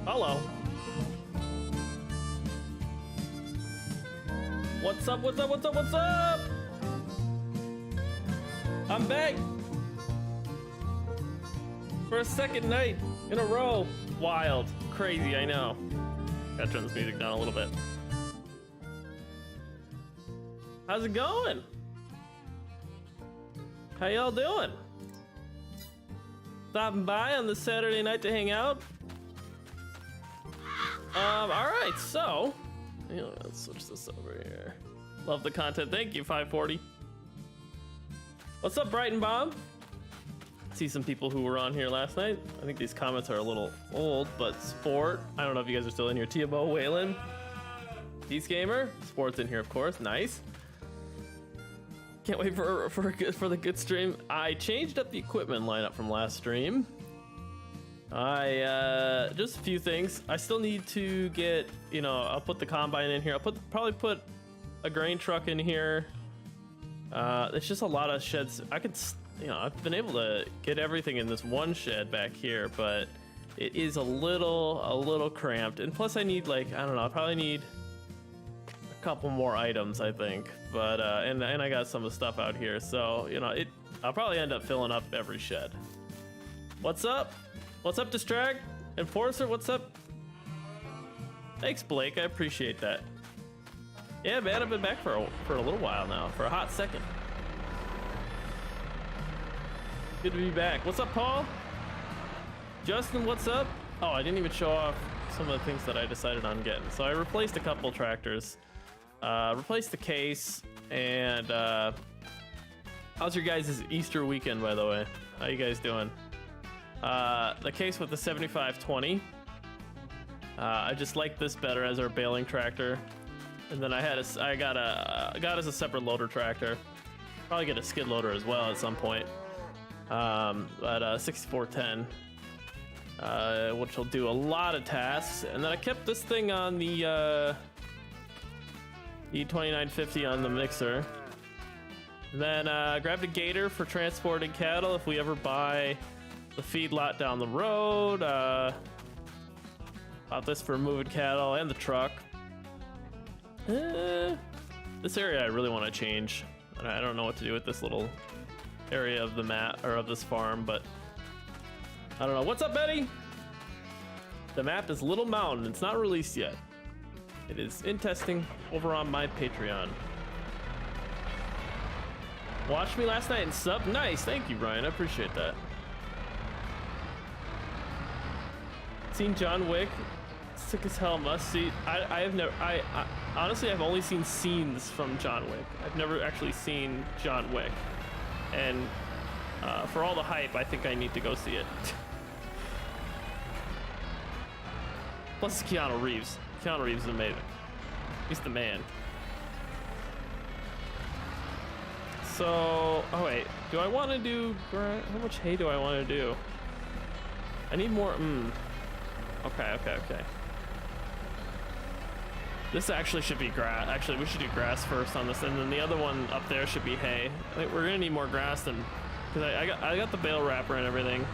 Hello. What's up, what's up, what's up, what's up? I'm back. For a second night in a row. Wild. Crazy, I know. Gotta turn this music down a little bit. How's it going? How y'all doing? Stopping by on this Saturday night to hang out? Alright, so let's switch this over here. Love the content. Thank you, 540. What's up, Brighton Bob? See some people who were on here last night. I think these comments are a little old, but Sport. I don't know if you guys are still in here. Tiabo, Whalen, Peace Gamer. Sport's in here, of course. Nice. Can't wait for the good stream. I changed up the equipment lineup from last stream. Just a few things. I still need to get, I'll put the combine in here. I'll probably put a grain truck in here. It's just a lot of sheds. I could, I've been able to get everything in this one shed back here, but it is a little cramped. And plus I need I don't know, I probably need a couple more items, I think. But, and I got some of the stuff out here. So, I'll probably end up filling up every shed. What's up? What's up, Distract? Enforcer, what's up? Thanks, Blake, I appreciate that. Yeah, man, I've been back for a little while now, for a hot second. Good to be back. What's up, Paul? Justin, what's up? Oh, I didn't even show off some of the things that I decided on getting. So I replaced a couple tractors, replaced the case, and how's your guys' Easter weekend, by the way? How you guys doing? The case with the 7520. I just like this better as our baling tractor. And then I got as a separate loader tractor. Probably get a skid loader as well at some point. But 6410, which will do a lot of tasks. And then I kept this thing on the E2950 on the mixer. And then grabbed a gator for transporting cattle if we ever buy the feedlot down the road. Bought this for moving cattle and the truck. This area I really want to change. I don't know what to do with this little area of the map or of this farm, but I don't know. What's up, Betty? The map is Little Mountain. It's not released yet. It is in testing over on my Patreon. Watched me last night and sub. Nice, thank you, Ryan. I appreciate that. Seen John Wick. Sick as hell, must see. I have never. I honestly, I've only seen scenes from John Wick. I've never actually seen John Wick, and for all the hype, I think I need to go see it. Plus, it's Keanu Reeves. Keanu Reeves is amazing. He's the man. So, oh wait, do I want to do? How much hay do I want to do? I need more. Okay. This actually should be grass. Actually, we should do grass first on this, and then the other one up there should be hay. I think we're gonna need more grass than, because I got the bale wrapper and everything.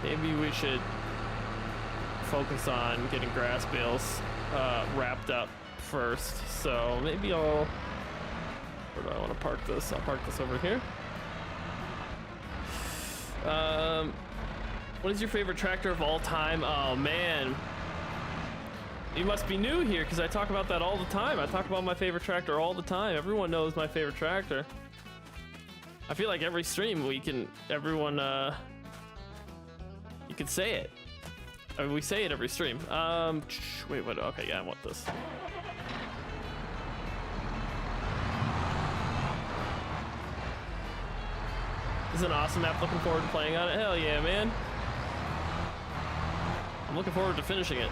Maybe we should focus on getting grass bales wrapped up first. So maybe where do I want to park this? I'll park this over here. What is your favorite tractor of all time? Oh man. You must be new here because I talk about that all the time. I talk about my favorite tractor all the time. Everyone knows my favorite tractor. I feel like every stream you can say it. I mean, we say it every stream. Wait, what? Okay, yeah, I want this. This is an awesome map. Looking forward to playing on it. Hell yeah, man. I'm looking forward to finishing it,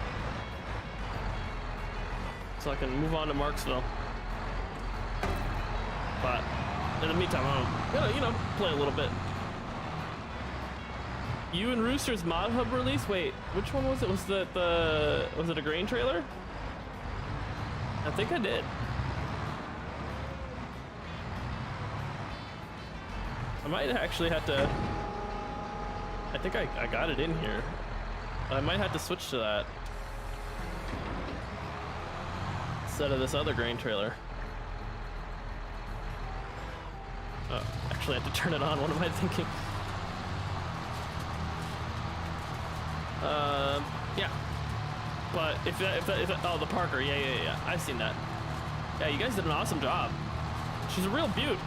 so I can move on to Marksville. But in the meantime, I'm gonna, play a little bit. You and Rooster's Mod Hub release? Wait, which one was it? Was it a grain trailer? I think I did. I might actually have to. I think I got it in here. I might have to switch to that. instead of this other grain trailer. Oh, actually I have to turn it on. What am I thinking? Yeah. But if that, oh, the Parker, yeah. I've seen that. Yeah, you guys did an awesome job. She's a real beaut.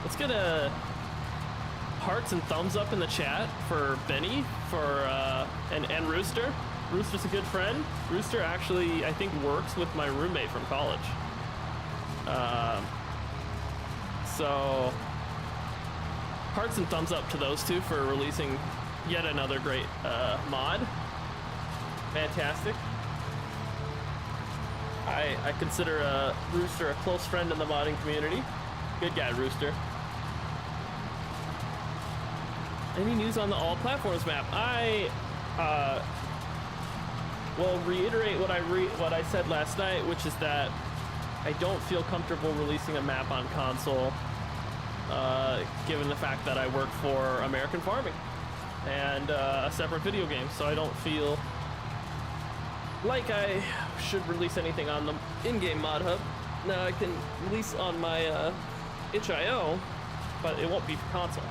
Let's get a hearts and thumbs up in the chat for Benny, for and Rooster. Rooster's a good friend. Rooster actually, I think, works with my roommate from college. So hearts and thumbs up to those two for releasing yet another great mod. Fantastic. I consider Rooster a close friend in the modding community. Good guy, Rooster. Any news on the all platforms map? I will reiterate what I said last night, which is that I don't feel comfortable releasing a map on console, given the fact that I work for American Farming and a separate video game, so I don't feel like I should release anything on the in-game mod hub. Now I can release on my itch.io, but it won't be for console.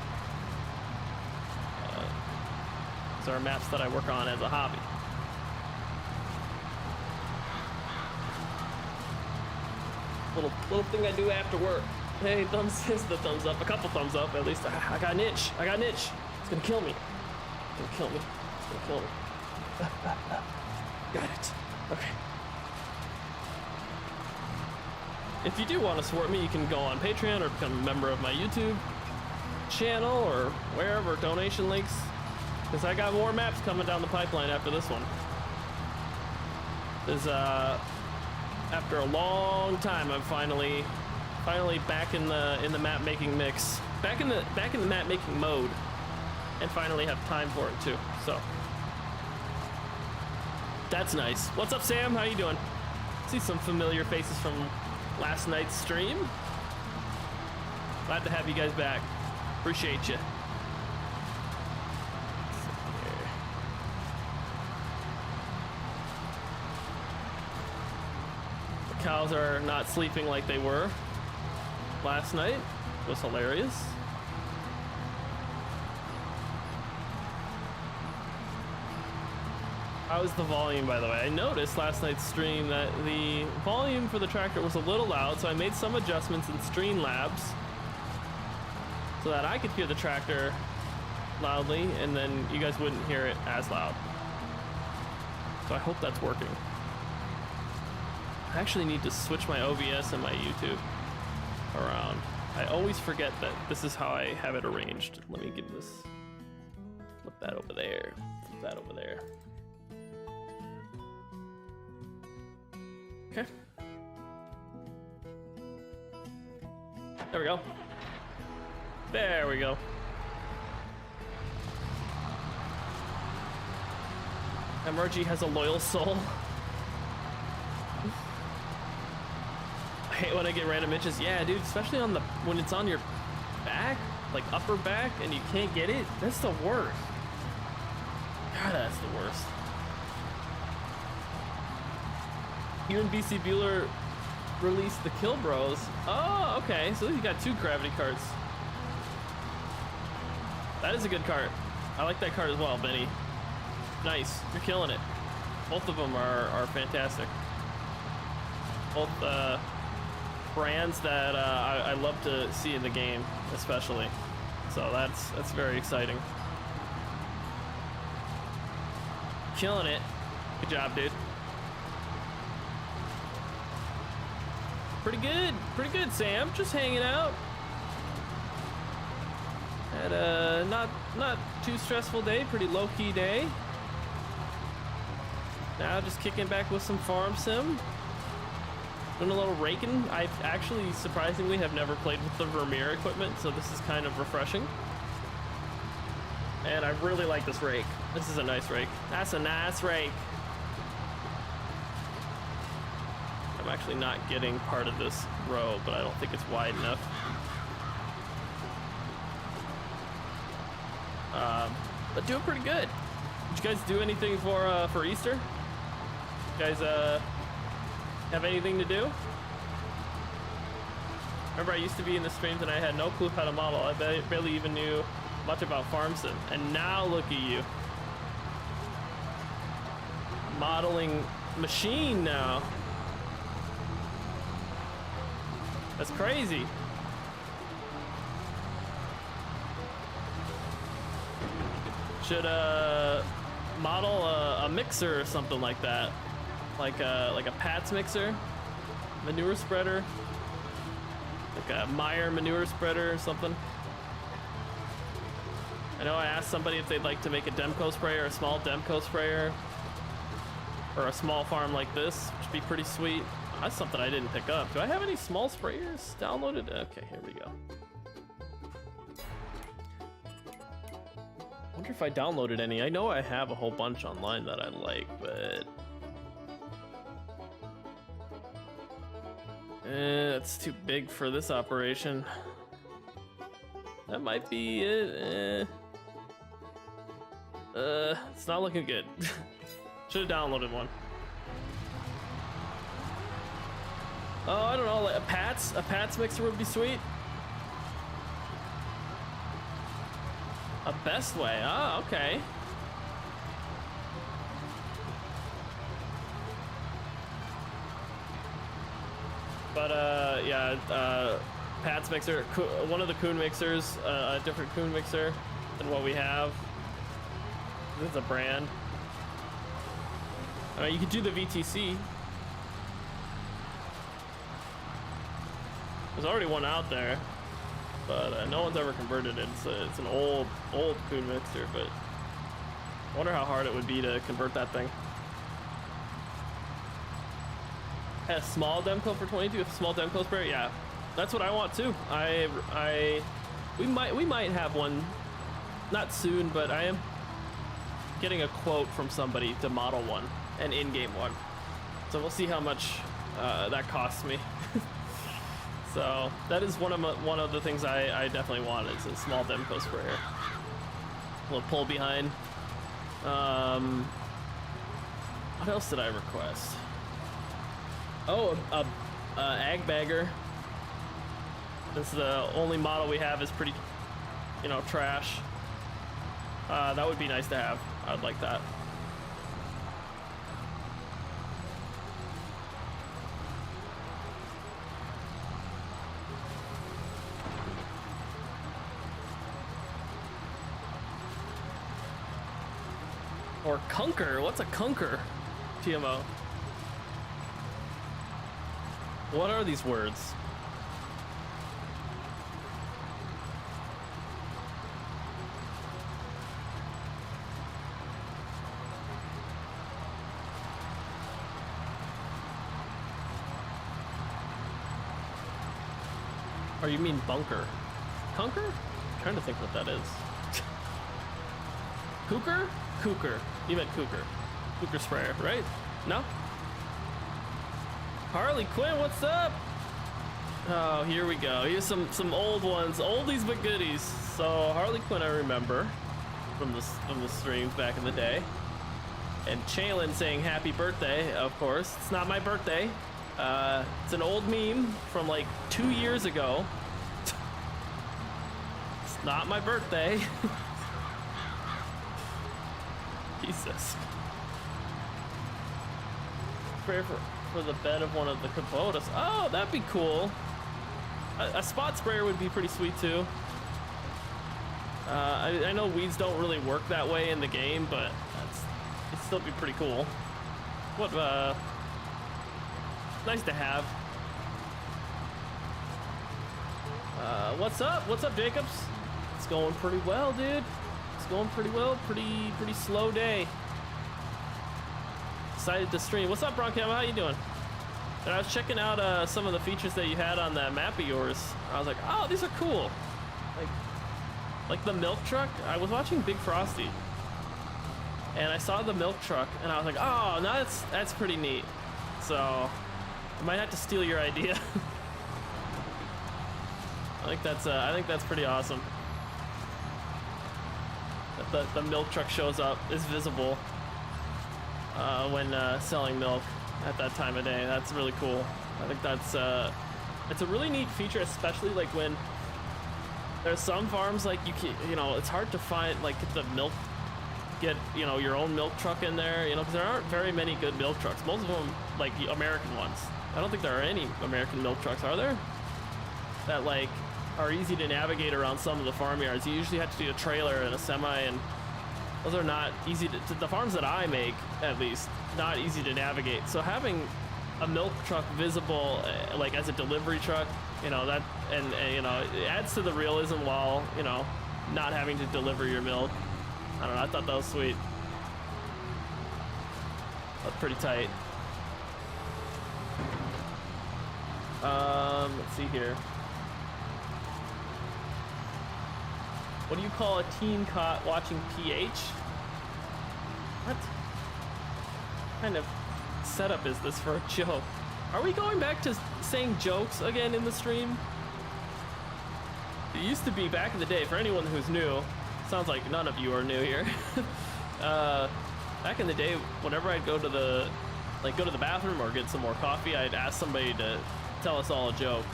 These are maps that I work on as a hobby. Little thing I do after work. Hey, thumbs is the thumbs up. A couple thumbs up at least. I got an itch. It's gonna kill me. It's gonna kill me. Got it. Okay. If you do want to support me, you can go on Patreon or become a member of my YouTube channel or wherever, donation links, because I got more maps coming down the pipeline after this one. There's after a long time, I'm finally back in the map making mix, back in the map making mode, and finally have time for it too. So that's nice. What's up, Sam? How you doing? See some familiar faces from last night's stream. Glad to have you guys back. Appreciate you. The cows are not sleeping like they were last night. It was hilarious. How's the volume, by the way? I noticed last night's stream that the volume for the tractor was a little loud, so I made some adjustments in Streamlabs so that I could hear the tractor loudly, and then you guys wouldn't hear it as loud. So I hope that's working. I actually need to switch my OBS and my YouTube around. I always forget that this is how I have it arranged. Let me get this. Flip that over there. Flip that over there. Okay. There we go. There we go. MRG has a loyal soul. I hate when I get random itches. Yeah, dude, especially on when it's on your back, like upper back, and you can't get it. That's the worst. God, that's the worst. You and BC Bueller released the Kill Bros. Oh, okay. So you got 2 gravity carts. That is a good cart. I like that cart as well, Benny. Nice. You're killing it. Both of them are fantastic. Both brands that I love to see in the game, especially. So that's very exciting. Killing it. Good job, dude. Pretty good, Sam. Just hanging out. Had a not too stressful day, pretty low-key day. Now just kicking back with some farm sim. Doing a little raking. I actually, surprisingly, have never played with the Vermeer equipment, so this is kind of refreshing. And I really like this rake. This is a nice rake. That's a nice rake. I'm actually not getting part of this row, but I don't think it's wide enough. But doing pretty good. Did you guys do anything for Easter? You guys have anything to do? Remember, I used to be in the streams and I had no clue how to model. I barely even knew much about farm sim. And now look at you. Modeling machine now. That's crazy. Should model a mixer or something like that, like a Pat's mixer, manure spreader, like a Meyer manure spreader or something. I know I asked somebody if they'd like to make a Demco sprayer, a small Demco sprayer, or a small farm like this, which would be pretty sweet. That's something I didn't pick up. Do I have any small sprayers downloaded? Okay, here we go. I wonder if I downloaded any. I know I have a whole bunch online that I like, but that's too big for this operation. That might be it. It's not looking good. Should have downloaded one. Oh, I don't know, like a Pat's mixer would be sweet. A best way, oh, okay. But yeah, Pat's mixer, one of the Kuhn mixers, a different Kuhn mixer than what we have. This is a brand. You could do the VTC. There's already one out there, but no one's ever converted it. It's an old Kuhn mixer, but I wonder how hard it would be to convert that thing. A small Demco for 22, a small Demco sprayer, yeah, that's what I want too. We might have one, not soon, but I am getting a quote from somebody to model one, an in-game one. So we'll see how much that costs me. So that is one of the things I definitely want is a small Demco sprayer. A little pull behind. What else did I request? Oh, a ag bagger. This is the only model we have is pretty, trash. That would be nice to have. I'd like that. Or Kunker. What's a Kunker? TMO. What are these words? Or you mean bunker? Kunker? I'm trying to think what that is. Kooker? Kooker. You meant Kooker. Kooker sprayer, right? No? Harley Quinn, what's up? Oh, here we go. Here's some old ones, oldies but goodies. So Harley Quinn, I remember from the streams back in the day. And Chaylin saying happy birthday, of course. It's not my birthday. It's an old meme from like 2 years ago. It's not my birthday. Jesus. Pray for the bed of one of the Kubotas. Oh, that'd be cool. A spot sprayer would be pretty sweet too. I know weeds don't really work that way in the game, but it'd still be pretty cool. What nice to have. What's up? What's up, Jacobs? It's going pretty well, dude. It's going pretty well. Pretty slow day. Excited to stream. What's up, Broncam? How you doing? And I was checking out some of the features that you had on that map of yours. I was like, oh, these are cool. Like the milk truck. I was watching Big Frosty, and I saw the milk truck, and I was like, oh, no, that's pretty neat. So I might have to steal your idea. I think that's pretty awesome. That the milk truck shows up, is visible when selling milk. at that time of day. That's really cool. I think that's it's a really neat feature, especially like when there's some farms like you know, it's hard to find like get you know, your own milk truck in there, you know, because there aren't very many good milk trucks. Most of them like the American ones. I don't think there are any American milk trucks, are there? That like are easy to navigate around some of the farmyards. You usually have to do a trailer and a semi, and those are not easy to the farms that I make, at least, not easy to navigate. So having a milk truck visible, like as a delivery truck, you know, that, and you know, it adds to the realism while, you know, not having to deliver your milk. I don't know, I thought that was sweet. That's pretty tight. Let's see here. What do you call a teen caught watching PH? What kind of setup is this for a joke? Are we going back to saying jokes again in the stream? It used to be back in the day, for anyone who's new, sounds like none of you are new here. Back in the day, whenever I'd go to the bathroom or get some more coffee, I'd ask somebody to tell us all a joke.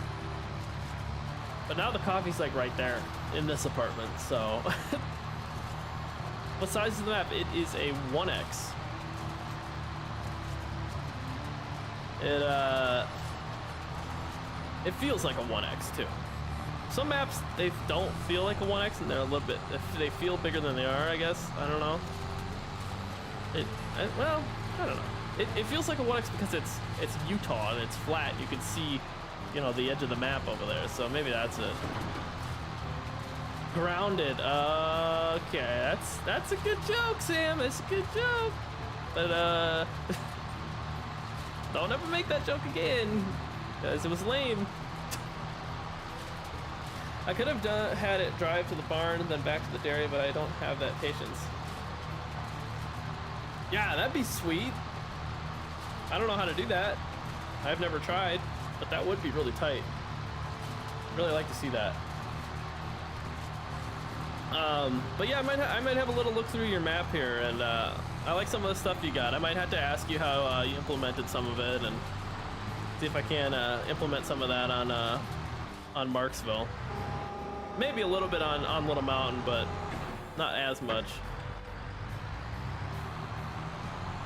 But now the coffee's like right there in this apartment, so. What size is the map? It is a 1X. It feels like a 1X too. Some maps, they don't feel like a 1X and they're a little bit, they feel bigger than they are, I guess. I don't know. Well, I don't know. It feels like a 1X because it's Utah and it's flat. You can see, you know, the edge of the map over there. So maybe that's it. Grounded. Okay, that's a good joke, Sam. It's a good joke. But don't ever make that joke again, because it was lame. I could have had it drive to the barn and then back to the dairy, but I don't have that patience. Yeah, that'd be sweet. I don't know how to do that. I've never tried, but that would be really tight. I'd really like to see that. But yeah, I might have a little look through your map here, and I like some of the stuff you got. I might have to ask you how you implemented some of it, and see if I can implement some of that on Marksville. Maybe a little bit on Little Mountain, but not as much.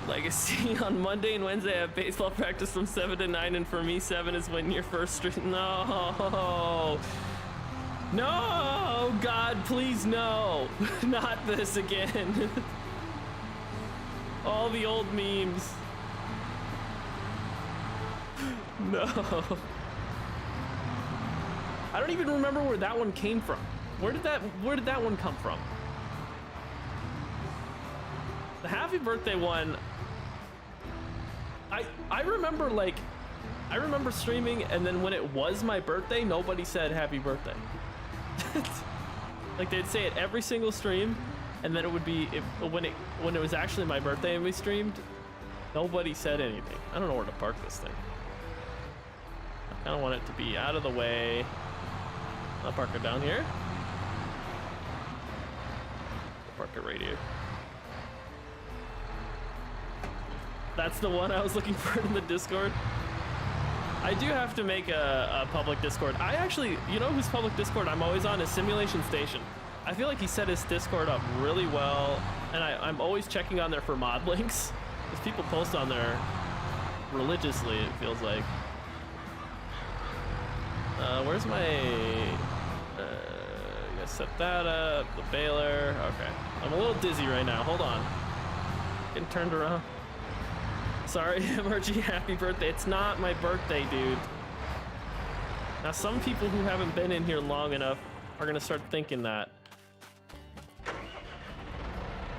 Legacy on Monday and Wednesday I have baseball practice from 7 to 9, and for me 7 is when your first stream. No, no, God, please no. Not this again. All the old memes. No. I don't even remember where that one came from. Where did that one come from? The happy birthday one, I remember, like, I remember streaming, and then when it was my birthday, nobody said happy birthday. Like, they'd say it every single stream, and then it would be when it was actually my birthday and we streamed, nobody said anything. I don't know where to park this thing. I kind of want it to be out of the way. I'll park it down here. Park it right here. That's the one I was looking for in the Discord. I do have to make a public Discord. I actually, you know whose public Discord I'm always on is Simulation Station. I feel like he set his Discord up really well, and I'm always checking on there for mod links, because people post on there religiously, it feels like. Where's my... gonna set that up, the baler. Okay, I'm a little dizzy right now, hold on. Getting turned around. Sorry, MRG, happy birthday. It's not my birthday, dude. Now, some people who haven't been in here long enough are gonna start thinking that.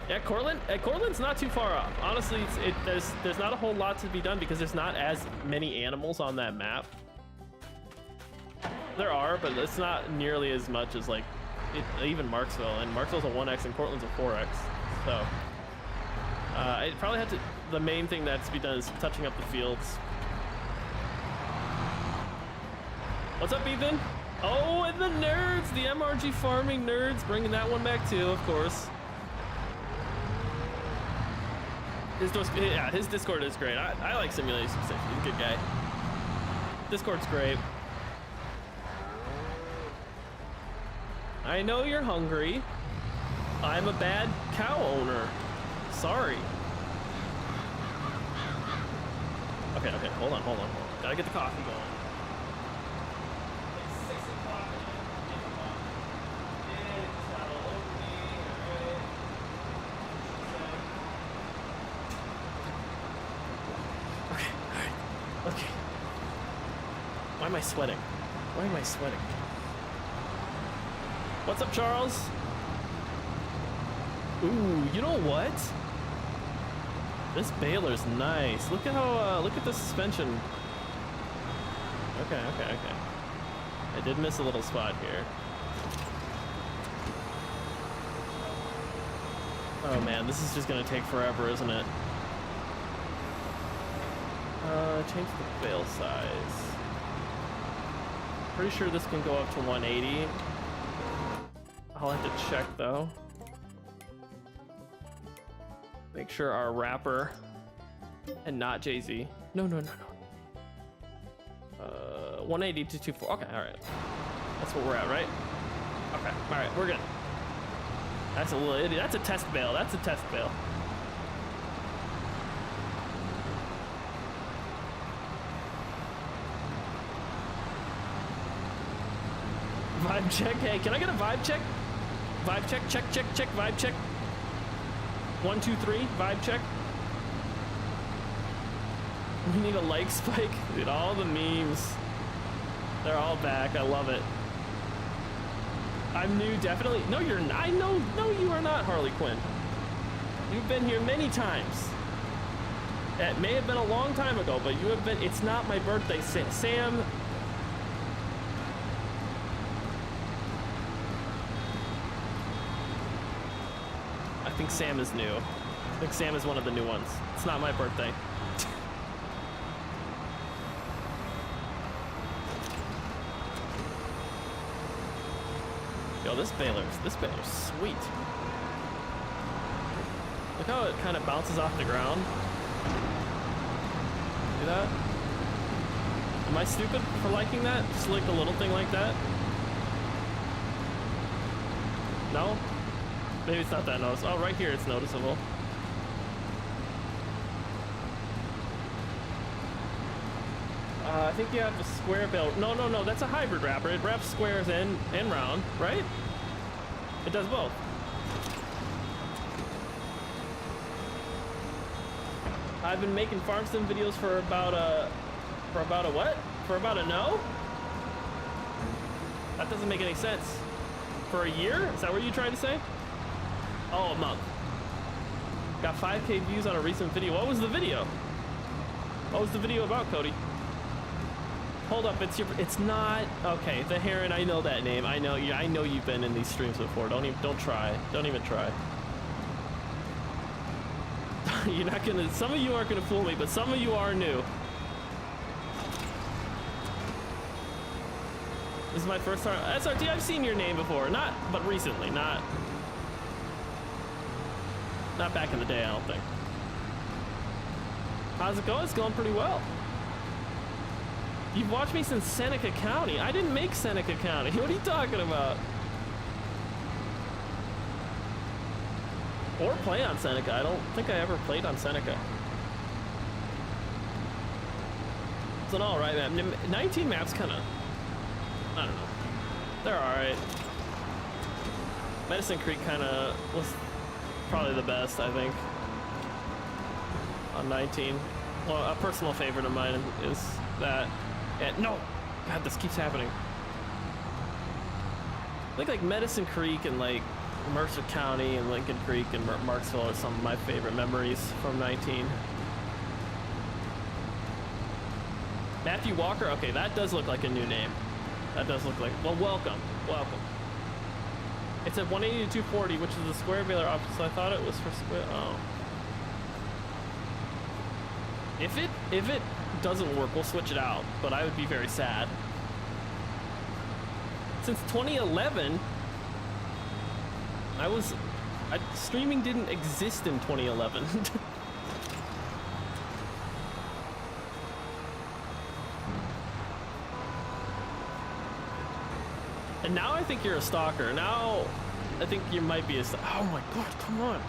Yeah, Cortland's not too far off. Honestly, there's not a whole lot to be done because there's not as many animals on that map. There are, but it's not nearly as much as like even Marksville, and Marksville's a 1X and Cortland's a 4X. So I probably have to. The main thing that's to be done is touching up the fields. What's up, Ethan? Oh, and the nerds, the MRG farming nerds, bringing that one back too, of course. His Discord is great. I like Simulation Station. He's a good guy. Discord's great. I know you're hungry. I'm a bad cow owner. Sorry. Okay, hold on. Gotta get the coffee going. It's 6 o'clock. Okay, alright. Okay. Why am I sweating? What's up, Charles? Ooh, you know what? This baler's nice. Look at how, look at the suspension. Okay. I did miss a little spot here. Oh man, this is just gonna take forever, isn't it? Change the bale size. Pretty sure this can go up to 180. I'll have to check though. Make sure our wrapper and not Jay-Z. No. 180 to 240. Okay, all right. That's what we're at, right? Okay, all right, we're good. That's a little idiot. That's a test bail. Vibe check. Hey, can I get a vibe check? Vibe check. Check. Vibe check. 1, 2, 3. Vibe check. We need a like spike. Dude, all the memes. They're all back. I love it. I'm new, definitely. No, you're not. No, you are not, Harley Quinn. You've been here many times. It may have been a long time ago, but you have been. It's not my birthday, Sam. I think Sam is new. I think Sam is one of the new ones. It's not my birthday. Yo, this baler's sweet. Look how it kind of bounces off the ground. See that? Am I stupid for liking that? Just like a little thing like that? No? Maybe it's not that noticeable. Oh, right here it's noticeable. I think you have a square bale. No, that's a hybrid wrapper. It wraps squares and round, right? It does both. I've been making farm sim videos for about a what? For about a no? That doesn't make any sense. For a year? Is that what you're trying to say? Oh, a month. Got 5K views on a recent video. What was the video? What was the video about, Cody? Hold up, it's not okay. The Heron, I know that name. I know you've been in these streams before. Don't even try. You're not gonna. Some of you aren't gonna fool me, but some of you are new. This is my first time. SRT, I've seen your name before, but recently, not back in the day. I don't think. How's it going? It's going pretty well. You've watched me since Seneca County. I didn't make Seneca County. What are you talking about? Or play on Seneca. I don't think I ever played on Seneca. It's an alright map. 19 maps kind of, I don't know. They're alright. Medicine Creek kind of was probably the best, I think, on 19. Well, a personal favorite of mine is that. No! God, this keeps happening. I think like Medicine Creek and like Mercer County and Lincoln Creek and Marksville are some of my favorite memories from 19. Matthew Walker? Okay, that does look like a new name. That does look like, well, welcome. It's at 180 to 240, which is the square baler option, so I thought it was for square. Oh. If it doesn't work, we'll switch it out, but I would be very sad. Since 2011, streaming didn't exist in 2011. And now I think you're a stalker. Now I think you might be a oh my god, come on.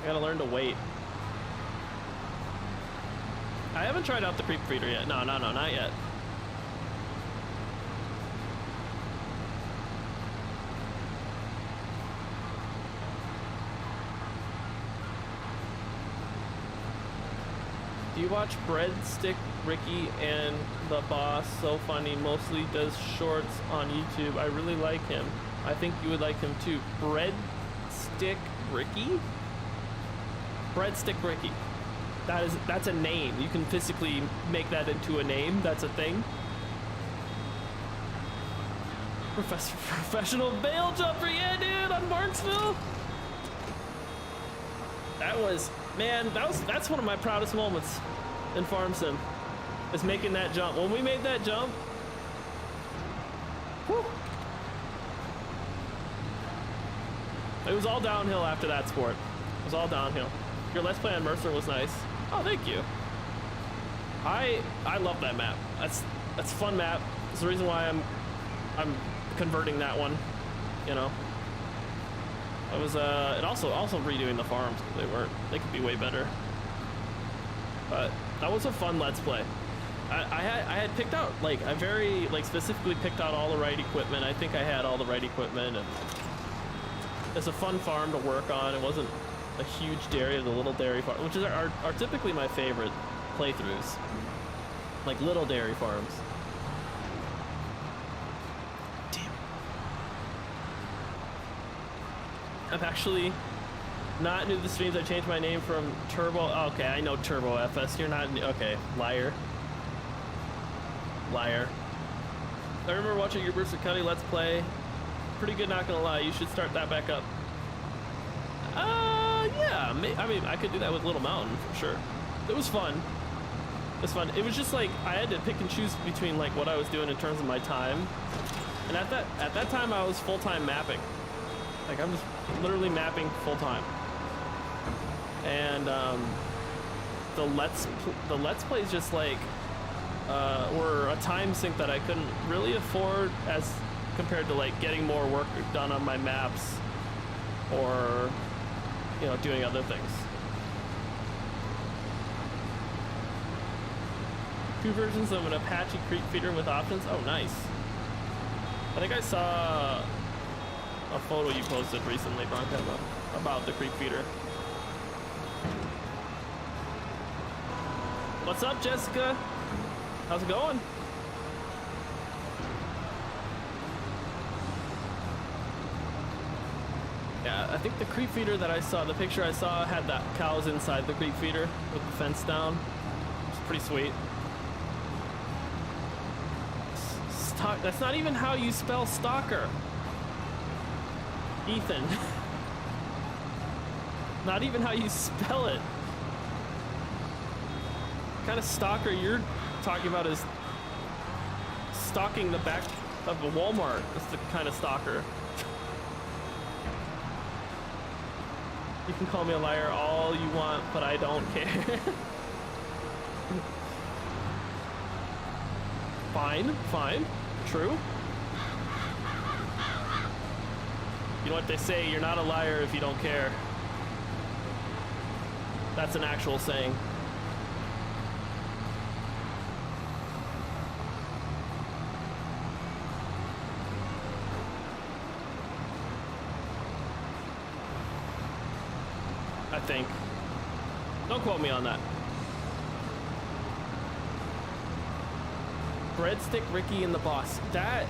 I gotta learn to wait. I haven't tried out the creep feeder yet. No, not yet. Do you watch Breadstick Ricky and the Boss? So funny. Mostly does shorts on YouTube. I really like him. I think you would like him too. Breadstick Ricky? Breadstick Ricky. That's a name. You can physically make that into a name. That's a thing. Professional bail jumper, yeah, dude, on Marksville. That was, man, that's one of my proudest moments in Farm Sim, is making that jump. When we made that jump, whew, it was all downhill after that sport. It was all downhill. Your Let's Play on Mercer was nice. Oh, thank you. I love that map. That's a fun map. It's the reason why I'm converting that one. You know. It was and also redoing the farms, because they could be way better. But that was a fun Let's Play. I had picked out, like, I very specifically picked out all the right equipment. I think I had all the right equipment, and it's a fun farm to work on. It wasn't a huge dairy, the little dairy farm, which is are typically my favorite playthroughs, like little dairy farms. Damn. I'm actually not new to the streams. I changed my name from Turbo. Okay, I know Turbo FS. You're not new. Okay, liar. Liar. I remember watching your Brewster County Let's Play. Pretty good, not gonna lie. You should start that back up. Yeah, I mean, I could do that with Little Mountain for sure. It was fun. It was fun. It was just like I had to pick and choose between like what I was doing in terms of my time. And at that time, I was full-time mapping. Like I'm just literally mapping full-time. And the Let's Plays just like were a time sink that I couldn't really afford as compared to like getting more work done on my maps or, you know, doing other things. 2 versions of an Apache creep feeder with options. Oh, nice. I think I saw a photo you posted recently, Bronco, about the creep feeder. What's up, Jessica? How's it going? Yeah, I think the creep feeder that I saw, the picture I saw, had that cows inside the creep feeder with the fence down. It's pretty sweet. That's not even how you spell stalker. Ethan. Not even how you spell it. What kind of stalker you're talking about is stalking the back of a Walmart. That's the kind of stalker. You can call me a liar all you want, but I don't care. Fine, fine, true. You know what they say, you're not a liar if you don't care. That's an actual saying. I think. Don't quote me on that. Breadstick Ricky and the Boss. That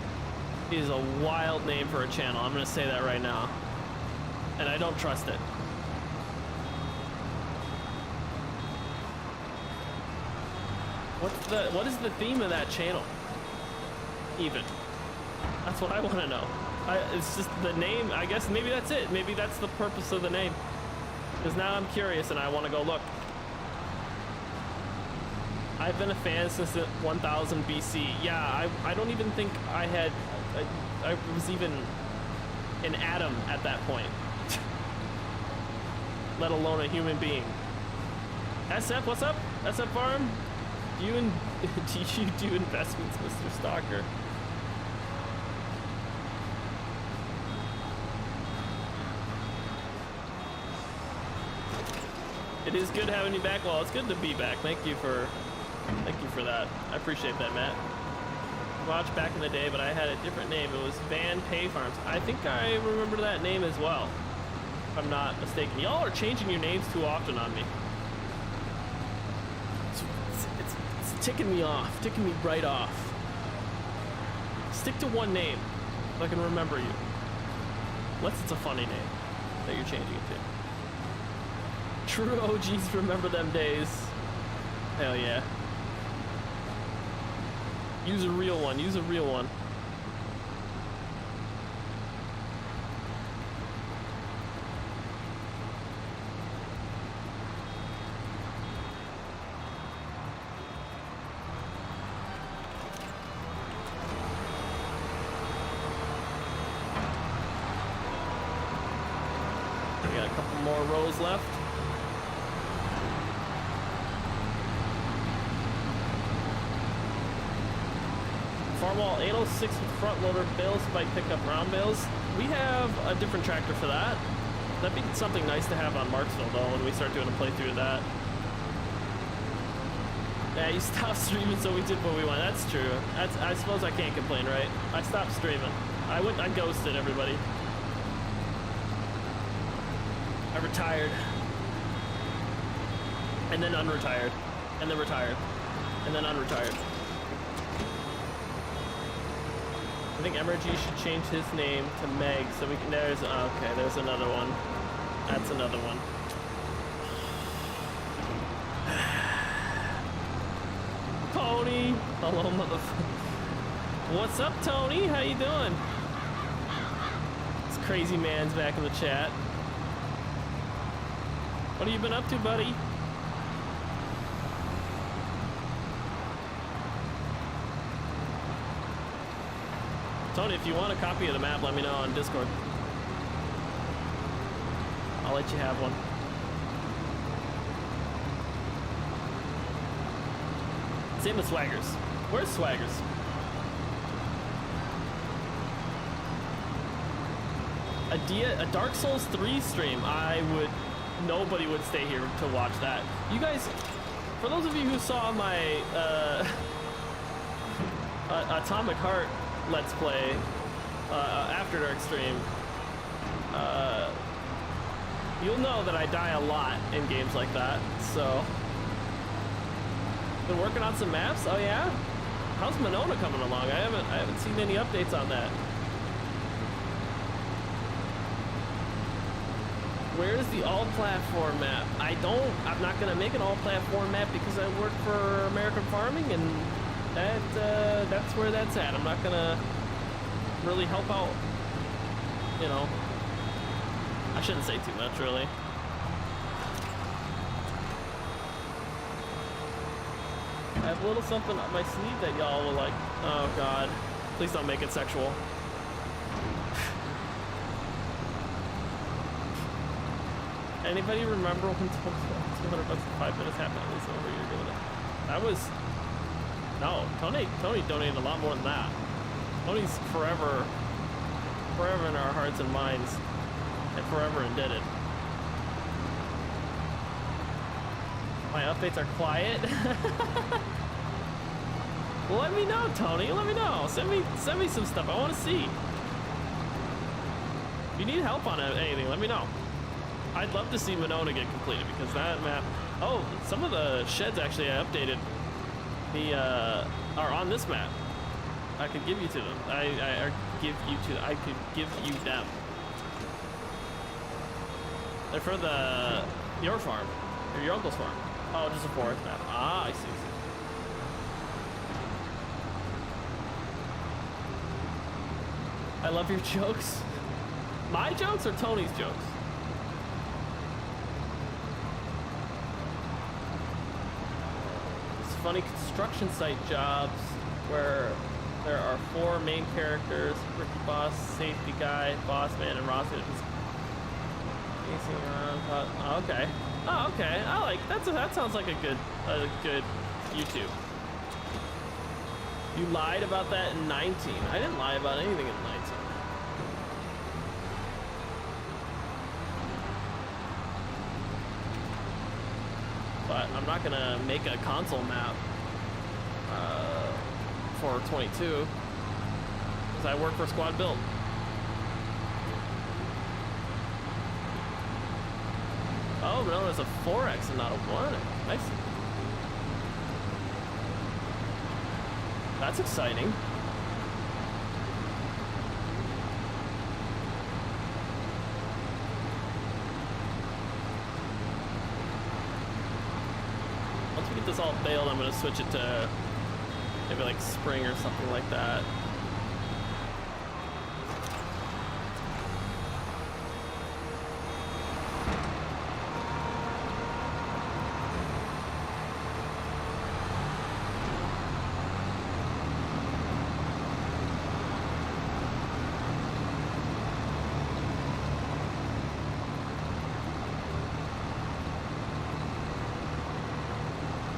is a wild name for a channel. I'm gonna say that right now. And I don't trust it. What is the theme of that channel? Even. That's what I want to know. It's just the name. I guess maybe that's it. Maybe that's the purpose of the name. Because now I'm curious and I want to go look. I've been a fan since 1000 BC. Yeah, I don't even think I was even an atom at that point. Let alone a human being. SF, what's up? SF Farm? Do you do investments, Mr. Stalker? It is good having you back. Well, it's good to be back. Thank you for that. I appreciate that, Matt. Watched back in the day, but I had a different name. It was Van Pay Farms. I think I remember that name as well, if I'm not mistaken. Y'all are changing your names too often on me. It's ticking me off, ticking me right off. Stick to one name so I can remember you. Unless it's a funny name that you're changing it to. True OGs remember them days. Hell yeah. Use a real one, use a real one. We got a couple more rows left. Farmwall 806 with front loader bales, bike pickup round bales. We have a different tractor for that. That'd be something nice to have on Marksville though when we start doing a playthrough of that. Yeah, you stopped streaming, so we did what we want. That's true. I suppose I can't complain, right? I stopped streaming. I ghosted everybody. I retired. And then unretired. And then retired. And then unretired. I think MRG should change his name to Meg so we can, there's another one. That's another one. Tony! Hello, motherfucker. What's up, Tony? How you doing? This crazy man's back in the chat. What have you been up to, buddy? Tony, if you want a copy of the map, let me know on Discord. I'll let you have one. Same with Swaggers. Where's Swaggers? A Dark Souls 3 stream. Nobody would stay here to watch that. You guys, for those of you who saw my Atomic Heart Let's Play After Dark stream, you'll know that I die a lot in games like that. So, been working on some maps. Oh yeah, how's Monona coming along? I haven't seen any updates on that. Where's the all-platform map? I'm not gonna make an all-platform map because I work for American Farming, and that's where that's at. I'm not gonna really help out, you know. I shouldn't say too much, really. I have a little something up my sleeve that y'all will like. Oh God, please don't make it sexual. Anybody remember when $200 for 5 minutes happened at least over a year ago? That was, no, Tony donated a lot more than that. Tony's forever in our hearts and minds, and forever indebted. My updates are quiet. Well, let me know, Tony. Let me know. Send me some stuff. I want to see. If you need help on anything, let me know. I'd love to see Monona get completed because that map. Oh, some of the sheds actually I updated. Are on this map. I could give you to them. I could give you them. They're for your farm or your uncle's farm. Oh, just a forest map. Ah, I see. I love your jokes. My jokes or Tony's jokes? Funny construction site jobs where there are 4 main characters: Ricky Boss, Safety Guy, Boss Man, and Ross. Just pacing around. Oh, okay. Oh, okay. I like that. That sounds like a good YouTube. You lied about that in 19. I didn't lie about anything in 19. But I'm not gonna make a console map for 22 because I work for Squad Build. Oh, no, there's a 4X and not a 1. Nice. That's exciting. Once we get this all bailed, I'm gonna switch it to maybe like spring or something like that.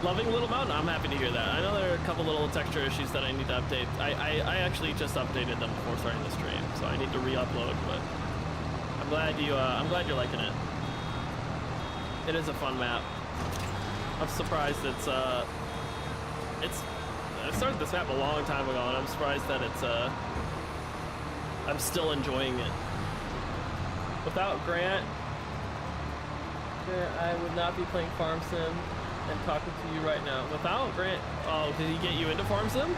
Loving Little Mountain, I'm happy to hear that. I know there are a couple little texture issues that I need to update. I actually just updated them before starting the stream, so I need to re-upload, but I'm glad you're liking it. It is a fun map. I'm surprised I started this map a long time ago, and I'm surprised that I'm still enjoying it. Without Grant, I would not be playing Farm Sim and talking to you right now. Without Grant, oh, did he get you into Farm Sim?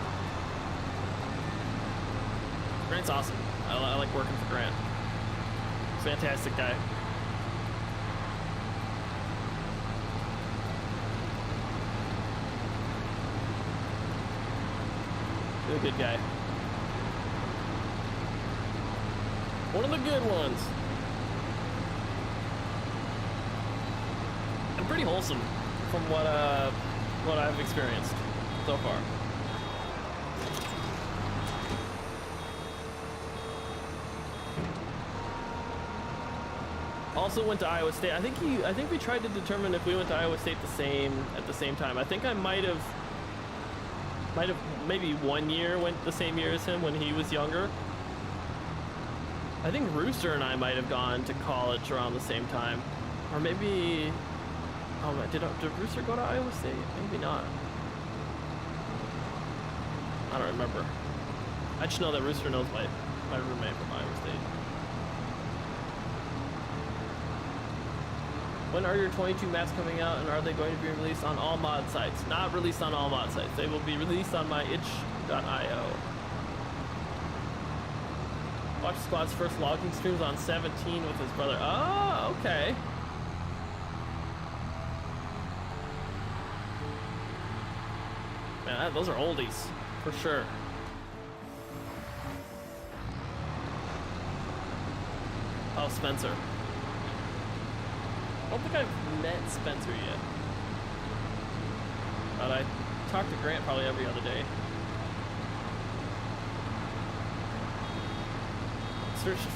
Grant's awesome. I like working for Grant. Fantastic guy. Really good guy. One of the good ones. And pretty wholesome from what I've experienced so far. Also went to Iowa State. I think we tried to determine if we went to Iowa State at the same time. I think I might have maybe 1 year went the same year as him when he was younger. I think Rooster and I might have gone to college around the same time, or maybe. Oh, did Rooster go to Iowa State? Maybe not. I don't remember. I just know that Rooster knows my roommate from Iowa State. When are your 22 maps coming out, and are they going to be released on all mod sites? Not released on all mod sites. They will be released on my itch.io. Watch Squad's first logging streams on 17 with his brother. Oh, okay. Man, those are oldies, for sure. Oh, Spencer. I don't think I've met Spencer yet. But I talk to Grant probably every other day. Searched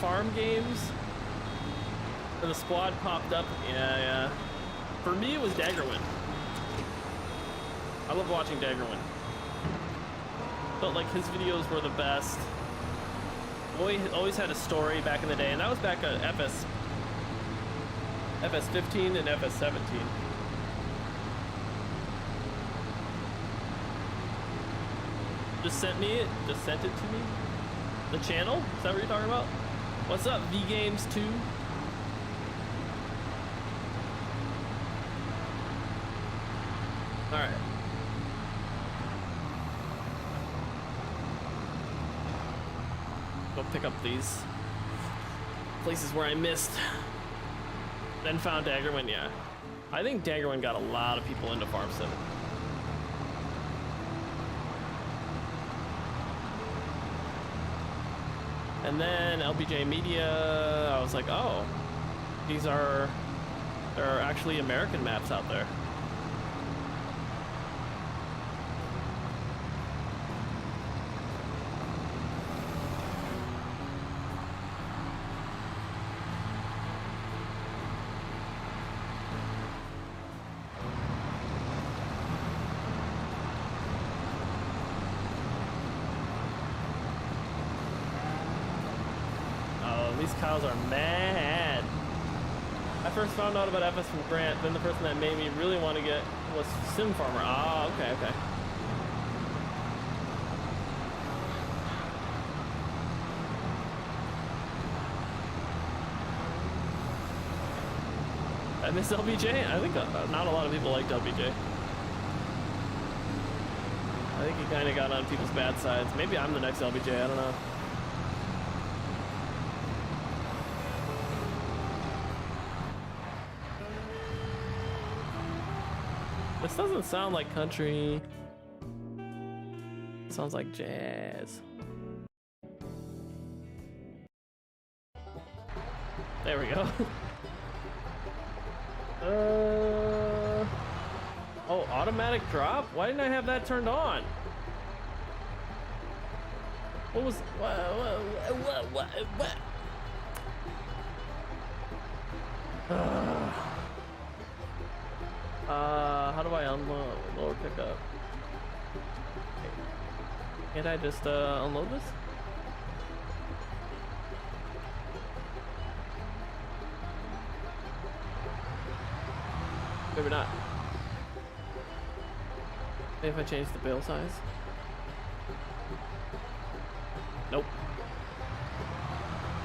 farm games. And the squad popped up. Yeah. For me, it was Daggerwin. I love watching Daggerwin. Felt like his videos were the best. Always had a story back in the day, and that was back at FS15 and FS17. Just sent it to me. The channel? Is that what you're talking about? What's up, V Games 2? All right. Go pick up these places where I missed. Then found Daggerwin, yeah. I think Daggerwin got a lot of people into Farm Sim. And then LBJ Media, I was like, oh, there are actually American maps out there. These cows are mad. I first found out about FS from Grant, then the person that made me really want to get was Sim Farmer. Ah, okay, okay. I miss LBJ? I think not a lot of people liked LBJ. I think he kind of got on people's bad sides. Maybe I'm the next LBJ, I don't know. This doesn't sound like country. It sounds like jazz. There we go. Oh, automatic drop? Why didn't I have that turned on? What was, what? How do I unload? Lower pickup. Can't I just unload this? Maybe not. Maybe if I change the bale size. Nope.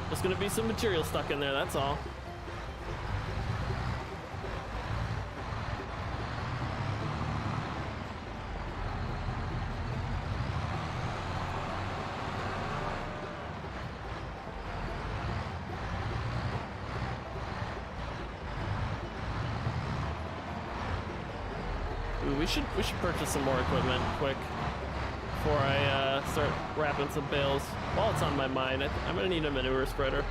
Just gonna be some material stuck in there, that's all. We should purchase some more equipment quick before I start wrapping some bales. While it's on my mind, I'm gonna need a manure spreader.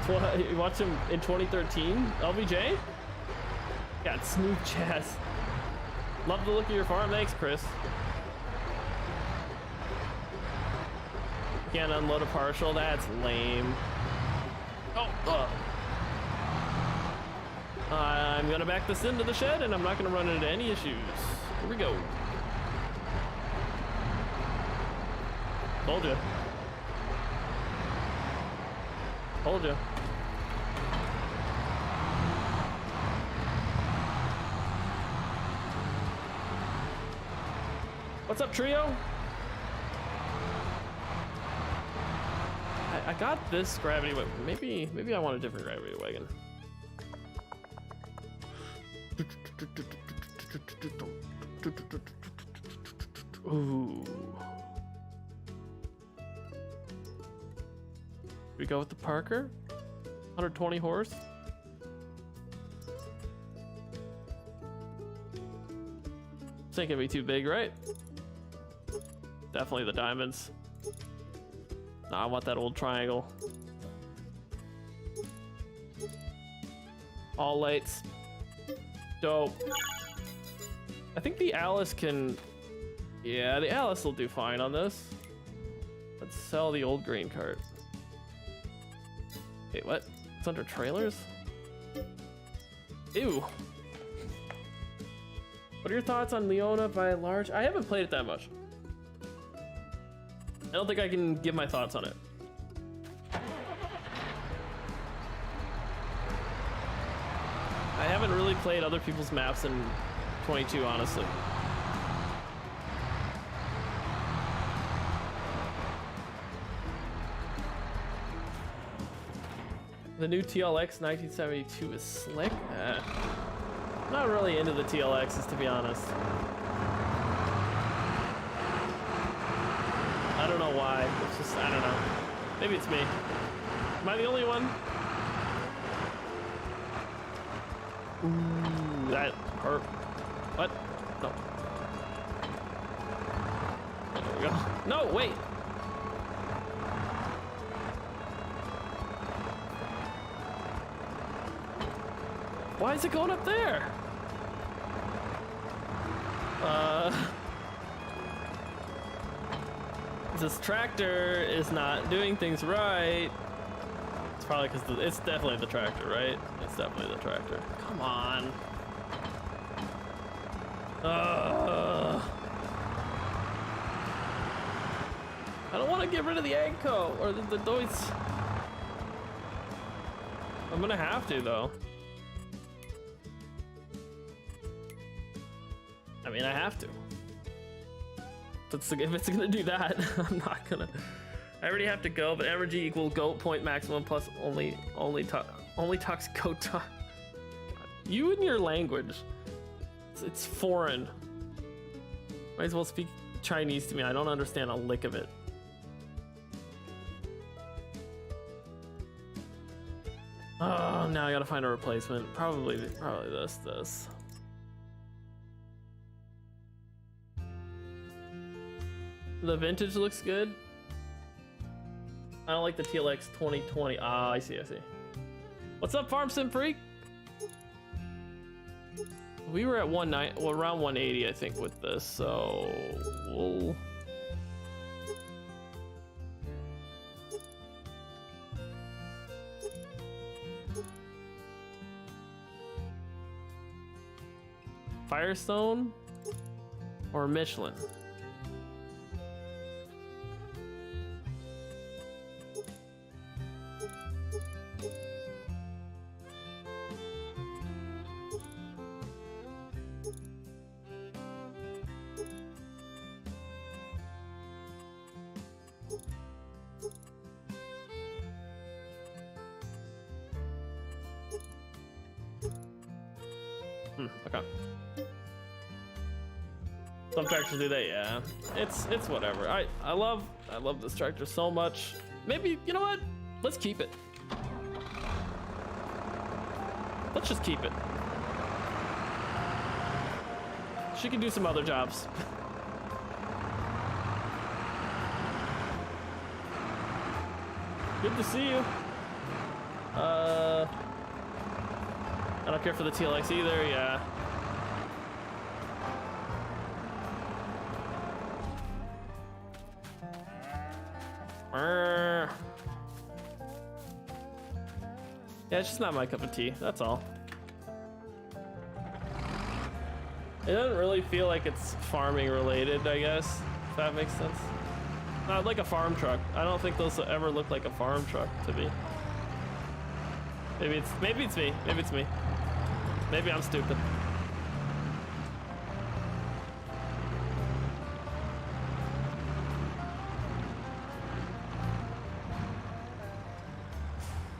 You watched him in 2013, LBJ? Got smooth jazz. Love the look of your farm. Thanks, Chris. Can't unload a partial. That's lame. Oh. I'm gonna back this into the shed and I'm not gonna run into any issues. Here we go. Told you. Told you. What's up, trio? I got this gravity wagon. Maybe I want a different gravity wagon. Ooh. We go with the Parker. 120 horse. This ain't gonna be too big, right? Definitely the diamonds. Nah, I want that old triangle. All lights. Dope. I think the Alice can... Yeah, the Alice will do fine on this. Let's sell the old grain cart. Wait, what? It's under trailers? Ew. What are your thoughts on Leona by large? I haven't played it that much. I don't think I can give my thoughts on it. I haven't really played other people's maps in 22, honestly. The new TLX 1972 is slick. I'm not really into the TLXs, to be honest. I don't know why. It's just, I don't know. Maybe it's me. Am I the only one? Ooh, that hurt. What? No. There we go. No, wait. Why is it going up there? This tractor is not doing things right. It's probably because it's definitely the tractor, right? It's definitely the tractor. Come on. I don't want to get rid of the Agco or the Deutz. I'm gonna have to though. I mean, I have to. If it's gonna do that, I'm not gonna. I already have to go, but energy equals goat point maximum plus only talks goat talk. You and your language. It's foreign. Might as well speak Chinese to me. I don't understand a lick of it. Oh, now I gotta find a replacement. Probably this. The vintage looks good. I don't like the TLX 2020. Ah, I see. What's up, Farm Sim Freak? We were at around 180, I think, with this, so we'll... Firestone or Michelin? Okay. Some tractors do that, yeah. It's whatever. I love this tractor so much. Maybe, you know what? Let's keep it. Let's just keep it. She can do some other jobs. Good to see you. I don't care for the TLX either, yeah. Yeah, it's just not my cup of tea, that's all. It doesn't really feel like it's farming related, I guess, if that makes sense. Not like a farm truck. I don't think those will ever look like a farm truck to me. Maybe it's me. Maybe it's me. Maybe I'm stupid.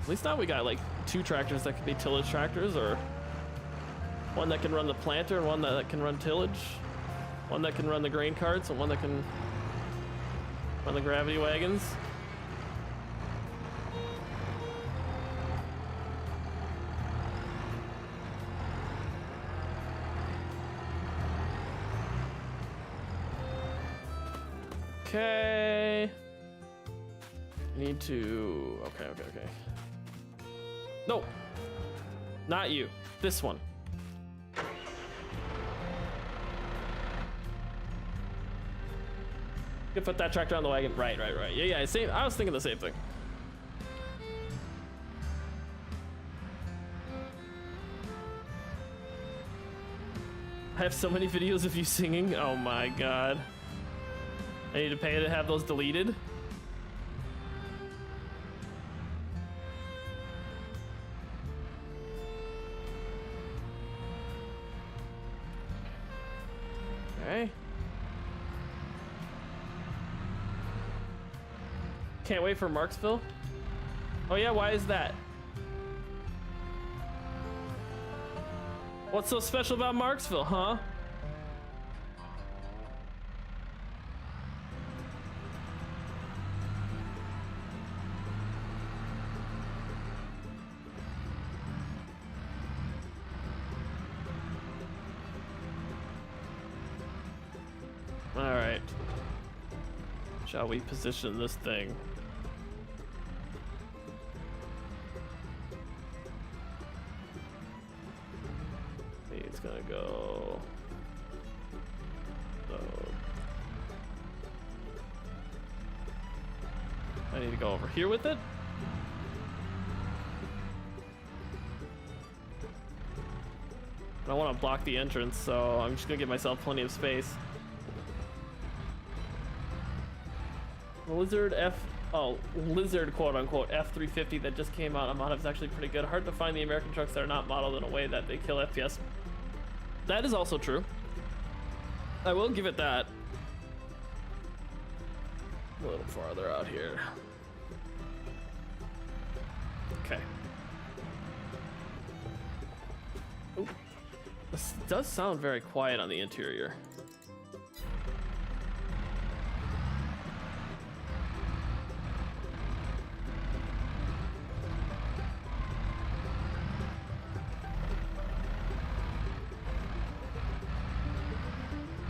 At least now we got like 2 tractors that can be tillage tractors, or one that can run the planter, one that can run tillage, one that can run the grain carts, and one that can run the gravity wagons. Okay. Need to. Okay. No, not you. This one. You can put that tractor on the wagon. Right. Yeah. Same. I was thinking the same thing. I have so many videos of you singing. Oh my god. I need to pay to have those deleted. Okay. Can't wait for Marksville. Oh yeah, why is that? What's so special about Marksville, huh? Alright. Shall we position this thing? It's gonna go. So I need to go over here with it. I don't want to block the entrance, so I'm just gonna give myself plenty of space. Lizard quote unquote F350 that just came out on mod is actually pretty good. Hard to find the American trucks that are not modeled in a way that they kill FPS. That is also true. I will give it that. A little farther out here. Okay. Ooh. This does sound very quiet on the interior.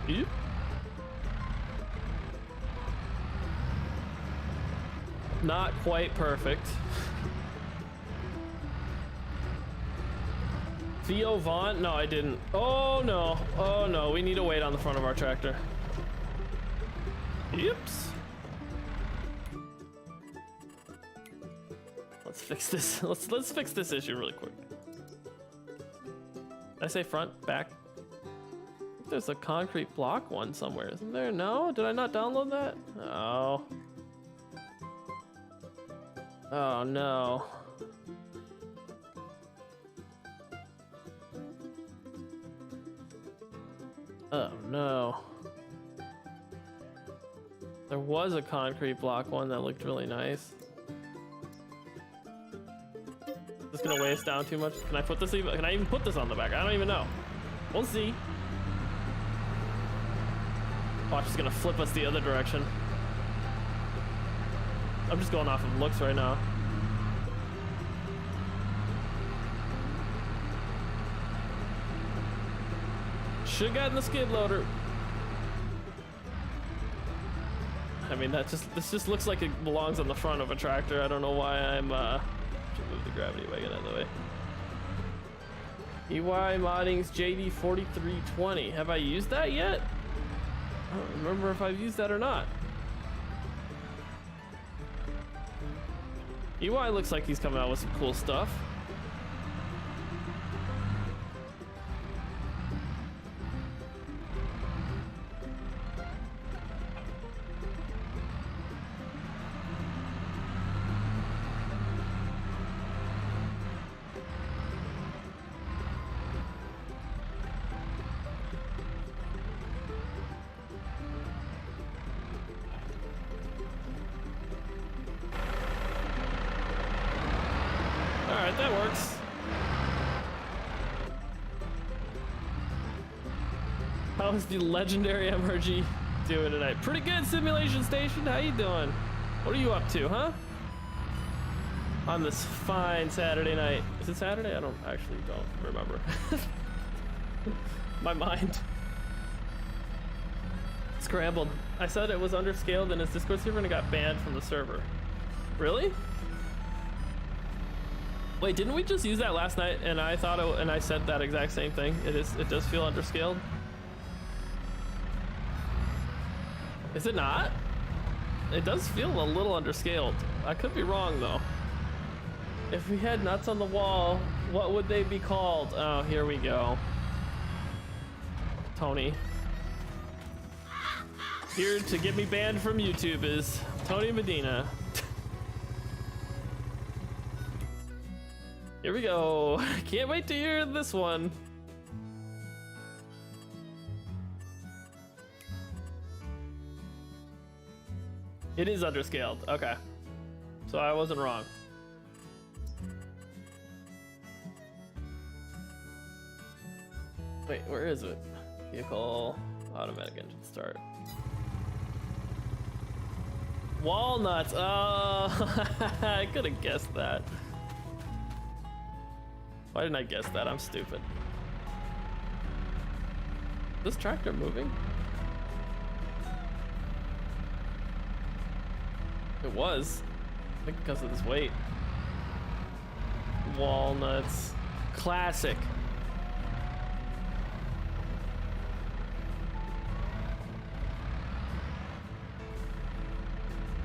Yep. Not quite perfect. Theo Vaughn? No, I didn't. Oh no. Oh no, we need to wait on the front of our tractor. Yips. Let's fix this. Let's fix this issue really quick. Did I say front, back? There's a concrete block one somewhere, isn't there? No? Did I not download that? Oh. Oh no. Oh no. There was a concrete block one that looked really nice. Is this gonna weigh us down too much? Can I put this even? Can I even put this on the back? I don't even know. We'll see. Watch is gonna flip us the other direction. I'm just going off of looks right now. Should've gotten the skid loader. I mean, this just looks like it belongs on the front of a tractor. I don't know why I'm should move the gravity wagon out of the way. EY Modding's JD4320. Have I used that yet? I don't remember if I've used that or not. EY looks like he's coming out with some cool stuff. Alright, that works. How's the legendary MRG doing tonight? Pretty good, Simulation Station. How you doing? What are you up to, huh? On this fine Saturday night. Is it Saturday? I don't remember. My mind scrambled. I said it was underscaled in his Discord server and it got banned from the server. Really? Wait, didn't we just use that last night? And I thought and I said that exact same thing. It does feel underscaled. Is it not? It does feel a little underscaled. I could be wrong though. If we had nuts on the wall, what would they be called? Oh, here we go. Tony. Here to get me banned from YouTube is Tony Medina. Here we go. Can't wait to hear this one. It is underscaled. Okay. So I wasn't wrong. Wait, where is it? Vehicle, automatic engine start. Walnuts. Oh, I could have guessed that. Why didn't I guess that? I'm stupid. Is this tractor moving? It was. I think because of this weight. Walnuts. Classic.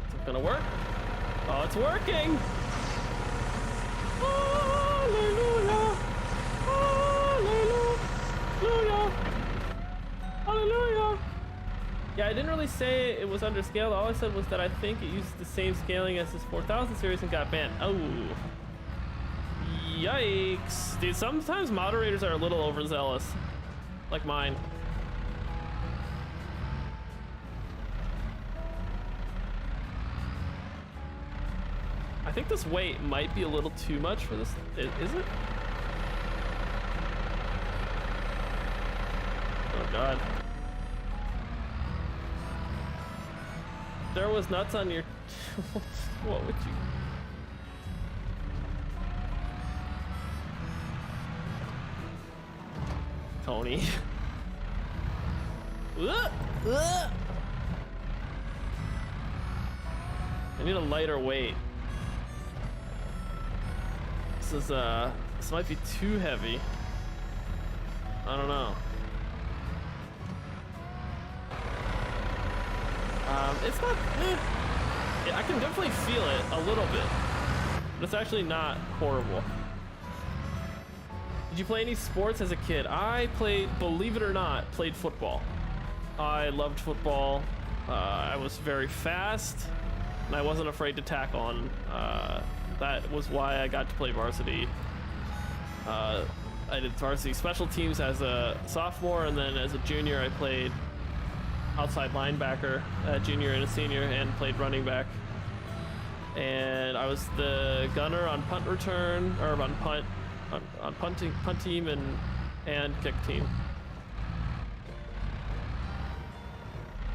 Is it gonna work? Oh, it's working! Hallelujah! Hallelujah! Hallelujah! Yeah, I didn't really say it was underscaled. All I said was that I think it uses the same scaling as this 4000 series and got banned. Oh. Yikes. Dude, sometimes moderators are a little overzealous. Like mine. I think this weight might be a little too much for this. Is it? Oh god. There was nuts on your... What would you... Tony. I need a lighter weight. This might be too heavy. I don't know. It's not, yeah, I can definitely feel it a little bit, but it's actually not horrible. Did you play any sports as a kid? I played, believe it or not, played football. I loved football. I was very fast, and I wasn't afraid to tackle on. That was why I got to play varsity. I did varsity special teams as a sophomore, and then as a junior I played outside linebacker, junior and a senior, and played running back. And I was the gunner on punt return, or on punt team and kick team.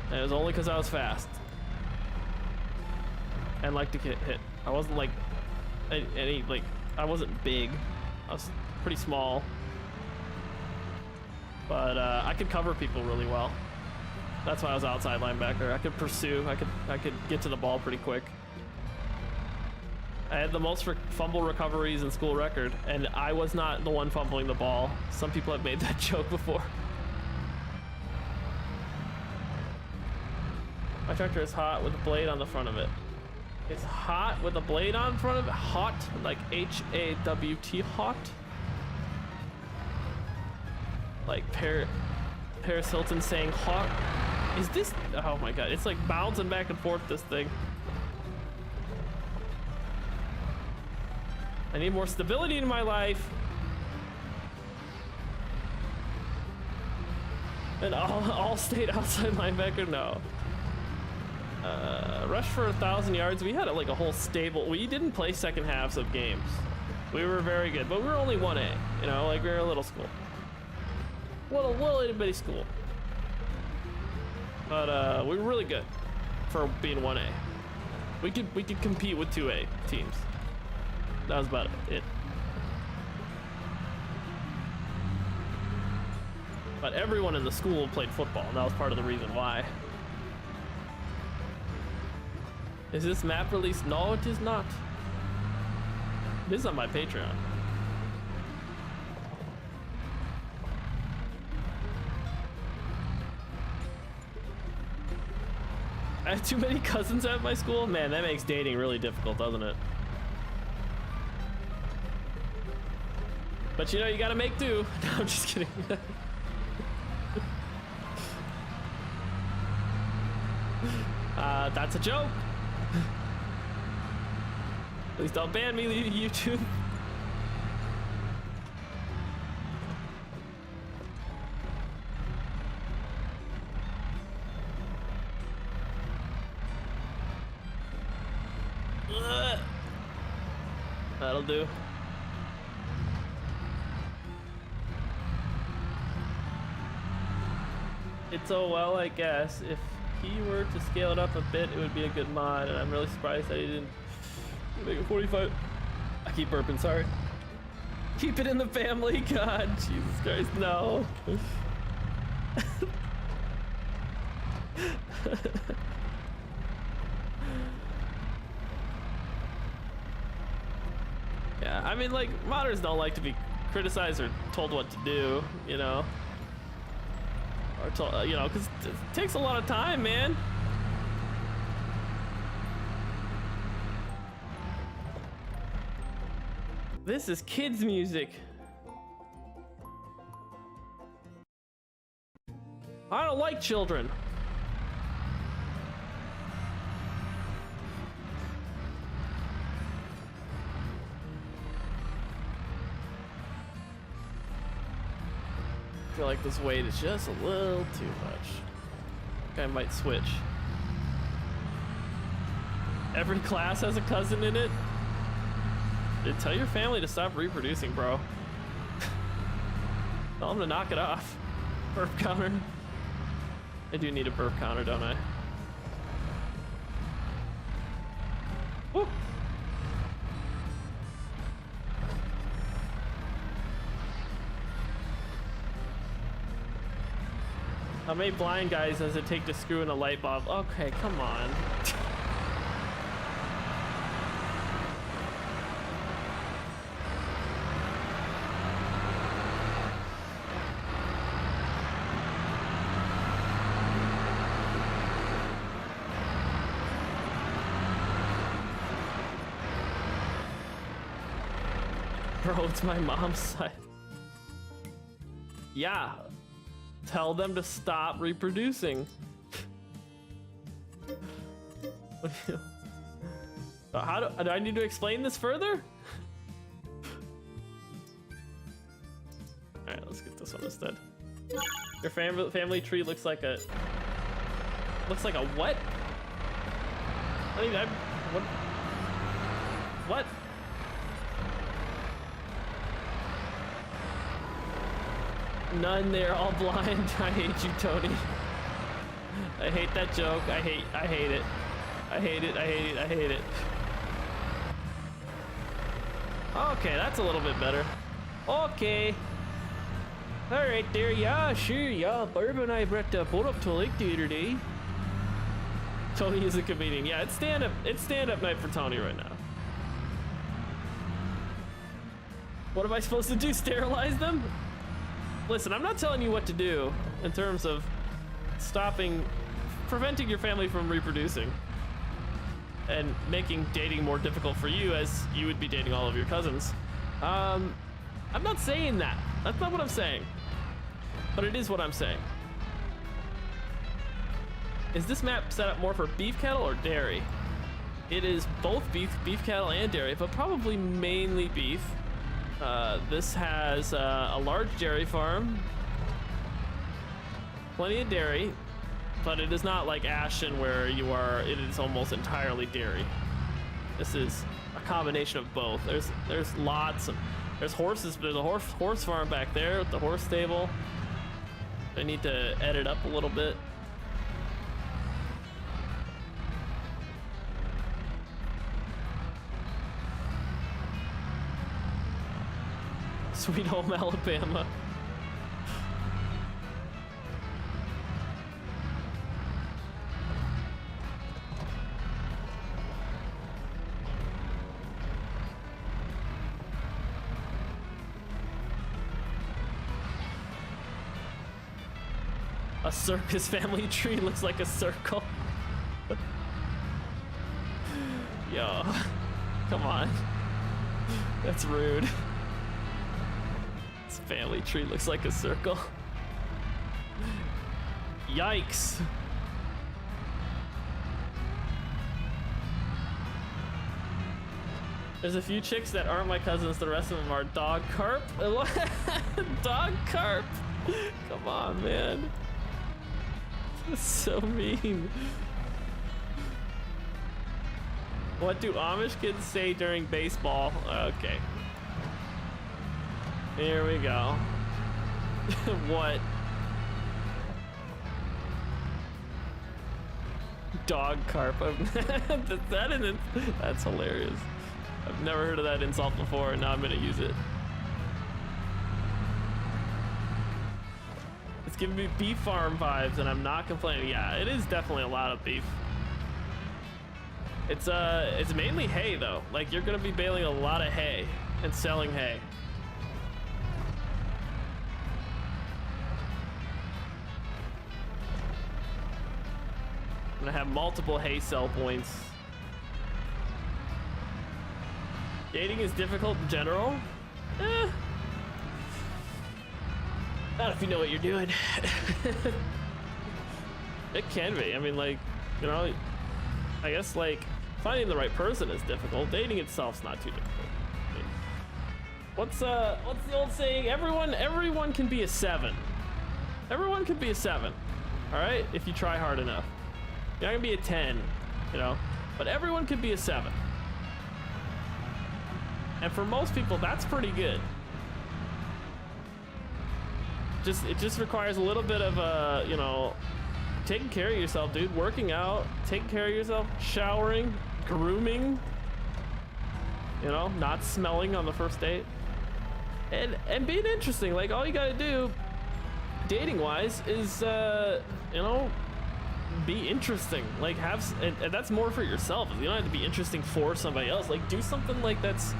And it was only because I was fast and liked to get hit. I wasn't like I wasn't big. I was pretty small, but I could cover people really well. That's why I was outside linebacker. I could pursue. I could get to the ball pretty quick. I had the most fumble recoveries in school record, and I was not the one fumbling the ball. Some people have made that joke before. My tractor is hot with a blade on the front of it. It's hot with a blade on front of it? Hot, like H-A-W-T, hot? Like Paris Hilton saying hot? Is this, oh my god, it's like bouncing back and forth, this thing. I need more stability in my life. And all state outside linebacker, no. Rush for 1,000 yards. We had like a whole stable. We didn't play second halves of games. We were very good, but we were only 1A. You know, like we were a little school, little itty bitty school. But we were really good for being 1A. We could compete with 2A teams. That was about it. But everyone in the school played football, and that was part of the reason why. Is this map released? No, it is not. It is on my Patreon. I have too many cousins at my school? Man, that makes dating really difficult, doesn't it? But you know, you gotta make do. No, I'm just kidding. That's a joke. Please don't ban me, YouTube. That'll do. It's so well, I guess. If he were to scale it up a bit, it would be a good mod, and I'm really surprised that he didn't make it 45. I keep burping, sorry. Keep it in the family, God, Jesus Christ, no. Yeah, I mean, like, modders don't like to be criticized or told what to do, you know? Or told, you know, because it takes a lot of time, man. This is kids' music. I don't like children. feel like this weight is just a little too much. I think I might switch. Every class has a cousin in it. Dude, tell your family to stop reproducing, bro. Tell them to knock it off. Burp counter. I do need a burp counter, don't I? Woo. How many blind guys does it take to screw in a light bulb? Okay, come on. Bro, it's my mom's side. Yeah. Tell them to stop reproducing. How do I need to explain this further? All right, let's get this one instead. Your family tree looks like a what? I mean, what? None, they're all blind. I hate you, Tony. I hate that joke. I hate it. I hate it. I hate it. Okay, that's a little bit better. Okay. All right there. Yeah, sure. Yeah, Barb and I brought the boat up to a lake the other day. Tony is a comedian. Yeah, it's stand-up night for Tony right now. What am I supposed to do? Sterilize them? Listen, I'm not telling you what to do in terms of preventing your family from reproducing and making dating more difficult for you as you would be dating all of your cousins. I'm not saying that. That's not what I'm saying. But it is what I'm saying. Is this map set up more for beef cattle or dairy? It is both beef cattle and dairy, but probably mainly beef. This has a large dairy farm, plenty of dairy, but it is not like Ashton where it is almost entirely dairy. This is a combination of both. There's lots of, there's horses, there's a horse farm back there with the horse stable. I need to edit up a little bit. Sweet home Alabama. A circus family tree looks like a circle. Yo, come on. That's rude. This family tree looks like a circle. Yikes. There's a few chicks that aren't my cousins, the rest of them are dog carp. Dog carp. Come on, man. That's so mean. What do Amish kids say during baseball? Okay. Here we go. What? Dog carp. That's hilarious. I've never heard of that insult before, and now I'm gonna use it. It's giving me beef farm vibes, and I'm not complaining. Yeah, it is definitely a lot of beef. It's mainly hay though. Like, you're gonna be baling a lot of hay and selling hay. I'm gonna have multiple hay sell points. Dating is difficult in general. Not if you know what you're doing. It can be. I mean, like, you know, I guess like finding the right person is difficult. Dating itself's not too difficult. I mean, what's the old saying? Everyone can be a 7. Everyone could be a 7, all right? If you try hard enough. You're not gonna be a 10, you know? But everyone could be a 7. And for most people, that's pretty good. It just requires a little bit of, you know, taking care of yourself, dude. Working out, taking care of yourself, showering, grooming, you know, not smelling on the first date. And being interesting. Like, all you gotta do, dating-wise, is, you know, be interesting. Like, and that's more for yourself. You don't have to be interesting for somebody else. Like, do something like that's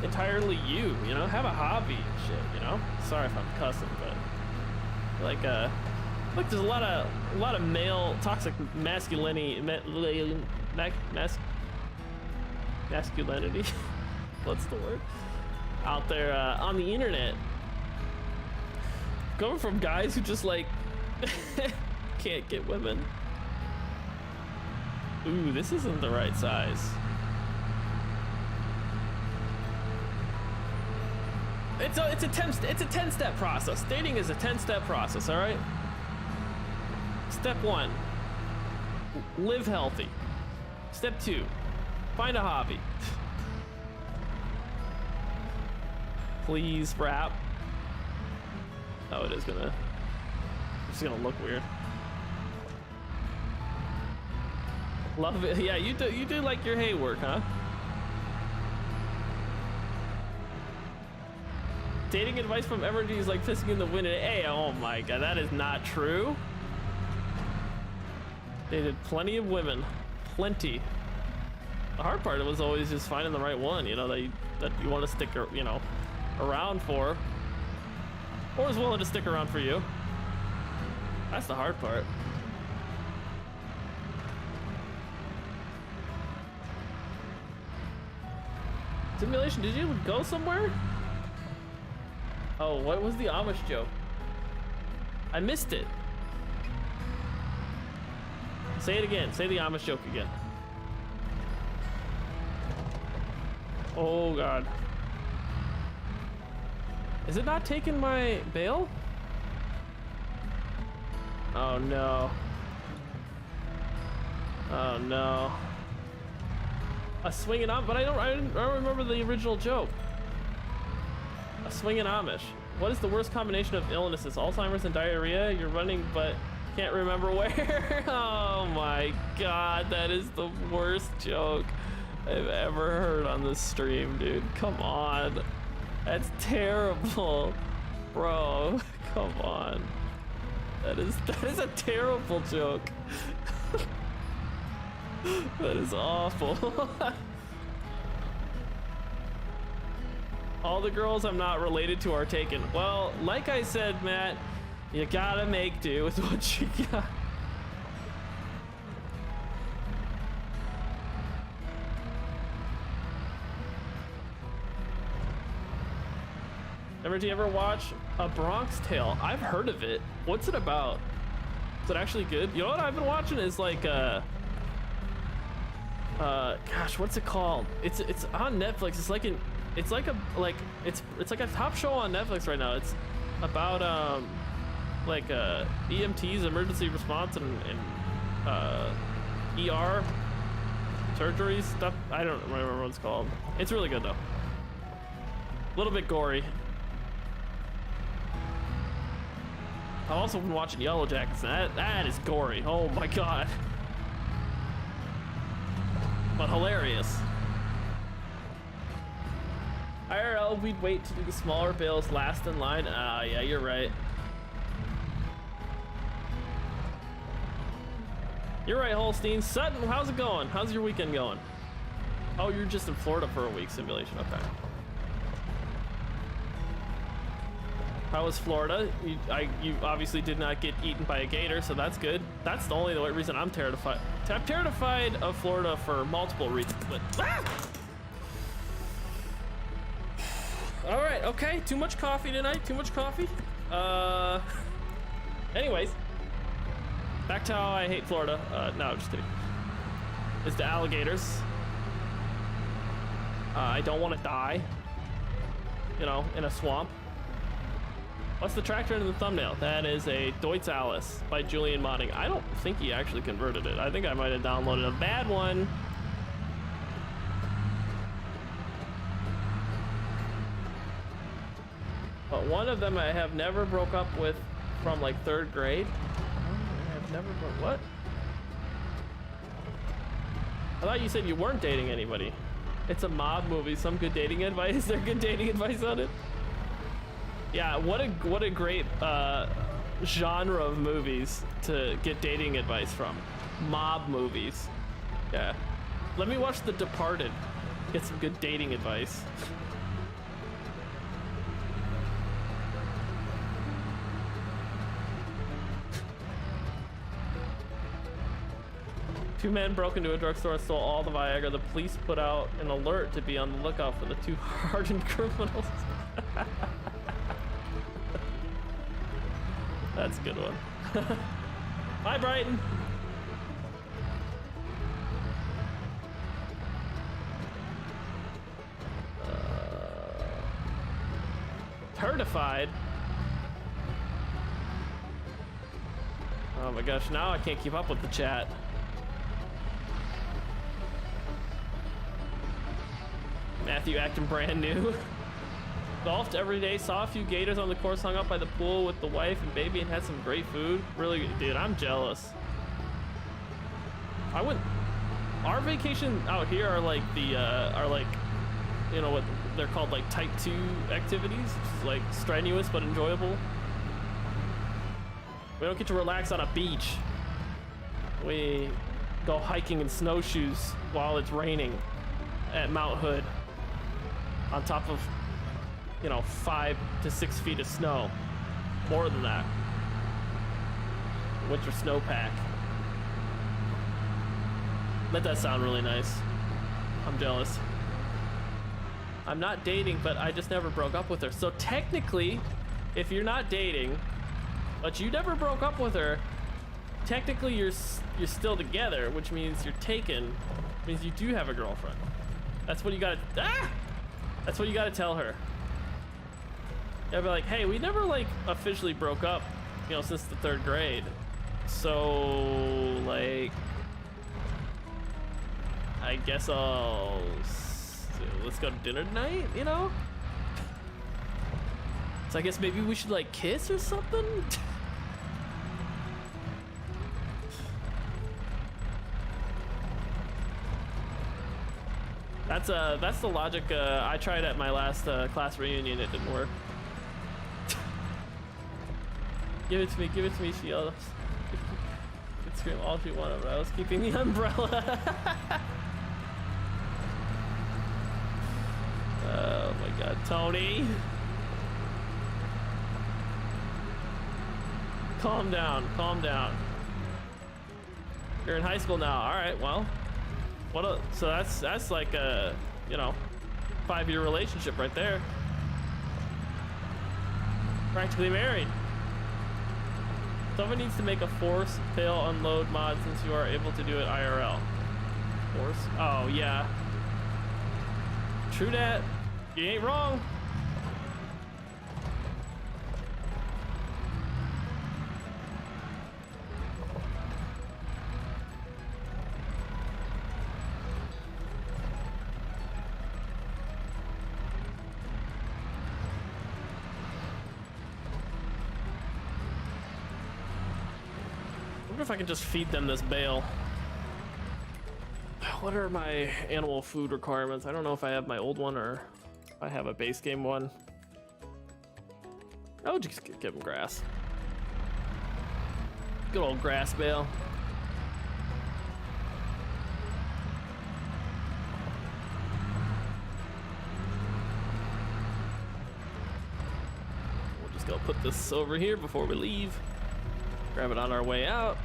entirely you, you know? Have a hobby and shit, you know? Sorry if I'm cussing, but like, look, there's a lot of male toxic masculinity, masculinity, what's the word, out there on the internet, coming from guys who just like can't get women. Ooh, this isn't the right size. It's a 10-step process. Dating is a 10-step process, all right? Step 1, live healthy. Step 2, find a hobby. Please rap. Oh, it's just gonna look weird. Love it. Yeah, you do like your hay work, huh? Dating advice from Evergy is like pissing in the wind. Hey, oh my god, that is not true. Dated plenty of women, plenty. The hard part was always just finding the right one, you know, that you want to stick, you know, around for, or is willing to stick around for you. That's the hard part. Simulation, did you go somewhere? Oh, what was the Amish joke? I missed it. Say it again. Say the Amish joke again. Oh god. Is it not taking my bail? Oh no. Oh no. A swinging Amish, but I don't remember the original joke. A swinging Amish. What is the worst combination of illnesses? Alzheimer's and diarrhea? You're running but can't remember where? Oh my god, that is the worst joke I've ever heard on this stream, dude. Come on. That's terrible. Bro, come on. That is a terrible joke. That is awful. All the girls I'm not related to are taken. Well, like I said, Matt, you gotta make do with what you got. Did you ever watch A Bronx Tale? I've heard of it. What's it about? Is it actually good? You know what I've been watching is like gosh, what's it called? It's on Netflix. It's like a top show on Netflix right now. It's about like EMTs, emergency response, and ER surgeries stuff. I don't remember what it's called. It's really good though. A little bit gory. I've also been watching Yellow Jackets, and that is gory. Oh my god. But hilarious. IRL, we'd wait to do the smaller bills last in line. Ah, yeah, you're right. You're right, Holstein. Sutton, how's it going? How's your weekend going? Oh, you're just in Florida for a week, simulation. Okay. How was Florida? You obviously did not get eaten by a gator, so that's good. That's the only reason I'm terrified. I'm terrified of Florida for multiple reasons, but all right, okay. Too much coffee tonight. Too much coffee. Anyways, back to how I hate Florida. No, I'm just kidding. It's the alligators. I don't want to die, you know, in a swamp. What's the tractor in the thumbnail? That is a Deutz Alice by Julian Modding. I don't think he actually converted it. I think I might have downloaded a bad one. But one of them I have never broke up with from like 3rd grade. I have never broke, what? I thought you said you weren't dating anybody. It's a mob movie. Some good dating advice. Is there good dating advice on it? Yeah, what a great genre of movies to get dating advice from. Mob movies. Yeah. Let me watch The Departed. Get some good dating advice. Two men broke into a drugstore and stole all the Viagra. The police put out an alert to be on the lookout for the 2 hardened criminals. That's a good one. Bye, Brighton. Turdified. Oh my gosh, now I can't keep up with the chat. Matthew acting brand new. Golfed every day, saw a few gators on the course, hung out by the pool with the wife and baby, and had some great food. Really, dude, I'm jealous. I went. Our vacation out here are like the you know what they're called, like type 2 activities, which is like strenuous but enjoyable. We don't get to relax on a beach. We go hiking in snowshoes while it's raining at Mount Hood on top of, you know, 5 to 6 feet of snow. More than that. Winter snowpack. Let that sound really nice. I'm jealous. I'm not dating, but I just never broke up with her. So technically, if you're not dating, but you never broke up with her, technically you're still together, which means you're taken. Means you do have a girlfriend. That's what you gotta. That's what you gotta tell her. Yeah, be like, hey, we never like officially broke up, you know, since the 3rd grade. So like, I guess let's go to dinner tonight, you know? So I guess maybe we should like kiss or something? That's the logic I tried at my last class reunion. It didn't work. Give it to me, she yelled. You could scream all she wanted, but I was keeping the umbrella. Oh my god, Tony. Calm down, calm down. You're in high school now. All right, well. So that's like a, you know, 5-year relationship right there. Practically married. Someone needs to make a force fail unload mod since you are able to do it IRL. Force? Oh yeah. True that. You ain't wrong. I wonder if I can just feed them this bale. What are my animal food requirements? I don't know if I have my old one or if I have a base game one. Oh, just give them grass. Good old grass bale. We'll just go put this over here before we leave. Grab it on our way out.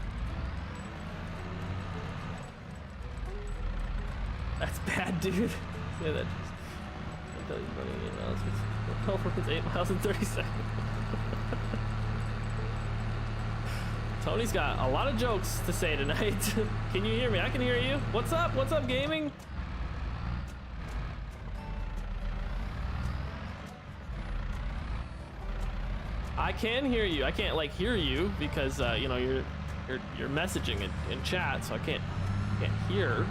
That's bad, dude. Say that. It's 8 miles in 30 seconds. Tony's got a lot of jokes to say tonight. Can you hear me? I can hear you. What's up? What's up, gaming? I can hear you. I can't like hear you because you know you're messaging in chat, so I can't hear.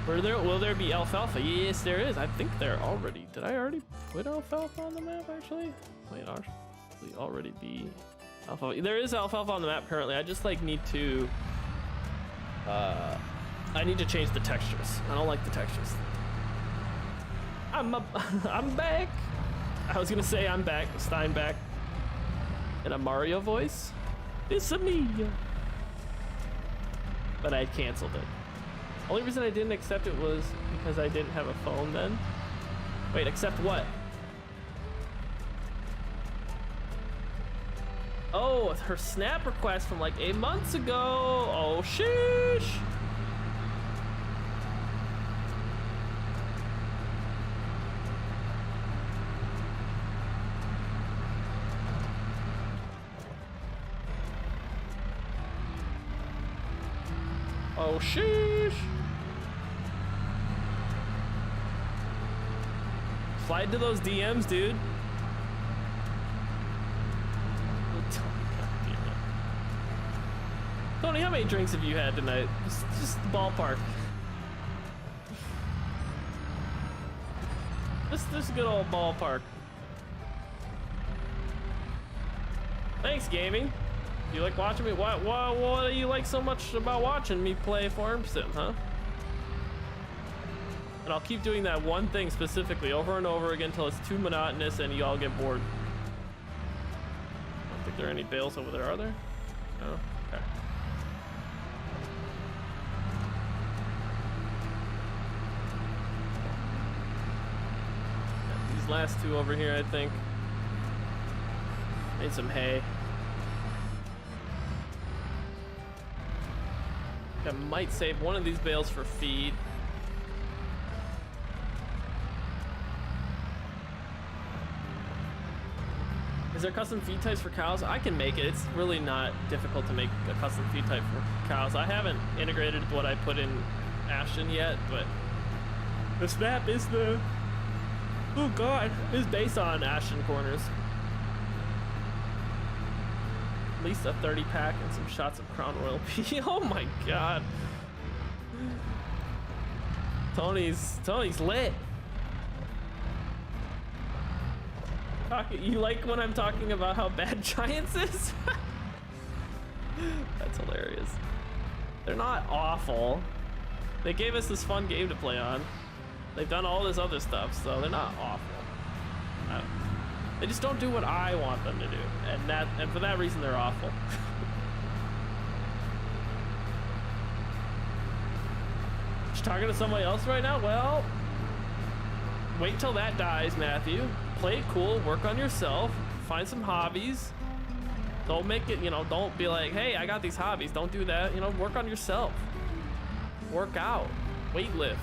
Will there be alfalfa? Yes, there is. I think there already. Did I already put alfalfa on the map actually? Wait, already be alfalfa. There is alfalfa on the map currently. I just like need to I need to change the textures. I don't like the textures. I'm back. I was gonna say I'm back, Steinback, in a Mario voice. It's me. But I canceled it. Only reason I didn't accept it was because I didn't have a phone then. Wait, accept what? Oh, her snap request from like 8 months ago. Oh, sheesh. Oh, sheesh. Slide to those DMs, dude. Tony, how many drinks have you had tonight? Just ballpark. This good old ballpark. Thanks, gaming. You like watching me? What do you like so much about watching me play Farm Sim, huh? And I'll keep doing that one thing specifically over and over again until it's too monotonous and you all get bored. I don't think there are any bales over there, are there? No? Okay. Got these last two over here, I think. Made some hay. I might save one of these bales for feed. Is there custom feed types for cows? I can make it. It's really not difficult to make a custom feed type for cows. I haven't integrated what I put in Ashton yet, but the snap is oh god, is based on Ashton corners. At least a 30 pack and some shots of Crown Royal P. Oh my god. Tony's lit. You like when I'm talking about how bad Giants is? That's hilarious. They're not awful. They gave us this fun game to play on. They've done all this other stuff, so they're not awful. They just don't do what I want them to do, and for that reason they're awful. Just talking to somebody else right now? Well, wait till that dies, Matthew. Play it cool, work on yourself, find some hobbies. Don't make it, don't be like, hey, I got these hobbies. Don't do that. Work on yourself. Work out, weightlift,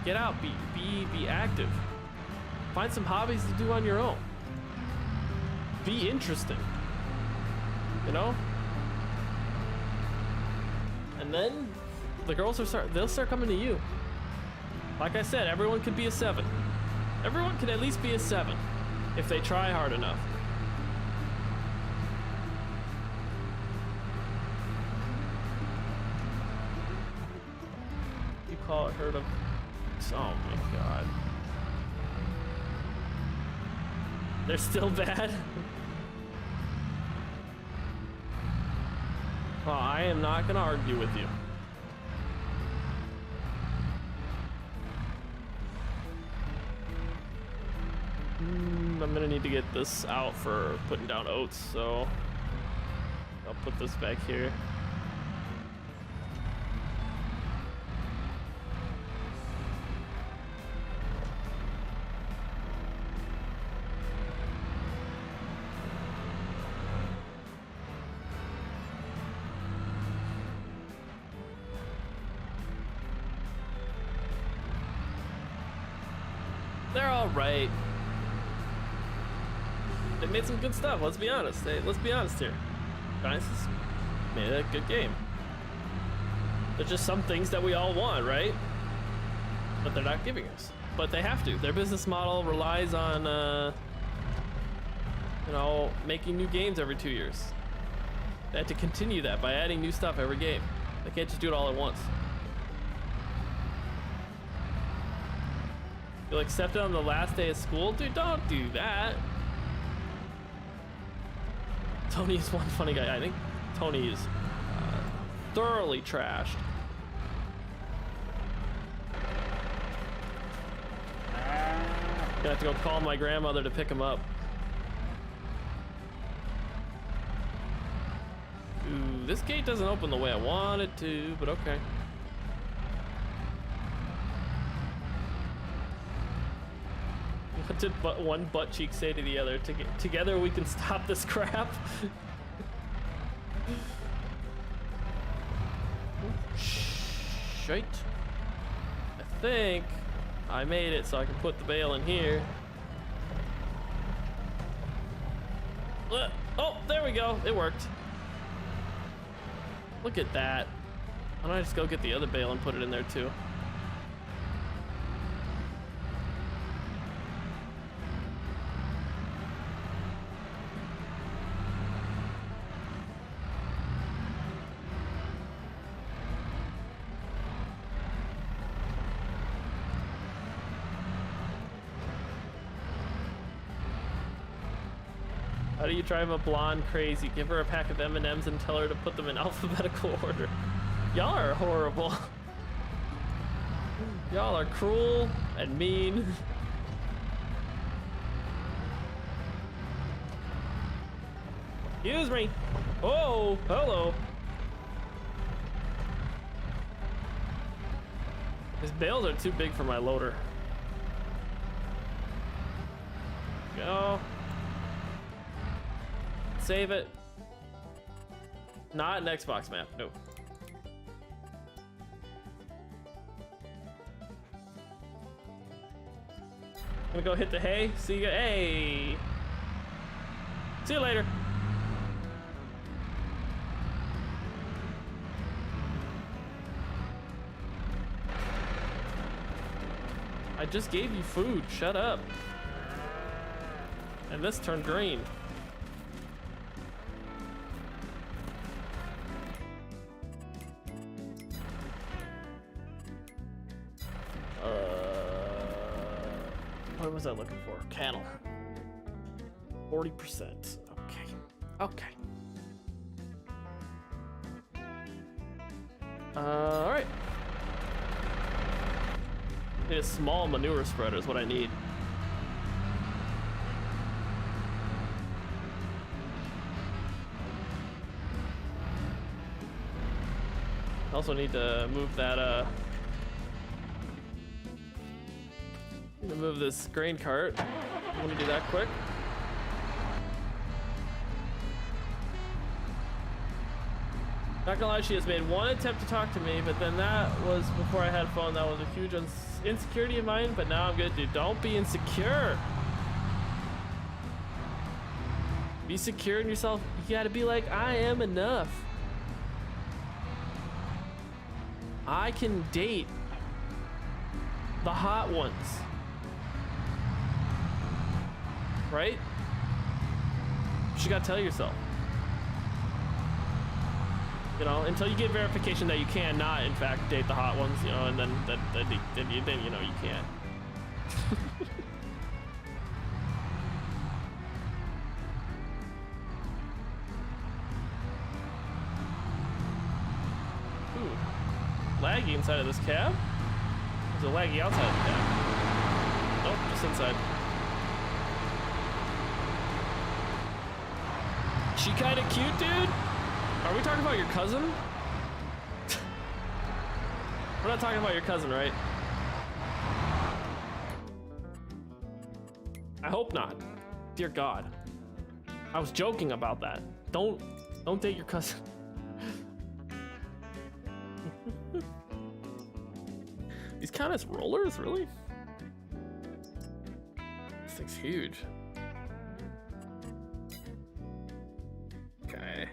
get out, be active. Find some hobbies to do on your own. Be interesting, and then the girls they'll start coming to you. Like I said, everyone could be a 7. Everyone can at least be a 7 if they try hard enough. You call it herd of... Oh my god. They're still bad? Well, I am not gonna argue with you. I'm gonna need to get this out for putting down oats, so I'll put this back here. They're all right. They made some good stuff, let's be honest. Hey, let's be honest here. Giants made a good game. There's just some things that we all want, right? But they're not giving us. But they have to. Their business model relies on you know, making new games every 2 years. They had to continue that by adding new stuff every game. They can't just do it all at once. You'll accept it on the last day of school? Dude, don't do that. Tony is one funny guy. I think Tony is thoroughly trashed. Gonna have to go call my grandmother to pick him up. Ooh, this gate doesn't open the way I want it to, but okay. What did one butt cheek say to the other? Together we can stop this crap. Shite. I think I made it so I can put the bale in here. Oh, there we go. It worked. Look at that. Why don't I just go get the other bale and put it in there too? How do you drive a blonde crazy? Give her a pack of M&Ms and tell her to put them in alphabetical order. Y'all are horrible. Y'all are cruel and mean. Excuse me. Oh, hello. These bales are too big for my loader. Go. Save it. Not an Xbox map, no. I'm gonna go hit the hay. See you. Hey. See you later. I just gave you food. Shut up. And this turned green. What was I looking for? Cattle. 40%. Okay. Okay. All right. Need a small manure spreader is what I need. Also need to move that move this grain cart. Let me do that quick. Not gonna lie, she has made one attempt to talk to me, but then that was before I had a phone. That was a huge insecurity of mine, but now I'm good, dude. Don't be insecure. Be secure in yourself. You gotta be like, I am enough. I can date the hot ones. Right? You gotta tell yourself. You know, until you get verification that you cannot, in fact, date the hot ones, you know, and then you know you can't. Ooh, laggy inside of this cab. There's a laggy outside of the cab. Nope, just inside. She kind of cute, dude. Are we talking about your cousin? We're not talking about your cousin, right? I hope not. Dear God. I was joking about that. Don't date your cousin. These count as rollers, really? This thing's huge. Okay.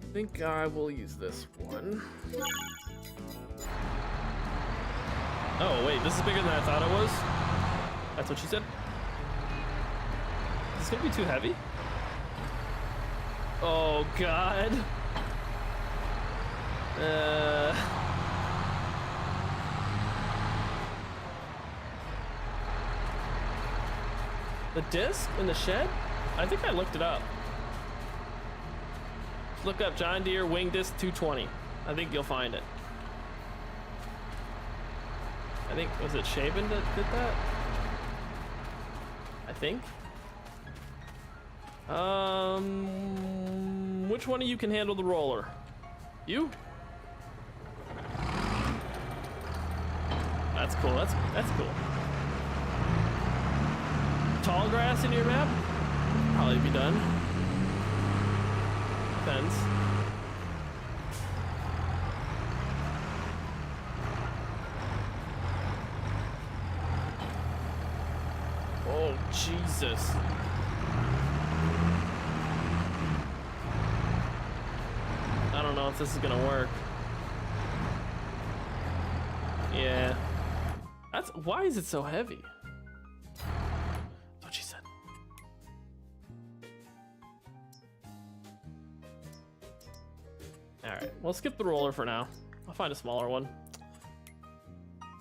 I think I will use this one. Oh wait, this is bigger than I thought it was? That's what she said? This this gonna be too heavy? Oh God. The disc in the shed? I think I looked it up. Look up John Deere Wing Disc 220. I think you'll find it. I think, was it Shaven that did that? I think. Which one of you can handle the roller? You? That's cool. That's cool. Tall grass in your map? Probably be done. Depends. Oh, Jesus. I don't know if this is gonna work. Yeah. That's why is it so heavy? That's what she said. Alright, we'll skip the roller for now. I'll find a smaller one.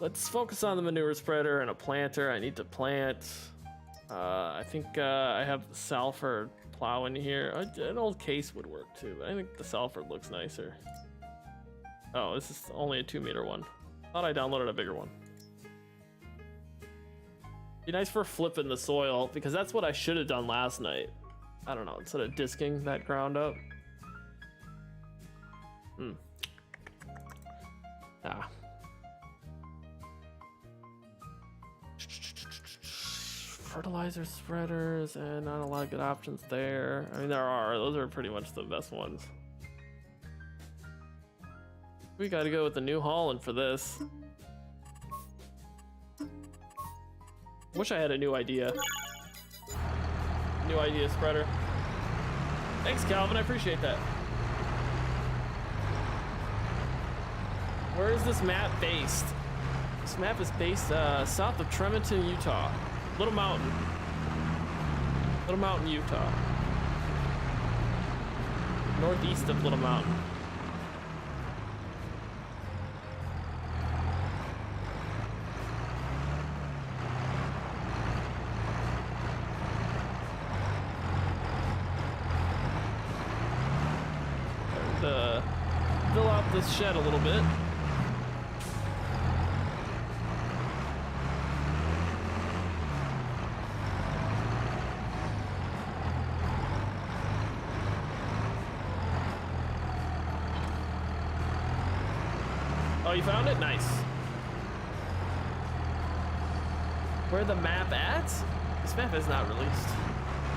Let's focus on the manure spreader and a planter. I need to plant. I think I have the Salford plow in here. An old case would work too, but I think the Salford looks nicer. Oh, this is only a 2-meter one. Thought I downloaded a bigger one. Be nice for flipping the soil, because that's what I should have done last night. I don't know, instead of disking that ground up. Ah. Fertilizer spreaders, and not a lot of good options there. I mean, there are. Those are pretty much the best ones. We gotta go with the New Holland for this. Wish I had a new idea. New idea spreader. Thanks, Calvin. I appreciate that. Where is this map based? This map is based south of Tremonton, Utah. Little Mountain. Little Mountain, Utah. Northeast of Little Mountain. Fill out this shed a little bit. Oh, you found it? Nice. Where the map at? This map is not released.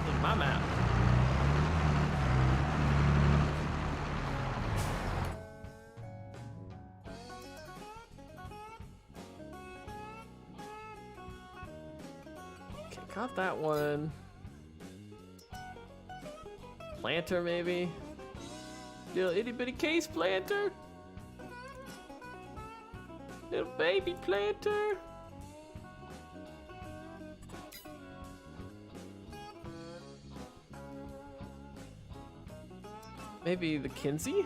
This is my map. Okay, got that one. Planter, maybe? Little itty bitty case planter. Little baby planter. Maybe the Kinsey?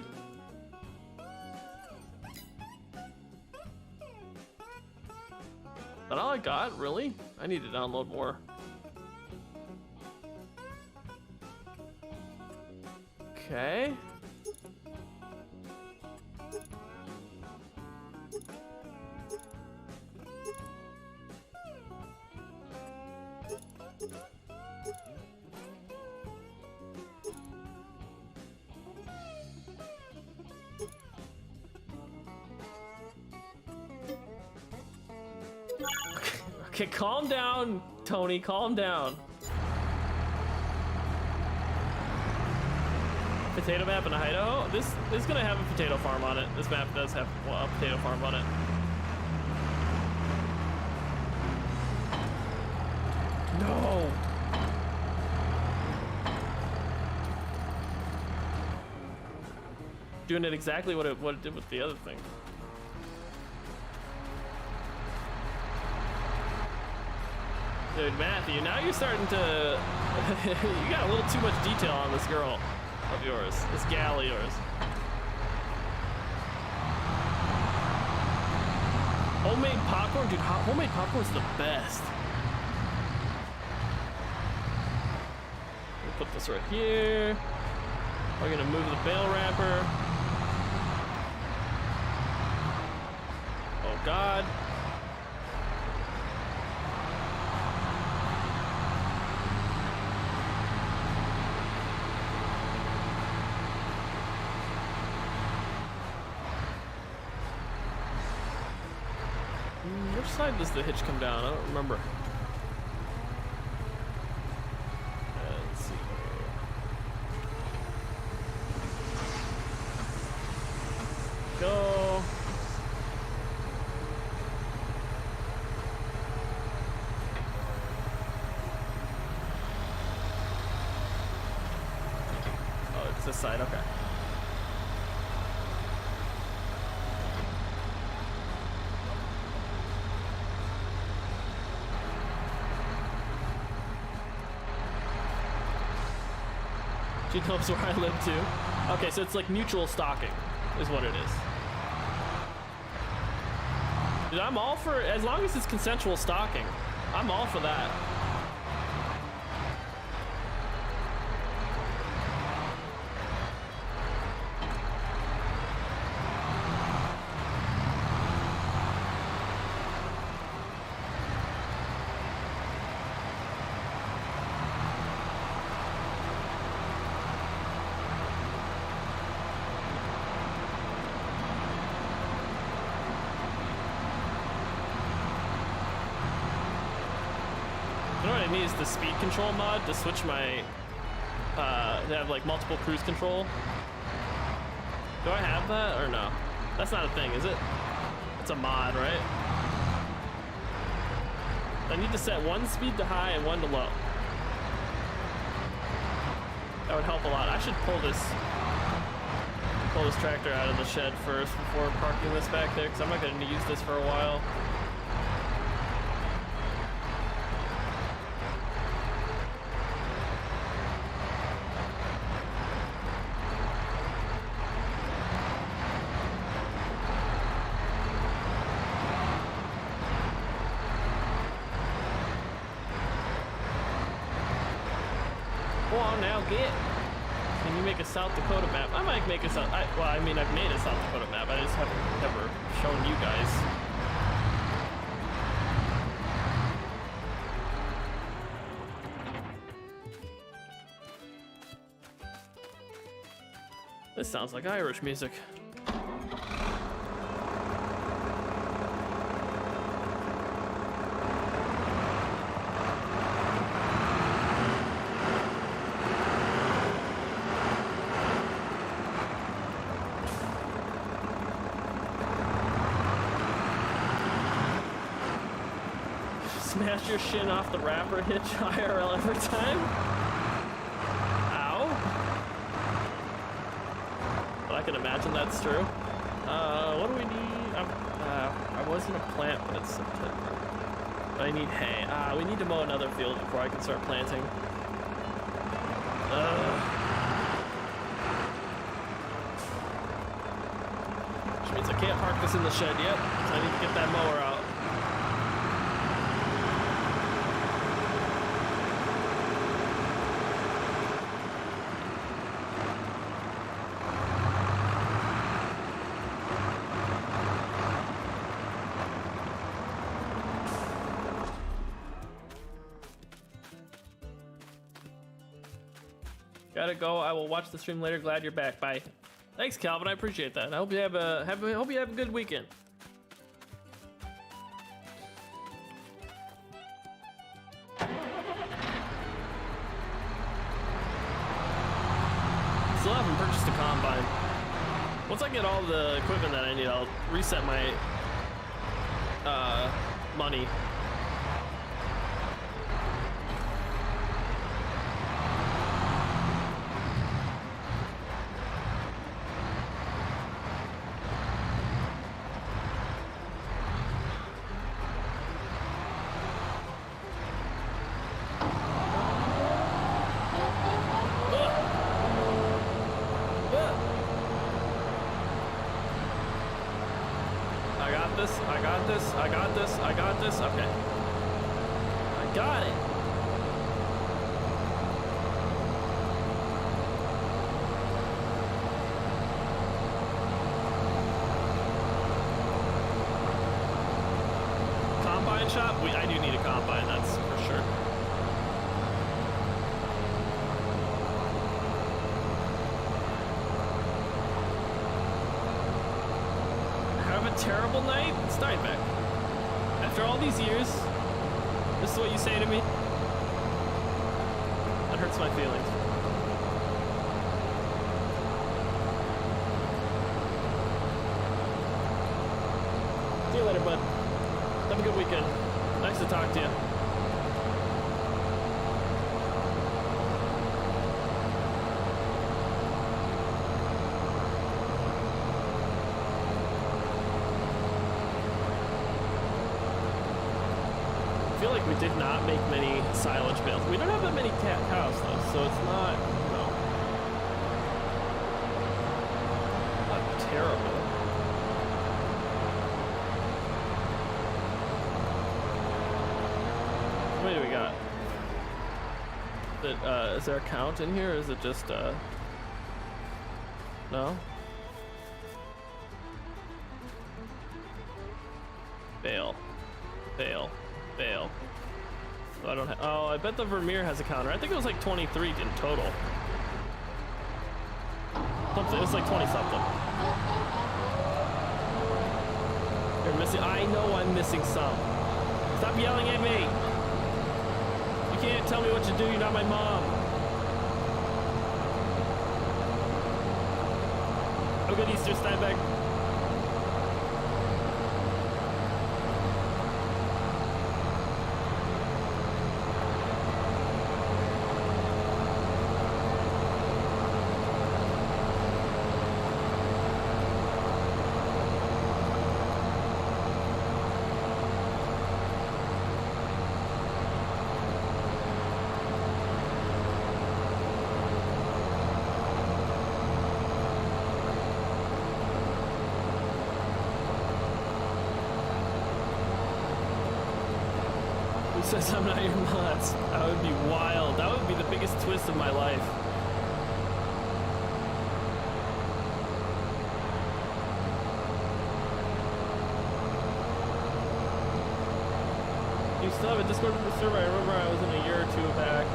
That all I got? Really? I need to download more. Okay. Okay, calm down, Tony, calm down. Potato map in Idaho? This is gonna have a potato farm on it. This map does have a potato farm on it. No! Doing it exactly what it did with the other thing. Dude, Matthew, now you're starting to... you got a little too much detail on this girl of yours. This gal of yours. Homemade popcorn? Dude, homemade popcorn's the best. We'll put this right here. We're gonna move the bale wrapper. Oh, God. Which side does the hitch come down? I don't remember. Let's see here. Go. Oh, it's this side, okay. She knows where I live too. Okay, so it's like mutual stalking, is what it is. Dude, I'm all for, as long as it's consensual stalking, I'm all for that. You know what I need is the speed control mod to switch my, to have like multiple cruise control. Do I have that or no? That's not a thing, is it? It's a mod, right? I need to set one speed to high and one to low. That would help a lot. I should pull this tractor out of the shed first before parking this back there, because I'm not going to use this for a while. Go on now, get. Can you make a South Dakota map? I might make a well, I mean, I've made a South Dakota map. I just haven't ever shown you guys. This sounds like Irish music. Smash your shin off the wrapper hitch IRL every time? Ow. But I can imagine that's true. What do we need? I was gonna plant, but it's September. But I need hay. We need to mow another field before I can start planting. Which means I can't park this in the shed yet, so I need to get that mower out. Gotta go. I will watch the stream later. Glad you're back. Bye. Thanks, Calvin. I appreciate that. I hope you have a good weekend. Still haven't purchased a combine. Once I get all the equipment that I need, I'll reset my money. this. I got this. I got this. I got this. Okay. I got it. Combine shop? I do need a combine, that's for sure. Have a terrible night? Steinbeck. After all these years, this is what you say to me? That hurts my feelings. See you later, bud. Have a good weekend. Nice to talk to you. I feel like we did not make many silage bales. We don't have that many cows though, so it's not, you know, not terrible. What do we got? Is there a count in here, or is it just, no? Bale. Bale. Bale. So I don't have, oh, I bet the Vermeer has a counter. I think it was like 23 in total. Something, it was like 20 something. You're missing, I know I'm missing some. Stop yelling at me. You can't tell me what to do, you're not my mom. Have a good Easter, Steinbeck. Says I'm not your nuts. That would be wild. That would be the biggest twist of my life. You still have a Discord server? I remember I was in a year or two back.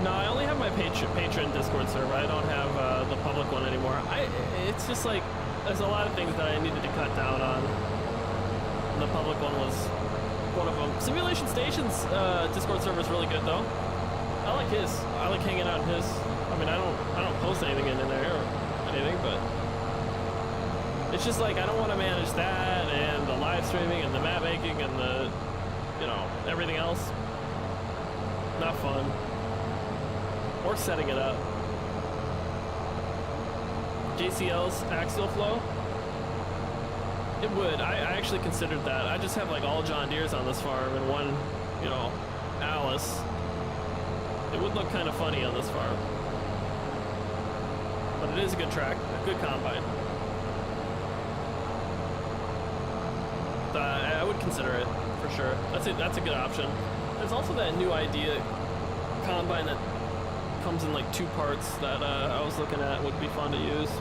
No, I only have my Patreon Discord server. I don't have the public one anymore. It's just like, there's a lot of things that I needed to cut down on. The public one was one of them. Simulation Station's Discord server is really good though. I like his. I like hanging out in his. I mean, I don't post anything in there or anything, but it's just like I don't want to manage that and the live streaming and the map making and the, you know, everything else. Not fun. Or setting it up. JCL's Axial Flow. It would. I actually considered that. I just have like all John Deere's on this farm and one, you know, Alice. It would look kind of funny on this farm. But it is a good track, a good combine. I would consider it, for sure. That's a good option. There's also that new idea combine that comes in like 2 parts that I was looking at would be fun to use.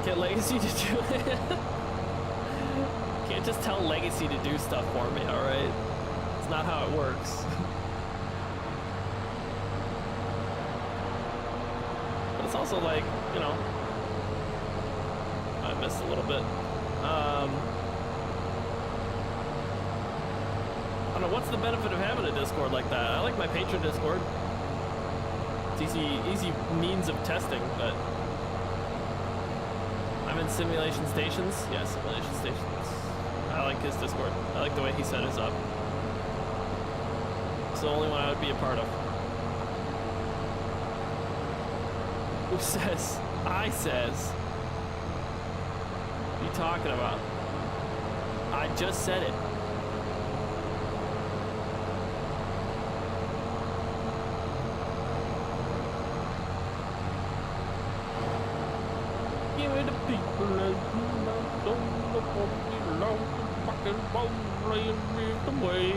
Get Legacy to do it. Can't just tell Legacy to do stuff for me, alright? It's not how it works. But it's also like, you know, I missed a little bit. I don't know, what's the benefit of having a Discord like that? I like my Patreon Discord. It's easy means of testing, but I'm in Simulation Stations. Yeah, Simulation Stations. I like his Discord. I like the way he set his up. It's the only one I would be a part of. Who says? I says. What are you talking about? I just said it. give me the people as you know, don't look for me long, fucking roll and away.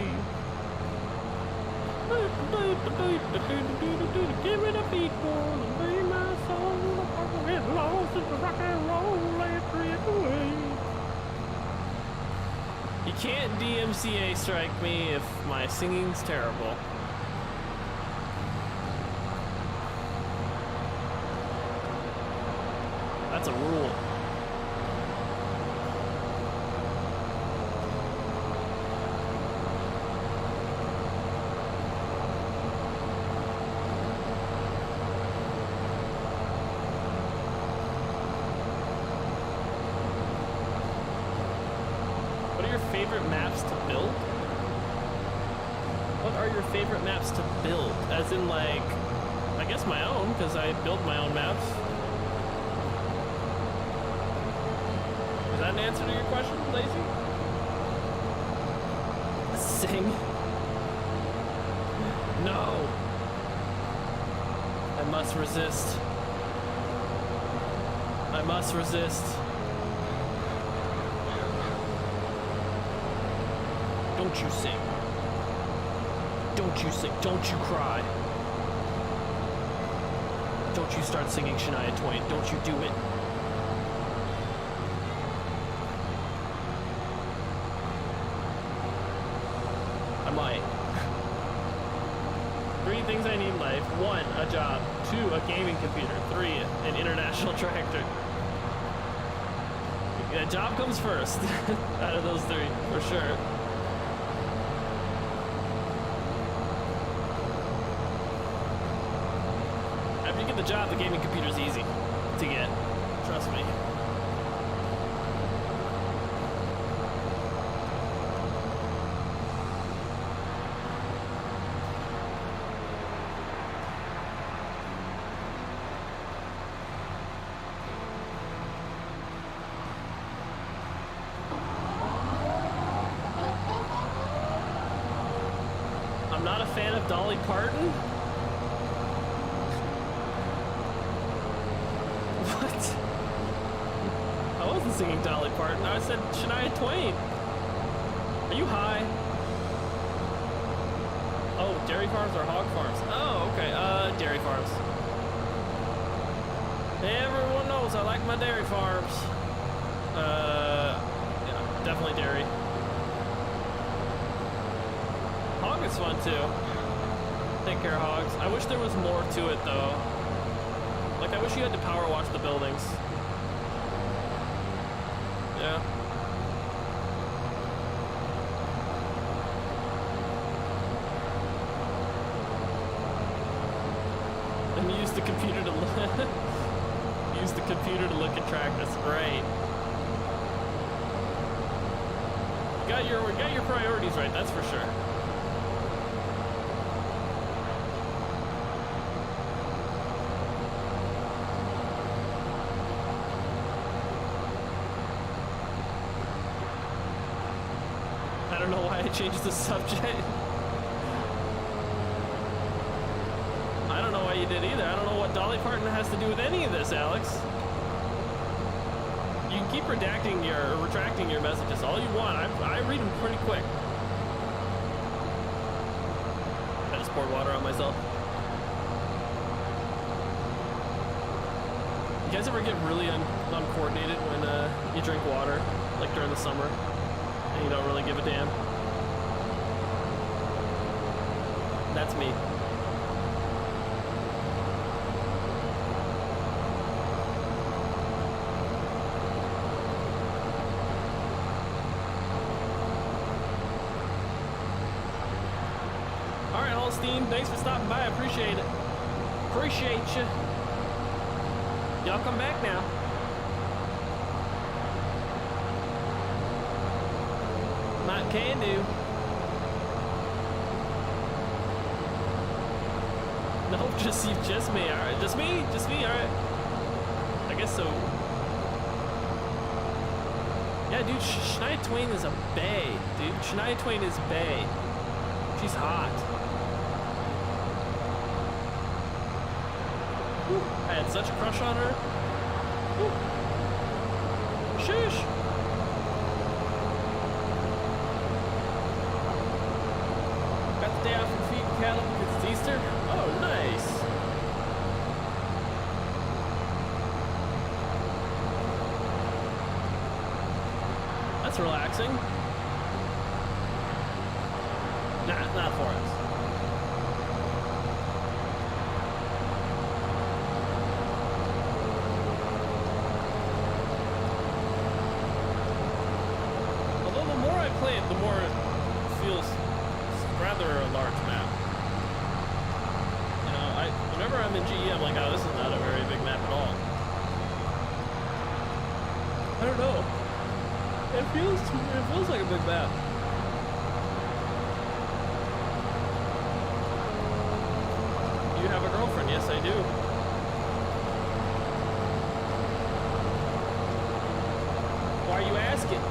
Give me the people and lay my soul, fucking get lost in the rock and roll and drift away. You can't DMCA strike me if my singing's terrible. That's a rule. What are your favorite maps to build? What are your favorite maps to build? As in, like, I guess my own, because I build my own maps. Is that an answer to your question, Lazy? Sing? No. I must resist. I must resist. Don't you sing. Don't you sing. Don't you cry. Don't you start singing Shania Twain. Don't you do it. I might. 3 things I need in life. 1, a job. 2, a gaming computer. 3, an international tractor. A job comes first out of those 3, for sure. After you get the job, the gaming computer's easy to get. Trust me. I'm not a fan of Dolly Parton. What? I wasn't singing Dolly Parton. I said Shania Twain. Are you high? Oh, dairy farms or hog farms? Oh, okay. Dairy farms. Everyone knows I like my dairy farms. Yeah, definitely dairy. Hog is fun too. Take care of hogs. I wish there was more to it though. Like, I wish you had to power wash the buildings. Yeah. And use the computer to use the computer to look at track. That's great. You got your priorities right. That's for sure. I don't know why I changed the subject. I don't know why you did either. I don't know what Dolly Parton has to do with any of this, Alex. You can keep retracting your messages all you want. I read them pretty quick. I just poured water on myself. You guys ever get really uncoordinated when you drink water, like during the summer? And you don't really give a damn. That's me. All right, Holstein, thanks for stopping by. I appreciate it. Appreciate you. Y'all come back now. Not can do. No, just me. All right, just me. All right. I guess so. Yeah, dude. Shania Twain is a bae, dude. Shania Twain is bae. She's hot. Whew. I had such a crush on her. Whew. Sheesh. Got the day off from feeding cattle because it's Easter. Oh, nice. That's relaxing. Nah, not for us. Although the more I play it, the more it feels rather a large map. You know, whenever I'm in GE, I'm like, oh, this is not a very big map at all. I don't know. It feels like a big map. You have a girlfriend? Yes, I do. Why are you asking?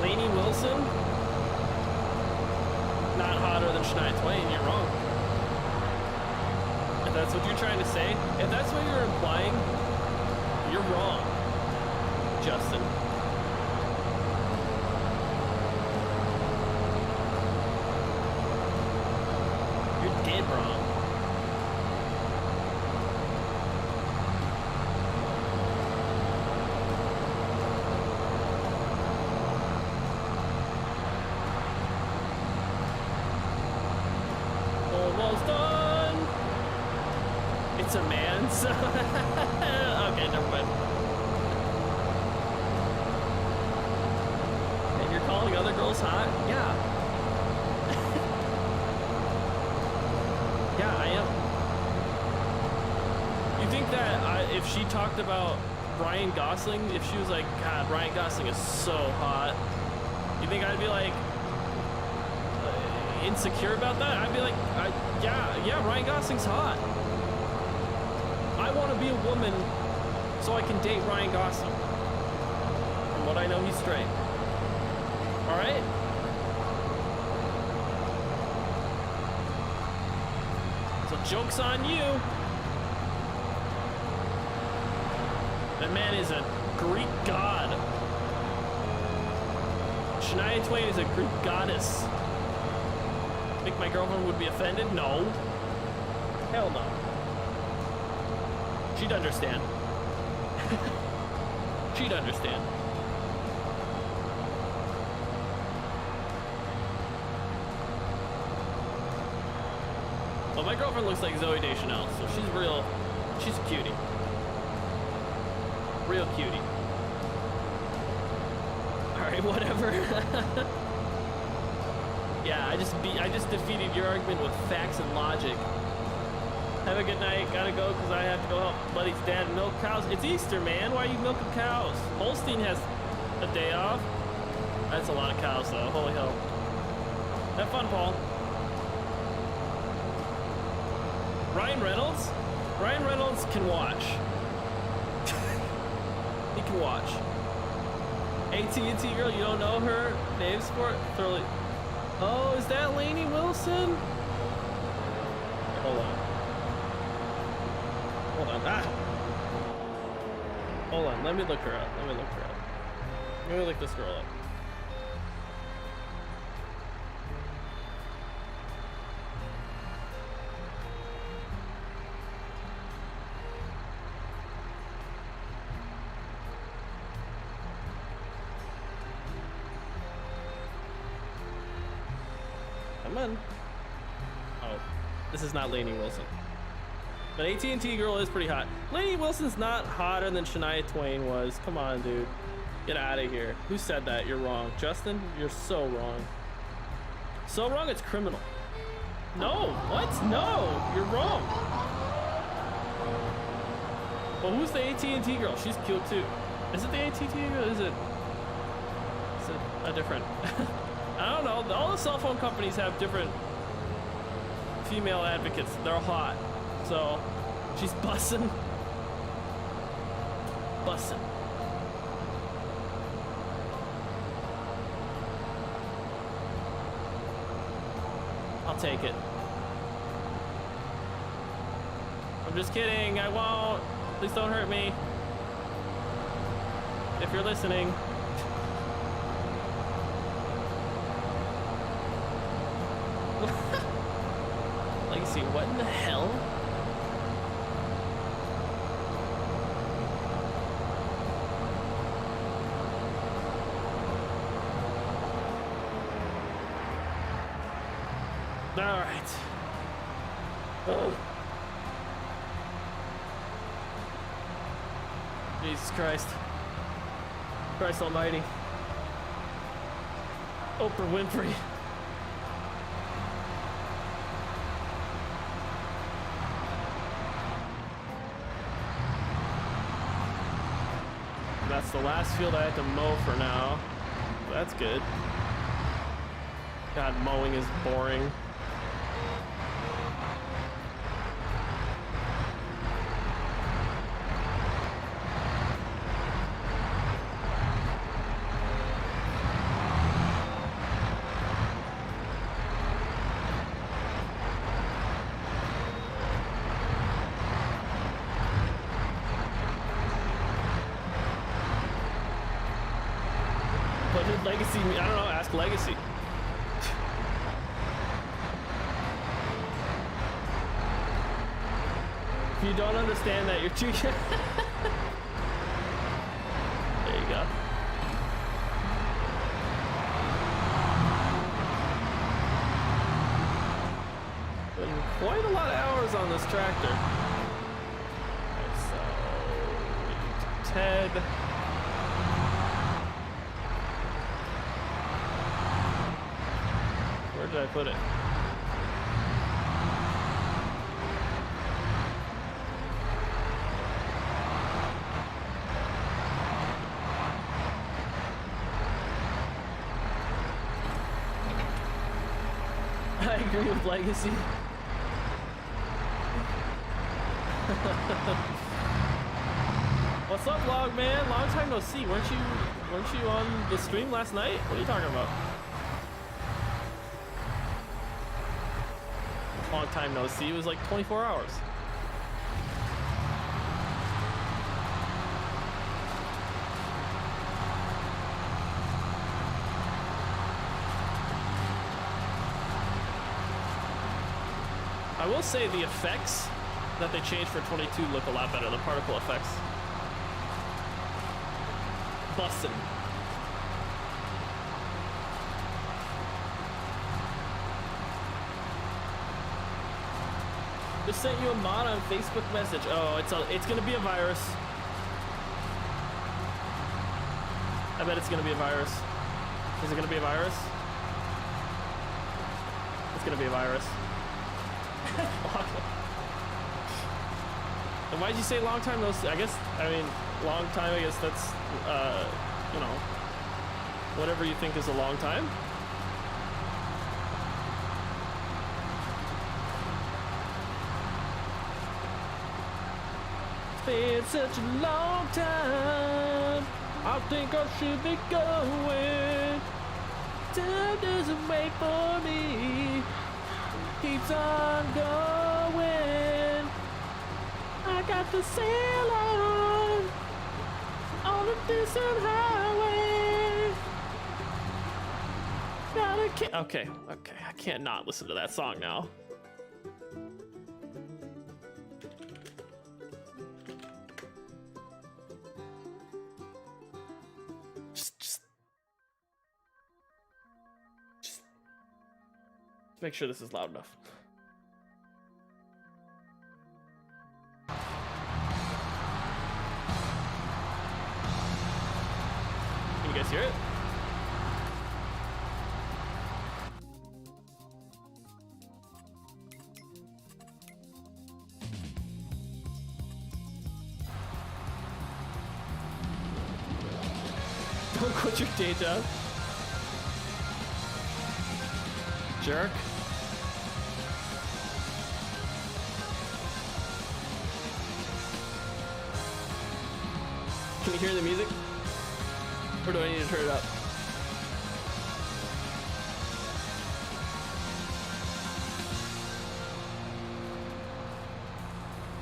Lainey Wilson? Not hotter than Shania Twain, you're wrong. If that's what you're trying to say, if that's what you're implying, you're wrong, Justin. You're dead wrong. Almost done. It's a man, so okay, never mind. And you're calling other girls hot? Yeah. Yeah, I am. You think that if she talked about Ryan Gosling, if she was like, God, Ryan Gosling is so hot, you think I'd be like insecure about that? I'd be like, yeah, Ryan Gosling's hot. I want to be a woman so I can date Ryan Gosling. From what I know, he's straight. All right? So joke's on you. That man is a Greek god. Shania Twain is a Greek goddess. Think my girlfriend would be offended? No. Hell no. She'd understand. She'd understand. Well, my girlfriend looks like Zooey Deschanel, so she's a cutie. Real cutie. Alright, whatever. Yeah, I just defeated your argument with facts and logic. Have a good night. Gotta go because I have to go help buddy's dad milk cows. It's Easter, man. Why are you milking cows? Holstein has a day off. That's a lot of cows, though. Holy hell. Have fun, Paul. Ryan Reynolds? Ryan Reynolds can watch. He can watch. AT&T girl, you don't know her? Dave Sport? Thoroughly. Oh, is that Lainey Wilson? Hold on. Hold on. Ah! Hold on. Let me look her up. Let me look this girl up. Come on. Oh, this is not Lainey Wilson. But AT&T girl is pretty hot. Lainey Wilson's not hotter than Shania Twain was. Come on, dude. Get out of here. Who said that? You're wrong. Justin, you're so wrong. So wrong, it's criminal. No, what? No, you're wrong. Well, who's the AT&T girl? She's cute too. Is it the AT&T girl? Is it a different? I don't know. All the cell phone companies have different female advocates. They're hot. So she's bussin'. Bussin'. I'll take it. I'm just kidding. I won't. Please don't hurt me. if you're listening. Legacy, what in the hell? All right. Oh. Jesus Christ. Christ almighty. Oprah Winfrey. That's the last field I have to mow for now. That's good. God, mowing is boring. What did Legacy mean? I don't know, ask Legacy. If you don't understand that, you're too young. There you go. Been quite a lot of hours on this tractor. Okay, so Ted. Where did I put it? I agree with Legacy. What's up, Log Man? Long time no see. Weren't you on the stream last night? What are you talking about? Long time no see. It was like 24 hours. I will say the effects that they changed for 22 look a lot better. The particle effects. Bustin'. Just sent you a mod on Facebook message. Oh, it's gonna be a virus. I bet it's gonna be a virus. Is it gonna be a virus? It's gonna be a virus. And why'd you say long time no see? I mean, long time, I guess that's, you know, whatever you think is a long time. It's been such a long time, I think I should be going. Time doesn't wait for me, keeps on going. I got the sail on a distant highway. Okay, I can't not listen to that song now. Just make sure this is loud enough. Can you guys hear it? Don't quit your day job. Jerk. Can you hear the music? Or do I need to turn it up?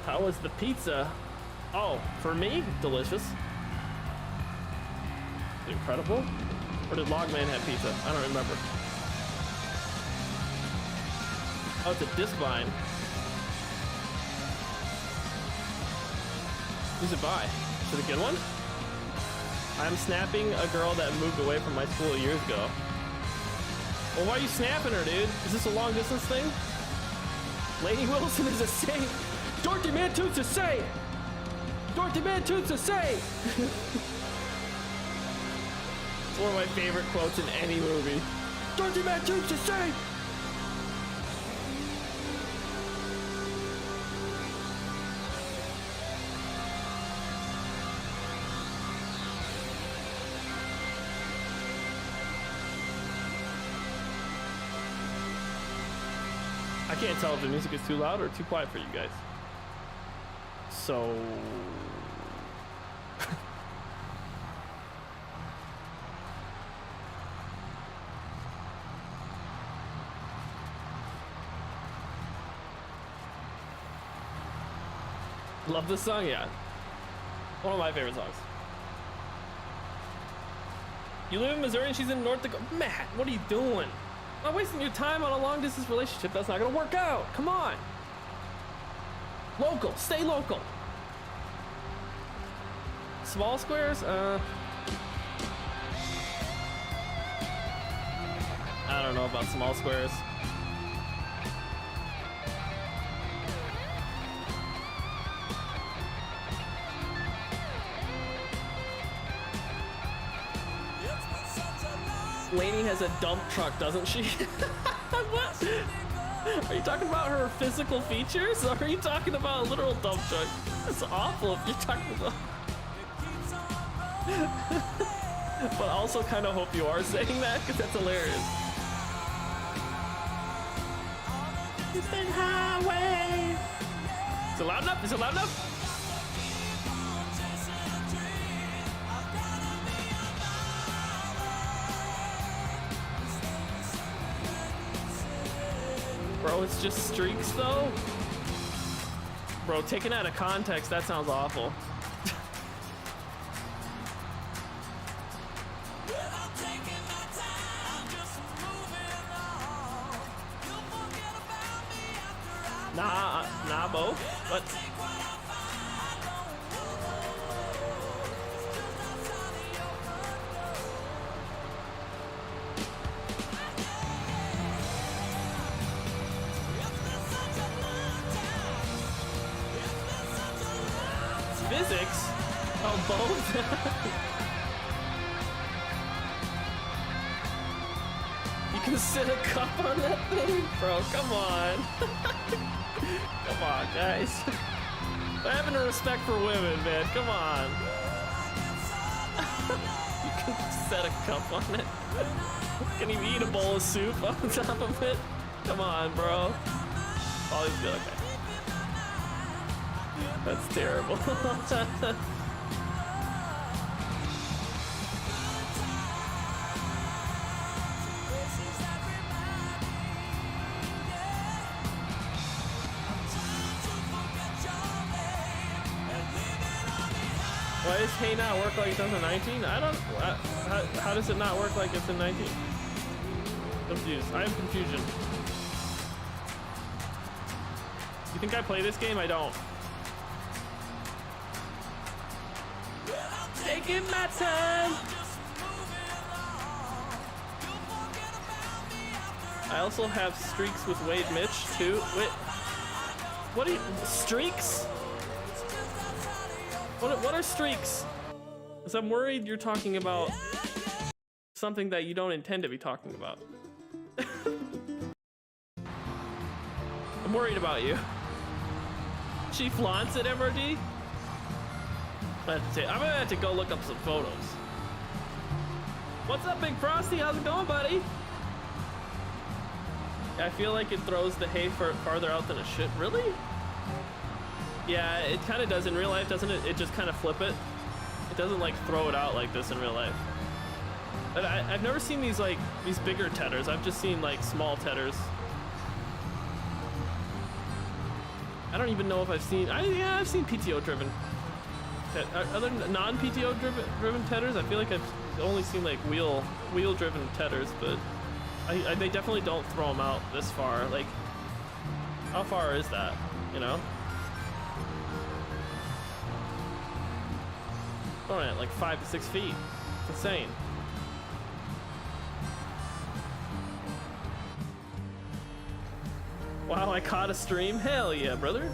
How was the pizza? Oh, for me, delicious. Incredible? Or did Logman have pizza? I don't remember. Oh, it's a disc vine. Who's it by? Is it a good one? I'm snapping a girl that moved away from my school years ago. Well, why are you snapping her, dude? Is this a long distance thing? Lady Wilson is a saint. Dorothy Mantooth's a saint. Dorothy Mantooth's a saint. It's one of my favorite quotes in any movie. Dorothy Mantooth's a saint. I can't tell if the music is too loud or too quiet for you guys. So... Love this song, yeah. One of my favorite songs. You live in Missouri and she's in North Dakota. Matt, what are you doing? Not wasting your time on a long distance relationship. That's not gonna work out. Come on. Local, stay local. Small squares? I don't know about small squares. Lainey has a dump truck, doesn't she? What? Are you talking about her physical features, or are you talking about a literal dump truck? That's awful if you're talking about... But also kind of hope you are saying that, because that's hilarious. Houston Highway! Is it loud enough? Is it loud enough? Bro, it's just streaks though? Bro, taken out of context, that sounds awful. Nah, Bo. What? Physics? Oh, both? You can sit a cup on that thing? Bro, come on. Come on, guys. Having a respect for women, man. Come on. You can set a cup on it. Can you eat a bowl of soup on top of it? Come on, bro. Oh, he's good. Okay. That's terrible. Why does Hey not work like it does in 19? I don't... how does it not work like it's in 19? Confused. I am confusion. You think I play this game? I don't. Taking my time. I also have streaks with Wade Mitch too. Wait, what are you, streaks? What are streaks? Because I'm worried you're talking about something that you don't intend to be talking about. I'm worried about you. She flaunts it, MRD? I'm gonna have to go look up some photos. What's up, Big Frosty? How's it going, buddy? I feel like it throws the hay farther out than it should. Really? Yeah, it kind of does in real life, doesn't it? It just kind of flip it. It doesn't like throw it out like this in real life. But I've never seen these like these bigger tedders. I've just seen like small tedders. I don't even know if I've seen. I've seen PTO driven. Other non-PTO driven tedders, I feel like I've only seem like wheel-driven tethers, but they definitely don't throw them out this far. Like, how far is that? You know? Throwing it like 5 to 6 feet. It's insane. Wow, I caught a stream. Hell yeah, brother.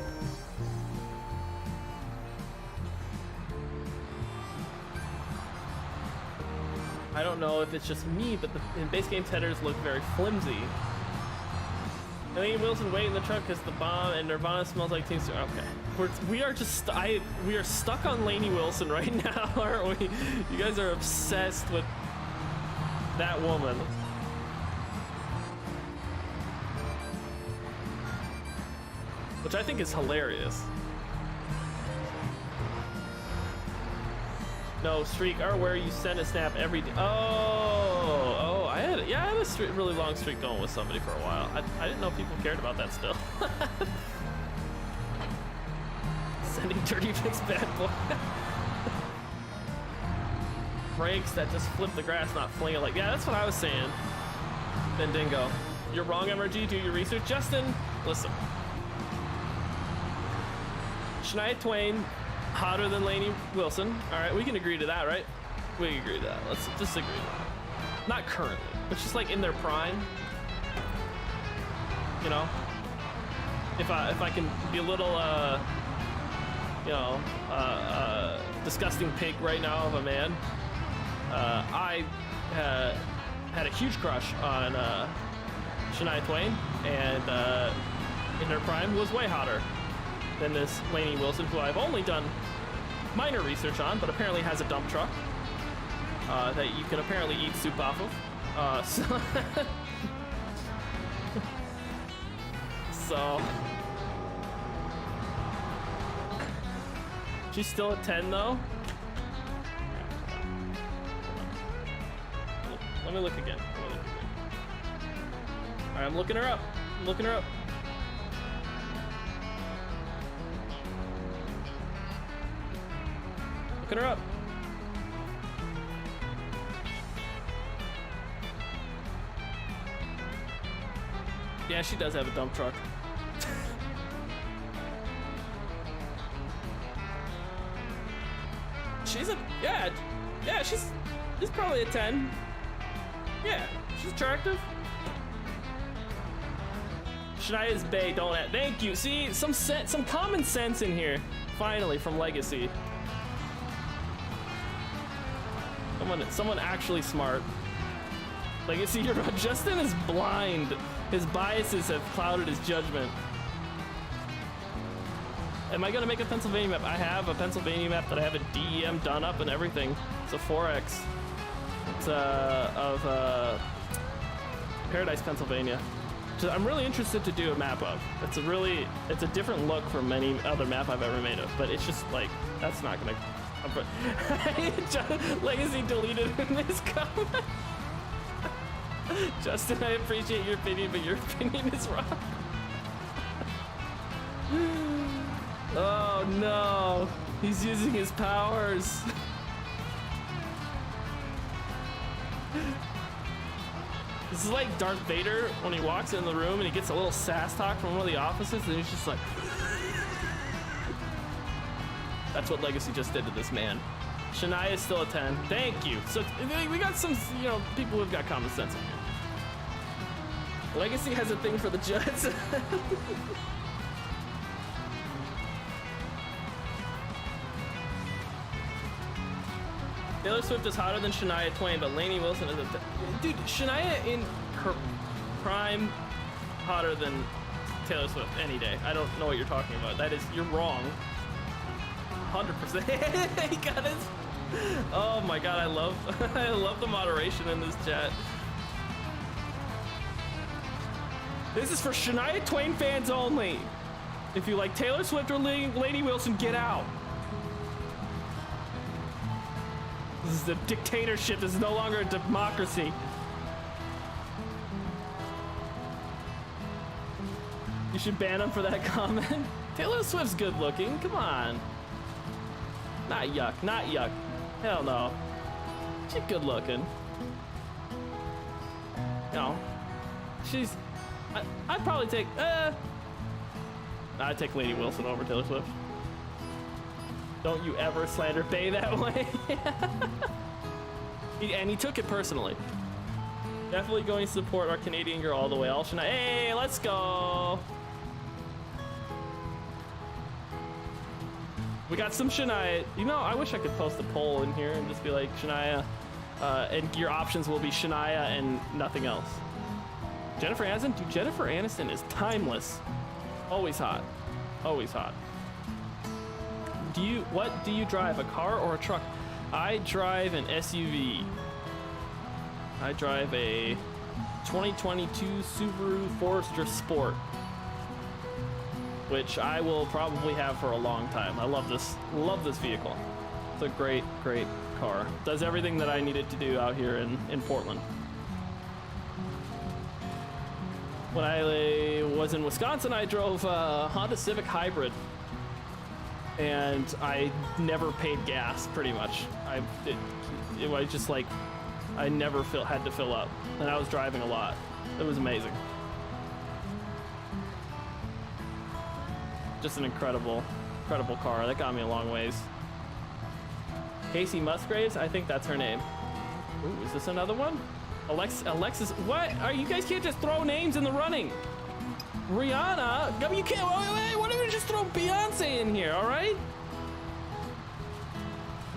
I don't know if it's just me, but the base game tethers look very flimsy. Laney Wilson, wait in the truck because the bomb and Nirvana smells like Teamster. Okay, we are stuck on Laney Wilson right now, aren't we? You guys are obsessed with that woman. Which I think is hilarious. No, streak or where you send a snap every day. Oh, I had a really long streak going with somebody for a while. I didn't know people cared about that still. Sending dirty pics, bad boy. Brakes that just flip the grass, not fling it like, yeah, that's what I was saying. Then Dingo. You're wrong, MRG, do your research. Justin, listen. Shania Twain, hotter than Laney Wilson. All right, we can agree to that, right? We can agree to that. Let's just agree to that. Not currently, but just like in their prime. You know, if I can be a little, disgusting pig right now of a man. I had a huge crush on Shania Twain, and in her prime was way hotter than this Laney Wilson, who I've only done minor research on, but apparently has a dump truck that you can apparently eat soup off of. So she's still at 10 though. Let me look again. All right, I'm looking her up. Looking her up. Yeah, she does have a dump truck. She's probably a 10. Yeah, she's attractive. Shania's bae, don't add. Thank you. See, some common sense in here. Finally, from Legacy. Someone actually smart. Legacy, Justin is blind. His biases have clouded his judgment. Am I gonna make a Pennsylvania map? I have a Pennsylvania map that I have a DEM done up and everything. It's a 4X. It's of Paradise, Pennsylvania. So I'm really interested to do a map of. It's a different look from any other map I've ever made of, but it's just like, that's not gonna. Legacy deleted in this comment. Justin, I appreciate your opinion, but your opinion is wrong. Oh no, he's using his powers. This is like Darth Vader when he walks in the room and he gets a little sass talk from one of the officers and he's just like... That's what Legacy just did to this man. Shania is still a 10. Thank you. So we got some, people who've got common sense in here. Legacy has a thing for the Jets. Taylor Swift is hotter than Shania Twain, but Laney Wilson is a... Dude, Shania in her prime hotter than Taylor Swift any day. I don't know what you're talking about. You're wrong. 100%. He got his... Oh my god, I love the moderation in this chat. This is for Shania Twain fans only. If you like Taylor Swift or Laney Wilson, get out. This is a dictatorship. This is no longer a democracy. You should ban him for that comment. Taylor Swift's good looking. Come on. Not yuck. Not yuck. Hell no. She's good looking. No, she's. I'd probably take. I'd take Lady Wilson over Taylor Swift. Don't you ever slander Bay that way. And he took it personally. Definitely going to support our Canadian girl all the way. All Shania. Hey, let's go. We got some Shania. You know, I wish I could post a poll in here and just be like, Shania, and your options will be Shania and nothing else. Jennifer Aniston? Dude, Jennifer Aniston is timeless. Always hot. Always hot. What do you drive, a car or a truck? I drive an SUV. I drive a 2022 Subaru Forester Sport, which I will probably have for a long time. I love this vehicle. It's a great car. Does everything that I needed to do out here in Portland. When I was in Wisconsin, I drove a Honda Civic Hybrid, and I never paid gas, pretty much. It was just like, I never had to fill up, and I was driving a lot. It was amazing. Just an incredible car. That got me a long ways. Casey Musgraves, I think that's her name. Ooh, is this another one? Alexis, what? You guys can't just throw names in the running. Rihanna, you can't, wait, why don't we just throw Beyonce in here, all right?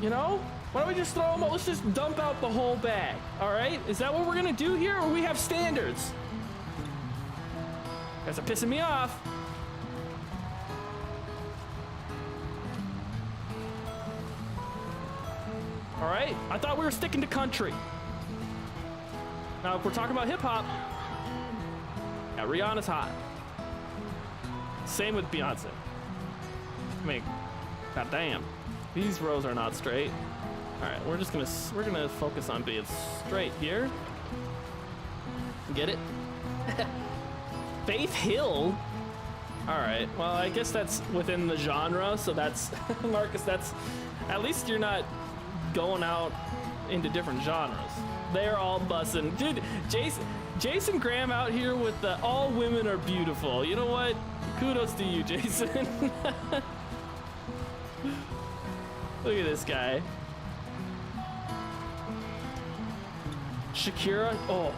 You know? Why don't we just throw them all? Let's just dump out the whole bag, all right? Is that what we're gonna do here, or we have standards? You guys are pissing me off. All right, I thought we were sticking to country. Now, if we're talking about hip hop, yeah, Rihanna's hot. Same with Beyonce. I mean, goddamn, these rows are not straight. All right, we're gonna focus on being straight here. Get it? Faith Hill. All right. Well, I guess that's within the genre, so that's Marcus. That's at least you're not going out into different genres. They're all bussing, dude. Jason Graham out here with the all women are beautiful. You know what? Kudos to you, Jason. Look at this guy. Shakira. Oh.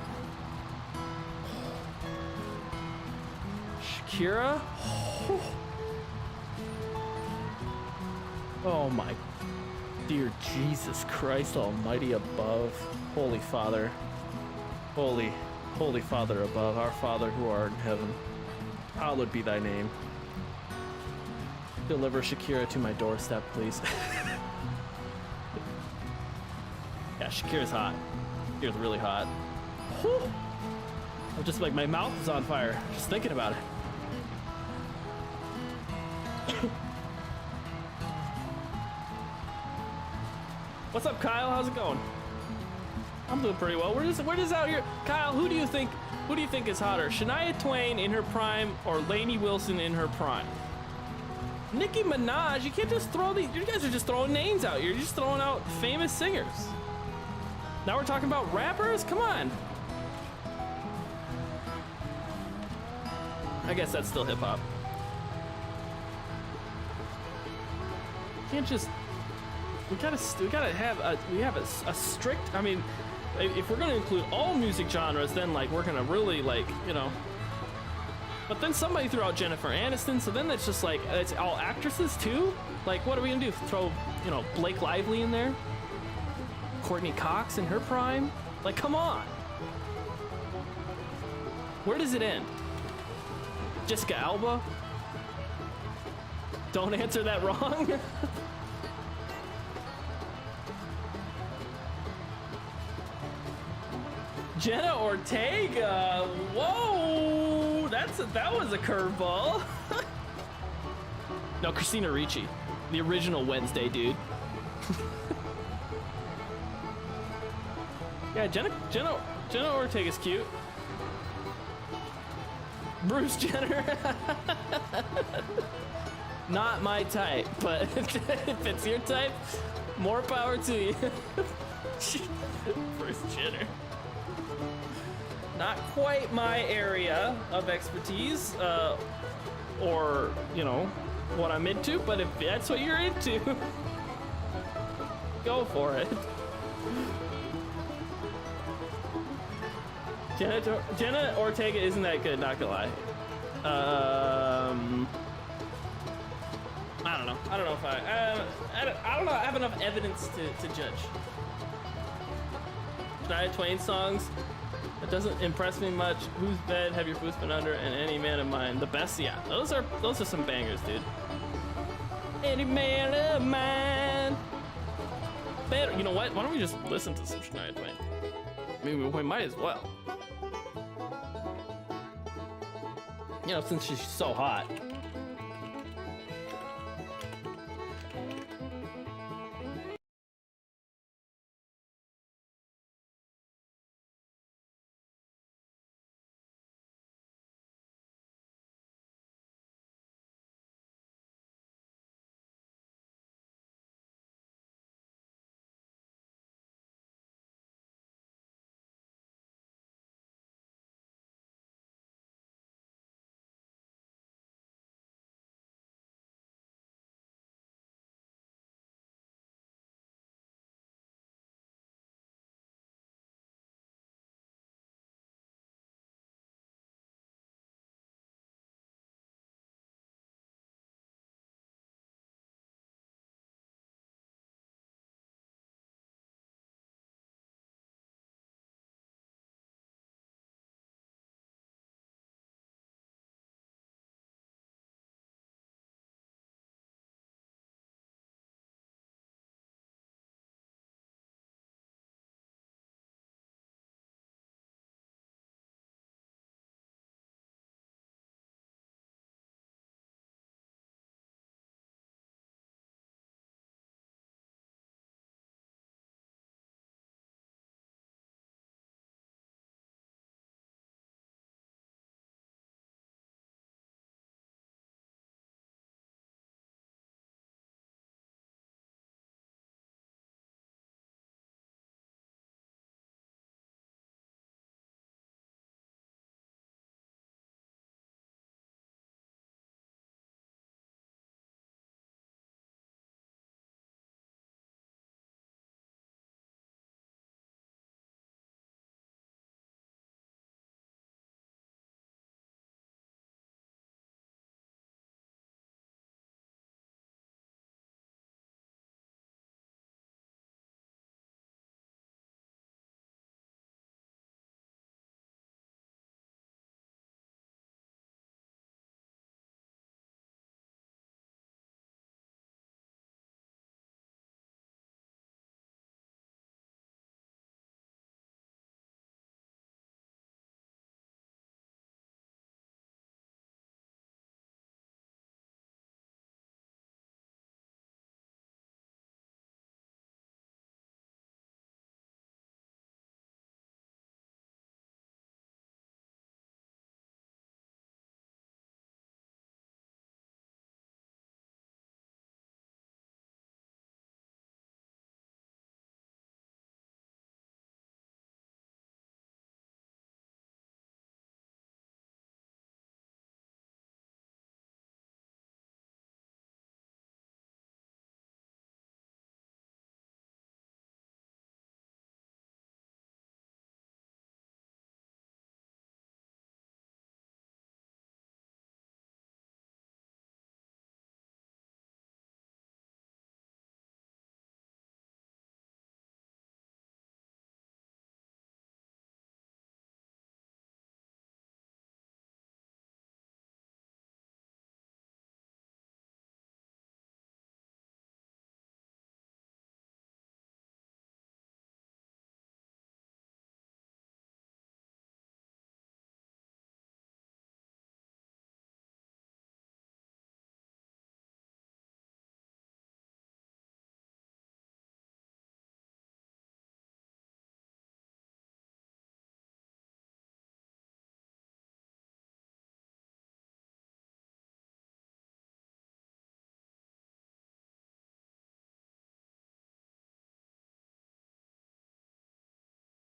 Shakira. Oh my dear Jesus Christ Almighty above. Holy Father. Holy Father above. Our Father who art in heaven. Hallowed be thy name. Deliver Shakira to my doorstep, please. Yeah, Shakira's hot. Shakira's really hot. Whew. I'm just like, my mouth is on fire just thinking about it. What's up, Kyle? How's it going? I'm doing pretty well. We're just out here. Kyle, who do you think is hotter? Shania Twain in her prime or Lainey Wilson in her prime? Nicki Minaj, you can't just throw these. You guys are just throwing names out. You're just throwing out famous singers. Now we're talking about rappers? Come on. I guess that's still hip hop. Can't just. We gotta have a strict. I mean, if we're gonna include all music genres, then like we're gonna really like, you know. But then somebody threw out Jennifer Aniston, so then it's just like it's all actresses too. Like, what are we gonna do? Throw, you know, Blake Lively in there? Courtney Cox in her prime? Like, come on. Where does it end? Jessica Alba? Don't answer that wrong. Jenna Ortega. Whoa, that was a curveball. No, Christina Ricci, the original Wednesday dude. Yeah, Jenna Ortega's cute. Bruce Jenner. Not my type, but if it's your type, more power to you. Bruce Jenner. Not quite my area of expertise, or, you know, what I'm into, but if that's what you're into, go for it. Jenna Ortega isn't that good, not gonna lie. I don't know. I don't know if I don't know. I have enough evidence to judge. Shania Twain songs. That doesn't impress me much. Whose bed have your boots been under? And Any Man of Mine. The best, yeah. Those are some bangers, dude. Any Man of Mine. Better. You know what? Why don't we just listen to some Shania Twain? I mean, we might as well. You know, since she's so hot.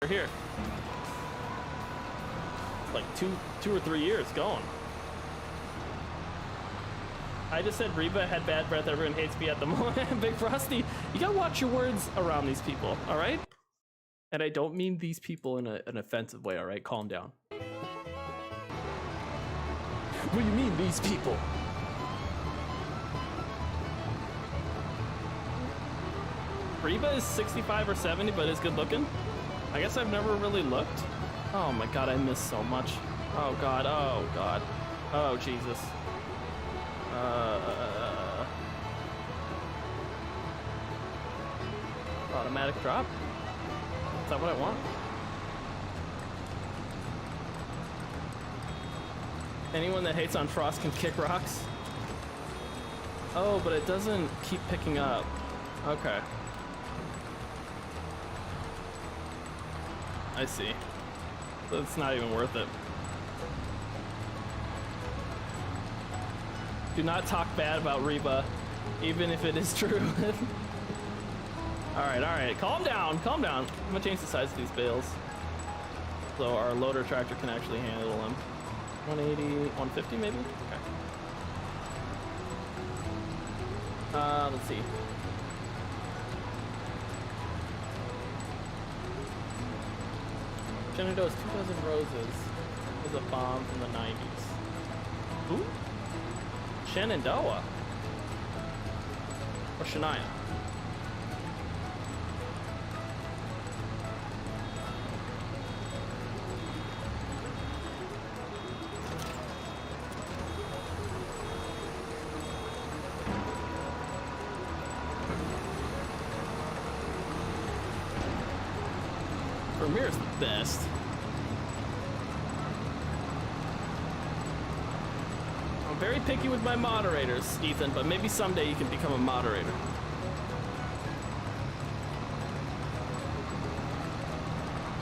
here. Like two or 3 years going. I just said Reba had bad breath. Everyone hates me at the moment. Big Frosty, you gotta watch your words around these people, all right? And I don't mean these people in an offensive way, all right? Calm down. What do you mean, these people? Reba is 65 or 70, but is good looking. I guess I've never really looked. Oh my god, I miss so much. Oh god, oh god. Oh Jesus. Automatic drop? Is that what I want? Anyone that hates on Frost can kick rocks? Oh, but it doesn't keep picking up. Okay. I see. So it's not even worth it. Do not talk bad about Reba, even if it is true. Alright, calm down, calm down. I'm gonna change the size of these bales so our loader tractor can actually handle them. 180, 150 maybe? Okay. Let's see. Shenandoah's 2000 Roses was a bomb from the 90s. Who? Shenandoah? Or Shania? Premiere's the best. I'm very picky with my moderators, Ethan, but maybe someday you can become a moderator.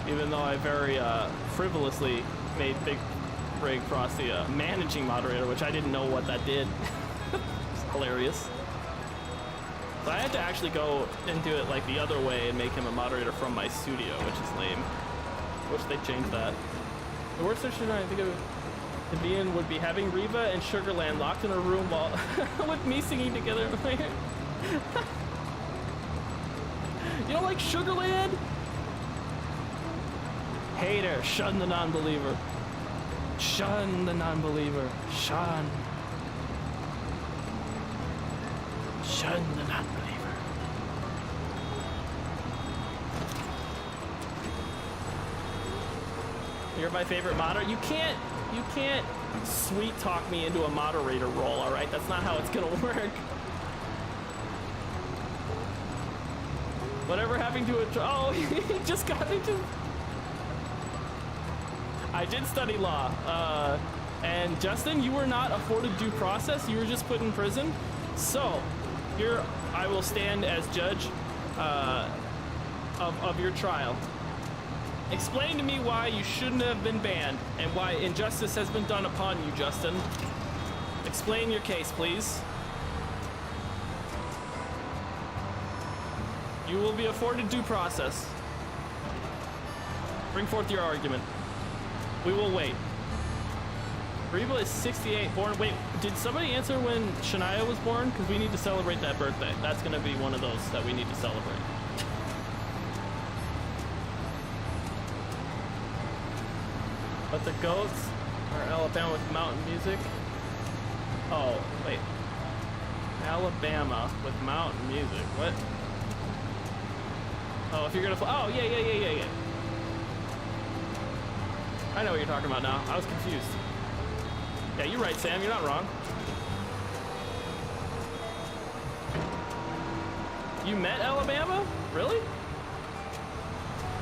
Even though I very frivolously made Big Rig Frosty a managing moderator, which I didn't know what that did. It's hilarious. So I had to actually go and do it like the other way and make him a moderator from my studio, which is lame. Wish they changed that. The worst situation I think of to be in would be having Reba and Sugarland locked in a room while with me singing together. You don't like Sugarland? Hater, shun the non-believer. Shun the non-believer. Shun. Shun the non-believer. You're my favorite moderator. You can't sweet talk me into a moderator role, all right? That's not how it's gonna work. Whatever having to oh, he just got me to. I did study law, and Justin, you were not afforded due process. You were just put in prison. So here I will stand as judge of your trial. Explain to me why you shouldn't have been banned and why injustice has been done upon you, Justin. Explain your case, please. You will be afforded due process. Bring forth your argument. We will wait. Reba is 68, born. Wait, did somebody answer when Shania was born? Because we need to celebrate that birthday. That's going to be one of those that we need to celebrate. But the goats are Alabama with mountain music. Oh, wait. Alabama with mountain music. What? Oh, if you're gonna oh, yeah. I know what you're talking about now. I was confused. Yeah, you're right, Sam. You're not wrong. You met Alabama? Really?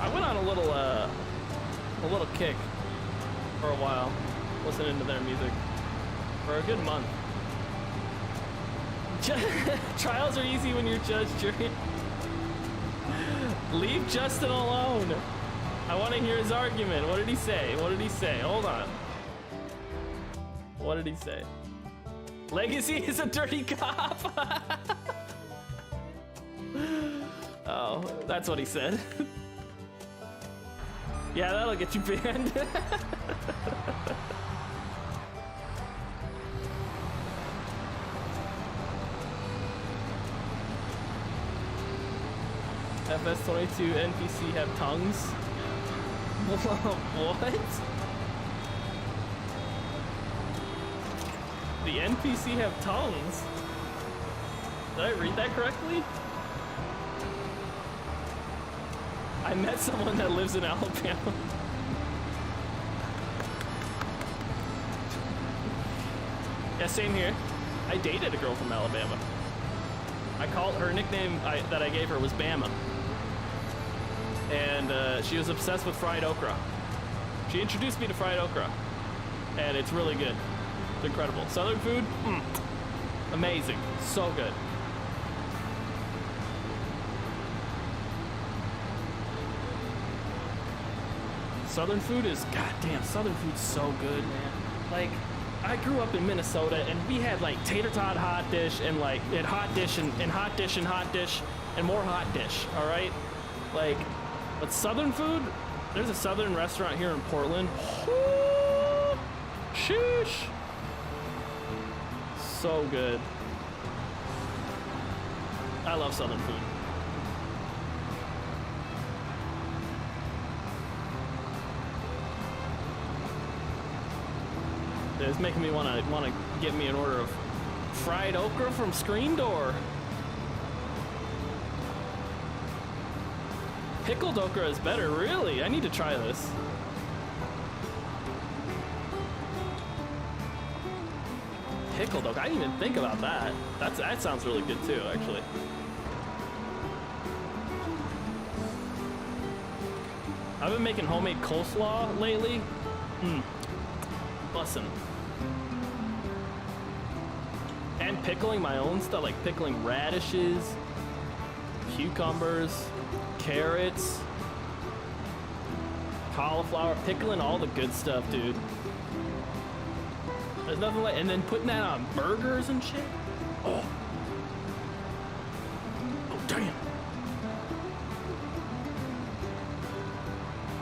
I went on a little kick for a while, listening to their music for a good month. Trials are easy when you're judge, jury. Leave Justin alone. I want to hear his argument. What did he say? What did he say? Hold on. What did he say? Legacy is a dirty cop. Oh, that's what he said. Yeah, that'll get you banned. FS22 NPC have tongues? What? The NPC have tongues? Did I read that correctly? I met someone that lives in Alabama. Yeah, same here. I dated a girl from Alabama. I called her nickname that I gave her was Bama. And she was obsessed with fried okra. She introduced me to fried okra. And it's really good. It's incredible. Southern food, amazing. So good. Southern food is, goddamn, Southern food's so good, man. Like, I grew up in Minnesota and we had like tater tot hot dish and like it hot dish and hot dish and hot dish and more hot dish, all right? Like, but Southern food, there's a Southern restaurant here in Portland. Sheesh. So good. I love Southern food. It's making me want to get me an order of fried okra from Screen Door. Pickled okra is better, really? I need to try this. Pickled okra, I didn't even think about that. That sounds really good too, actually. I've been making homemade coleslaw lately. Bussin'. And pickling my own stuff, like pickling radishes, cucumbers, carrots, cauliflower, pickling all the good stuff, dude. There's nothing like, and then putting that on burgers and shit. Oh. Oh, damn.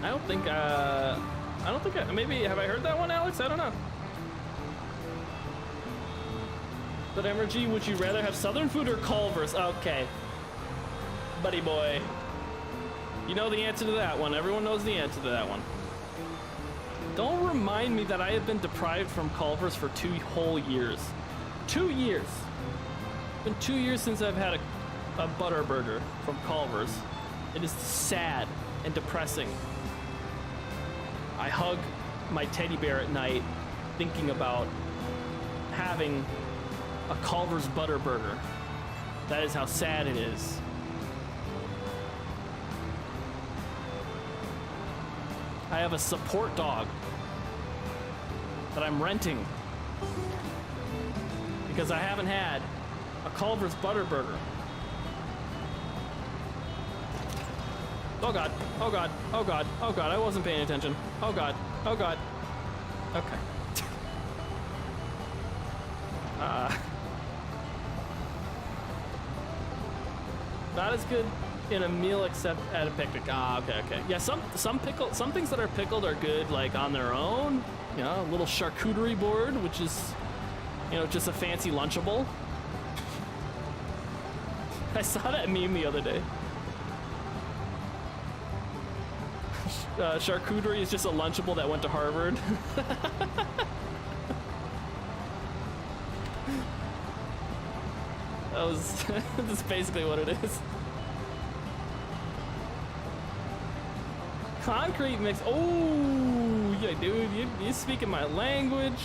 I don't think maybe, have I heard that one, Alex? I don't know. But MRG, would you rather have Southern food or Culver's? Okay. Buddy boy. You know the answer to that one. Everyone knows the answer to that one. Don't remind me that I have been deprived from Culver's for 2 whole years. 2 years. It's been 2 years since I've had a butter burger from Culver's. It is sad and depressing. I hug my teddy bear at night thinking about having a Culver's butter burger. That is how sad it is. I have a support dog that I'm renting because I haven't had a Culver's butter burger. Oh God, oh God, oh God, oh God, I wasn't paying attention. Oh God, oh God. Okay. Not as good in a meal except at a picnic. Ah, okay, okay. Yeah, some things that are pickled are good like on their own. You know, a little charcuterie board, which is, you know, just a fancy Lunchable. I saw that meme the other day. Charcuterie is just a Lunchable that went to Harvard. That's basically what it is. Concrete mix. Oh, yeah, dude, you're speaking my language.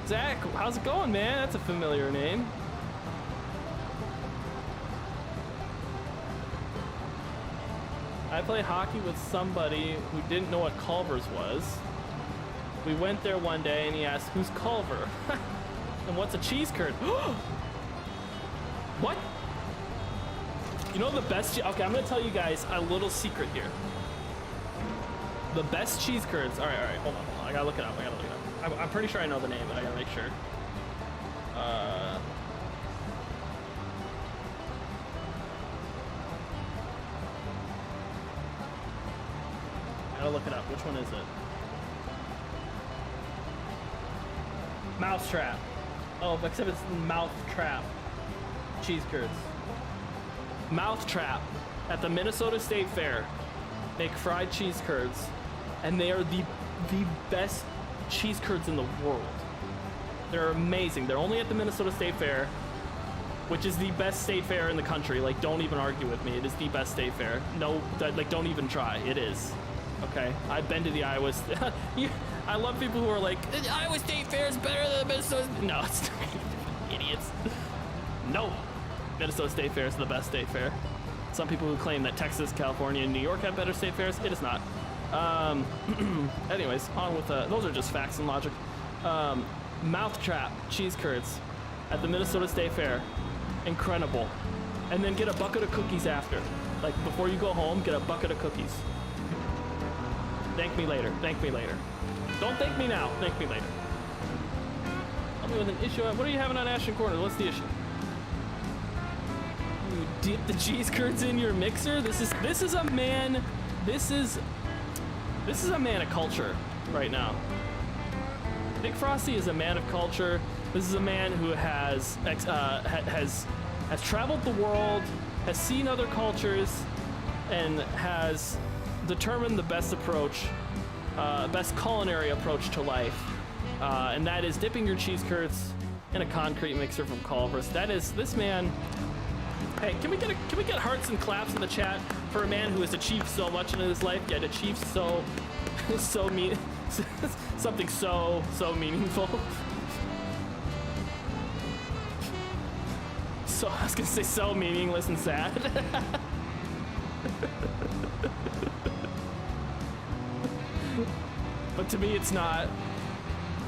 Zach, how's it going, man? That's a familiar name. I played hockey with somebody who didn't know what Culver's was. We went there one day and he asked, "Who's Culver?" And what's a cheese curd? What? You know the best, okay, I'm gonna tell you guys a little secret here. The best cheese curds, all right, hold on. I gotta look it up, I'm pretty sure I know the name, but I gotta make sure. Gotta look it up. Which one is it? Mousetrap. Oh, except it's Mousetrap. Cheese curds. Mousetrap at the Minnesota State Fair make fried cheese curds, and they are the best cheese curds in the world. They're amazing. They're only at the Minnesota State Fair, which is the best state fair in the country. Like, don't even argue with me. It is the best state fair. No, like, don't even try. It is. Okay? I've been to the Iowa State. I love people who are like, the Iowa State Fair is better than the Minnesota. No, it's not. Idiots. No. Minnesota State Fair is the best state fair. Some people who claim that Texas, California, and New York have better state fairs. It is not. Anyways, on with those are just facts and logic. Mousetrap cheese curds at the Minnesota State Fair. Incredible. And then get a bucket of cookies after. Like, before you go home, get a bucket of cookies. Thank me later. Thank me later. Don't thank me now. Thank me later. Help me with an issue. What are you having on Ashton Corner? What's the issue? You dip the cheese curds in your mixer? This is a man. This is a man of culture right now. Nick Frosty is a man of culture. This is a man who has traveled the world, has seen other cultures, and has determined the best approach, best culinary approach to life, and that is dipping your cheese curds in a concrete mixer from Culver's. That is this man. Hey, can we get hearts and claps in the chat for a man who has achieved so much in his life, yet achieved something so meaningful. So I was gonna say so meaningless and sad. But to me, it's not.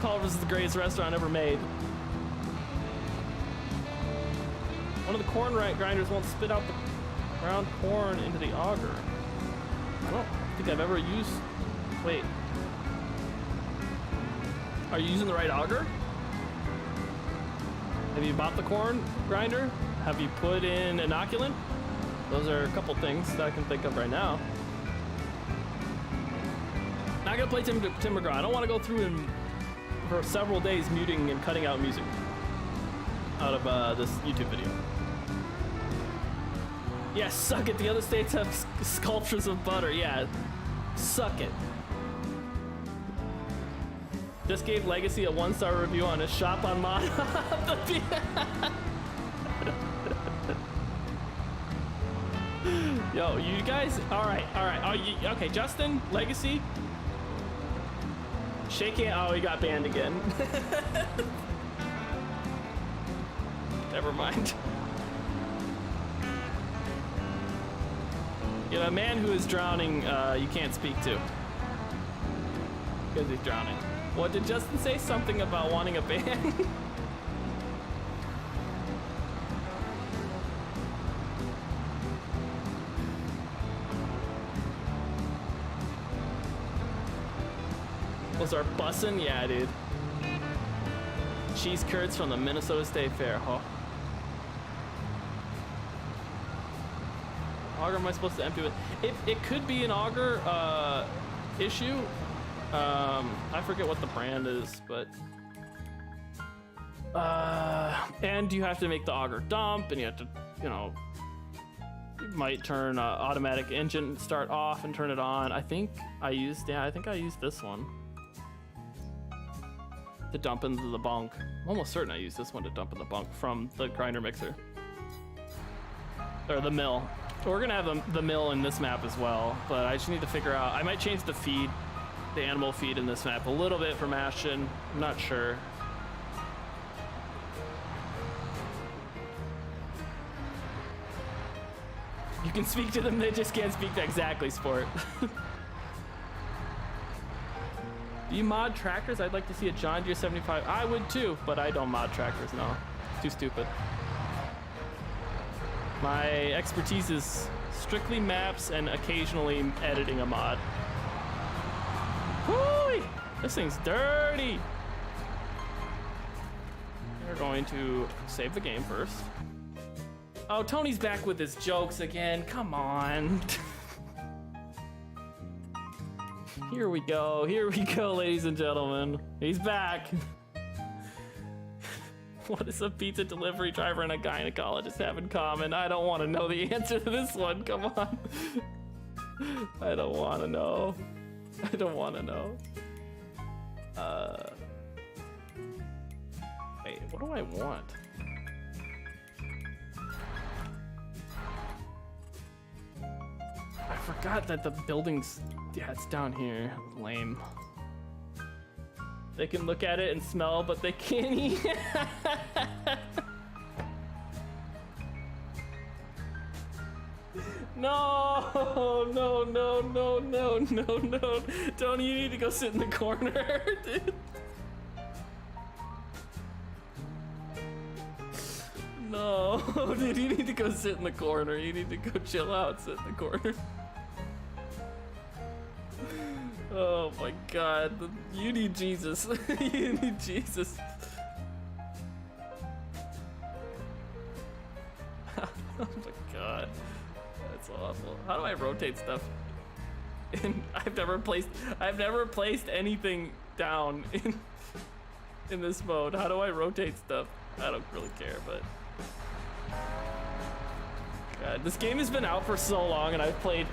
Culver's is the greatest restaurant ever made. One of the corn grinders won't spit out the ground corn into the auger. I don't think I've ever used. Wait. Are you using the right auger? Have you bought the corn grinder? Have you put in inoculant? Those are a couple things that I can think of right now. Not gonna play Tim McGraw. I don't want to go through and for several days muting and cutting out music out of this YouTube video. Yeah, suck it. The other states have sculptures of butter. Yeah, suck it. Just gave Legacy a 1-star review on his shop on Mod. Yo, you guys, all right. Okay, Justin, Legacy, shake it. Oh, he got banned again. Never mind. You know, a man who is drowning, you can't speak to because he's drowning. What did Justin say? Something about wanting a ban? Those are bussin'? Yeah, dude. Cheese curds from the Minnesota State Fair. Huh? Auger am I supposed to empty with? It could be an auger issue. I forget what the brand is, but and you have to make the auger dump, and you have to, you know, you might turn automatic engine start off and turn it on. I think I used this one to dump into the bunk. I'm almost certain I used this one to dump in the bunk from the grinder mixer or the mill. We're gonna have the mill in this map as well, but I just need to figure out. I might change the feed, the animal feed in this map a little bit from Ashton. I'm not sure. You can speak to them, they just can't speak to exactly, Sport. Do you mod trackers? I'd like to see a John Deere 75. I would too, but I don't mod trackers, no. Too stupid. My expertise is strictly maps and occasionally editing a mod. Whoo! This thing's dirty! We're going to save the game first. Oh, Tony's back with his jokes again. Come on. Here we go, ladies and gentlemen. He's back. What does a pizza delivery driver and a gynecologist have in common? I don't want to know the answer to this one, come on. I don't want to know. I don't want to know. Wait, what do I want? I forgot that the building's, yeah, it's down here. Lame. They can look at it and smell, but they can't eat. No, no, no, no, no, no, no. Tony, you need to go sit in the corner, dude. No, dude, you need to go sit in the corner. You need to go chill out, sit in the corner. Oh my god, you need Jesus. You need Jesus. Oh my god, that's awful. How do I rotate stuff? And I've never placed anything down in this mode. How do I rotate stuff? I don't really care, but god, this game has been out for so long, and I've played.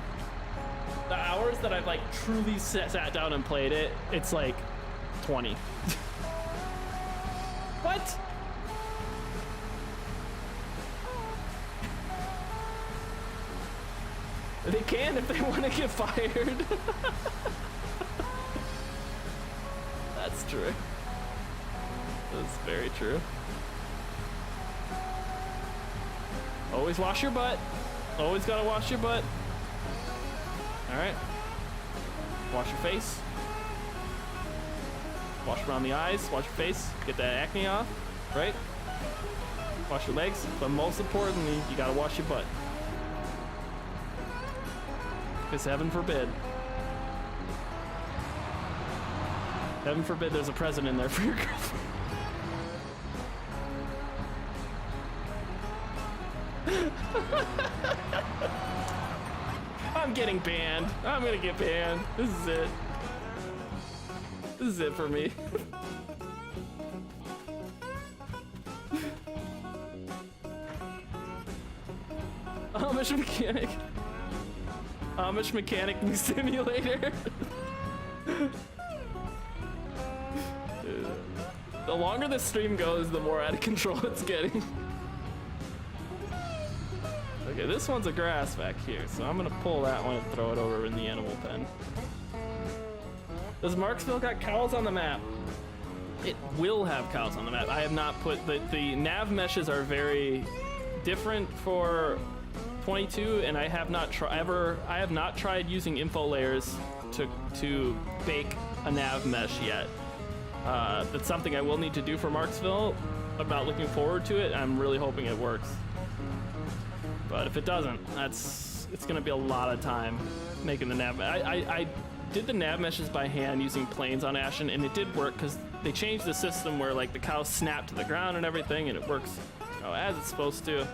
The hours that I've like truly sat down and played it, it's like 20. What? They can if they want to get fired. That's true. That's very true. Always wash your butt. Always gotta wash your butt. All right, wash your face, wash around the eyes, wash your face, get that acne off, right? Wash your legs, but most importantly, you gotta wash your butt. Because heaven forbid there's a present in there for your girlfriend. I'm getting banned. I'm gonna get banned. This is it. This is it for me. Amish mechanic. Amish mechanic simulator. The longer this stream goes, the more out of control it's getting. Okay, this one's a grass back here, so I'm gonna pull that one and throw it over in the animal pen. Does Marksville got cows on the map? It will have cows on the map. I have not put, the nav meshes are very different for 22, and I have not tried using info layers to bake a nav mesh yet. That's something I will need to do for Marksville. I'm not looking forward to it. I'm really hoping it works. But if it doesn't, it's gonna be a lot of time making the nav. I did the nav meshes by hand using planes on Ashen, and it did work because they changed the system where like the cows snap to the ground and everything, and it works, you know, as it's supposed to.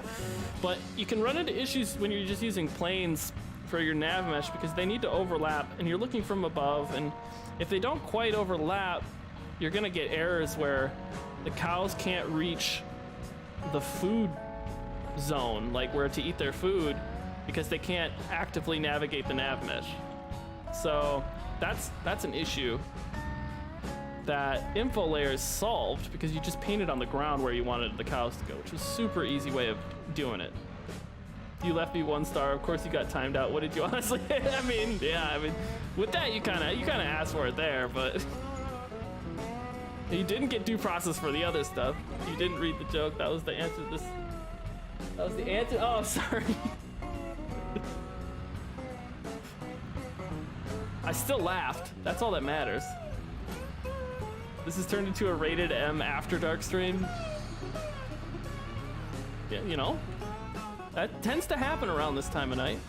But you can run into issues when you're just using planes for your nav mesh because they need to overlap, and you're looking from above, and if they don't quite overlap, you're gonna get errors where the cows can't reach the food zone, like where to eat their food, because they can't actively navigate the nav mesh. So that's an issue that info layers solved because you just painted on the ground where you wanted the cows to go, which was a super easy way of doing it. You left me 1 star. Of course you got timed out. What did you honestly? I mean, with that you kind of asked for it there, but you didn't get due process for the other stuff. You didn't read the joke. That was the answer to this. That was the answer. Oh, sorry. I still laughed. That's all that matters. This has turned into a rated M After Dark stream. Yeah, you know, that tends to happen around this time of night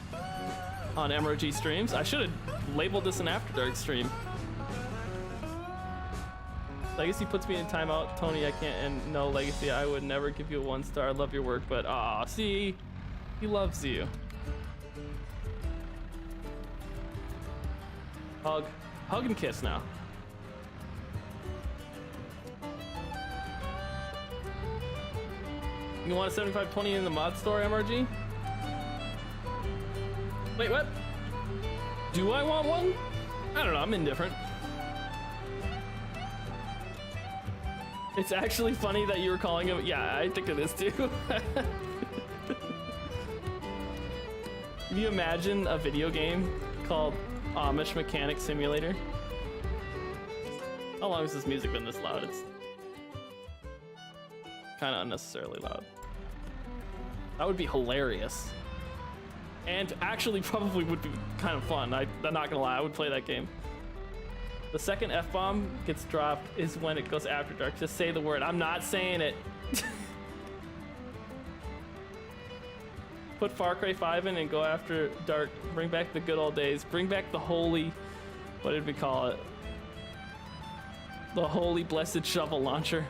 on MRG streams. I should have labeled this an After Dark stream. Legacy puts me in timeout. Tony, I can't, and no, Legacy, I would never give you a 1 star. I love your work, but see, he loves you. Hug. Hug and kiss now. You want a 7520 in the mod store, MRG? Wait, what? Do I want one? I don't know, I'm indifferent. It's actually funny that you were calling him. Yeah, I think it is too. Can you imagine a video game called Amish Mechanic Simulator? How long has this music been this loud? It's kind of unnecessarily loud. That would be hilarious. And actually probably would be kind of fun. I'm not gonna lie, I would play that game. The second F-bomb gets dropped is when it goes after dark. Just say the word. I'm not saying it. Put Far Cry 5 in and go after dark. Bring back the good old days. Bring back the holy, what did we call it? The holy blessed shovel launcher.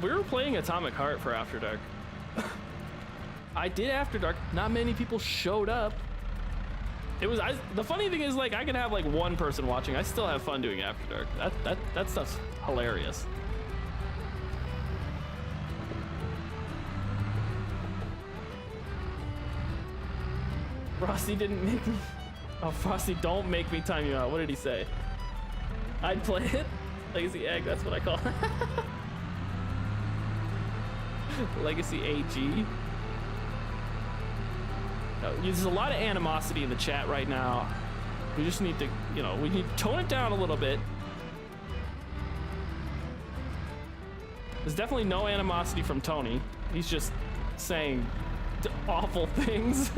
We were playing Atomic Heart for After Dark. I did After Dark. Not many people showed up. It was the funny thing is, like, I can have like one person watching. I still have fun doing After Dark. That stuff's hilarious. Frosty didn't make me. Oh, Frosty, don't make me time you out. What did he say? I'd play it. Legacy Egg, that's what I call it. Legacy AG. No, there's a lot of animosity in the chat right now. We just need to, you know, we need to tone it down a little bit. There's definitely no animosity from Tony. He's just saying awful things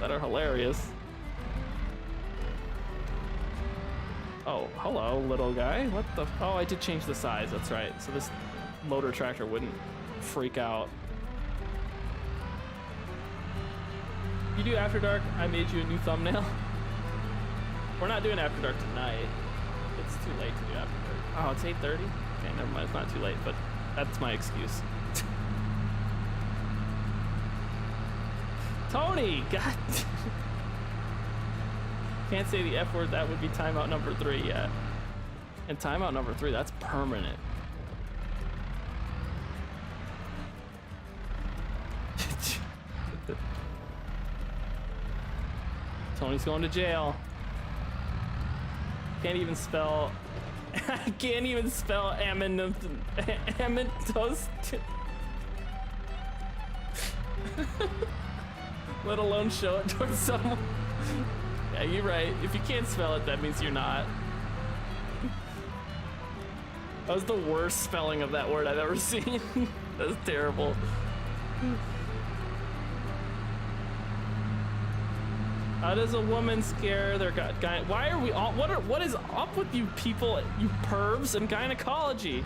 that are hilarious. Oh, hello, little guy. What the? Oh, I did change the size. That's right. So this motor tractor wouldn't freak out. You do After Dark, I made you a new thumbnail. We're not doing After Dark tonight. It's too late to do After Dark. Oh, it's 8:30? Okay, never mind, it's not too late, but that's my excuse. Tony, God. Can't say the F word, that would be timeout number 3 yet. And timeout number 3, that's permanent. Tony's going to jail. Can't even spell. I can't even spell Amentos. Let alone show it towards someone. Yeah, you're right. If you can't spell it, that means you're not. That was the worst spelling of that word I've ever seen. That was terrible. How does a woman scare their guy? Why are we all? What is up with you people, you pervs in gynecology?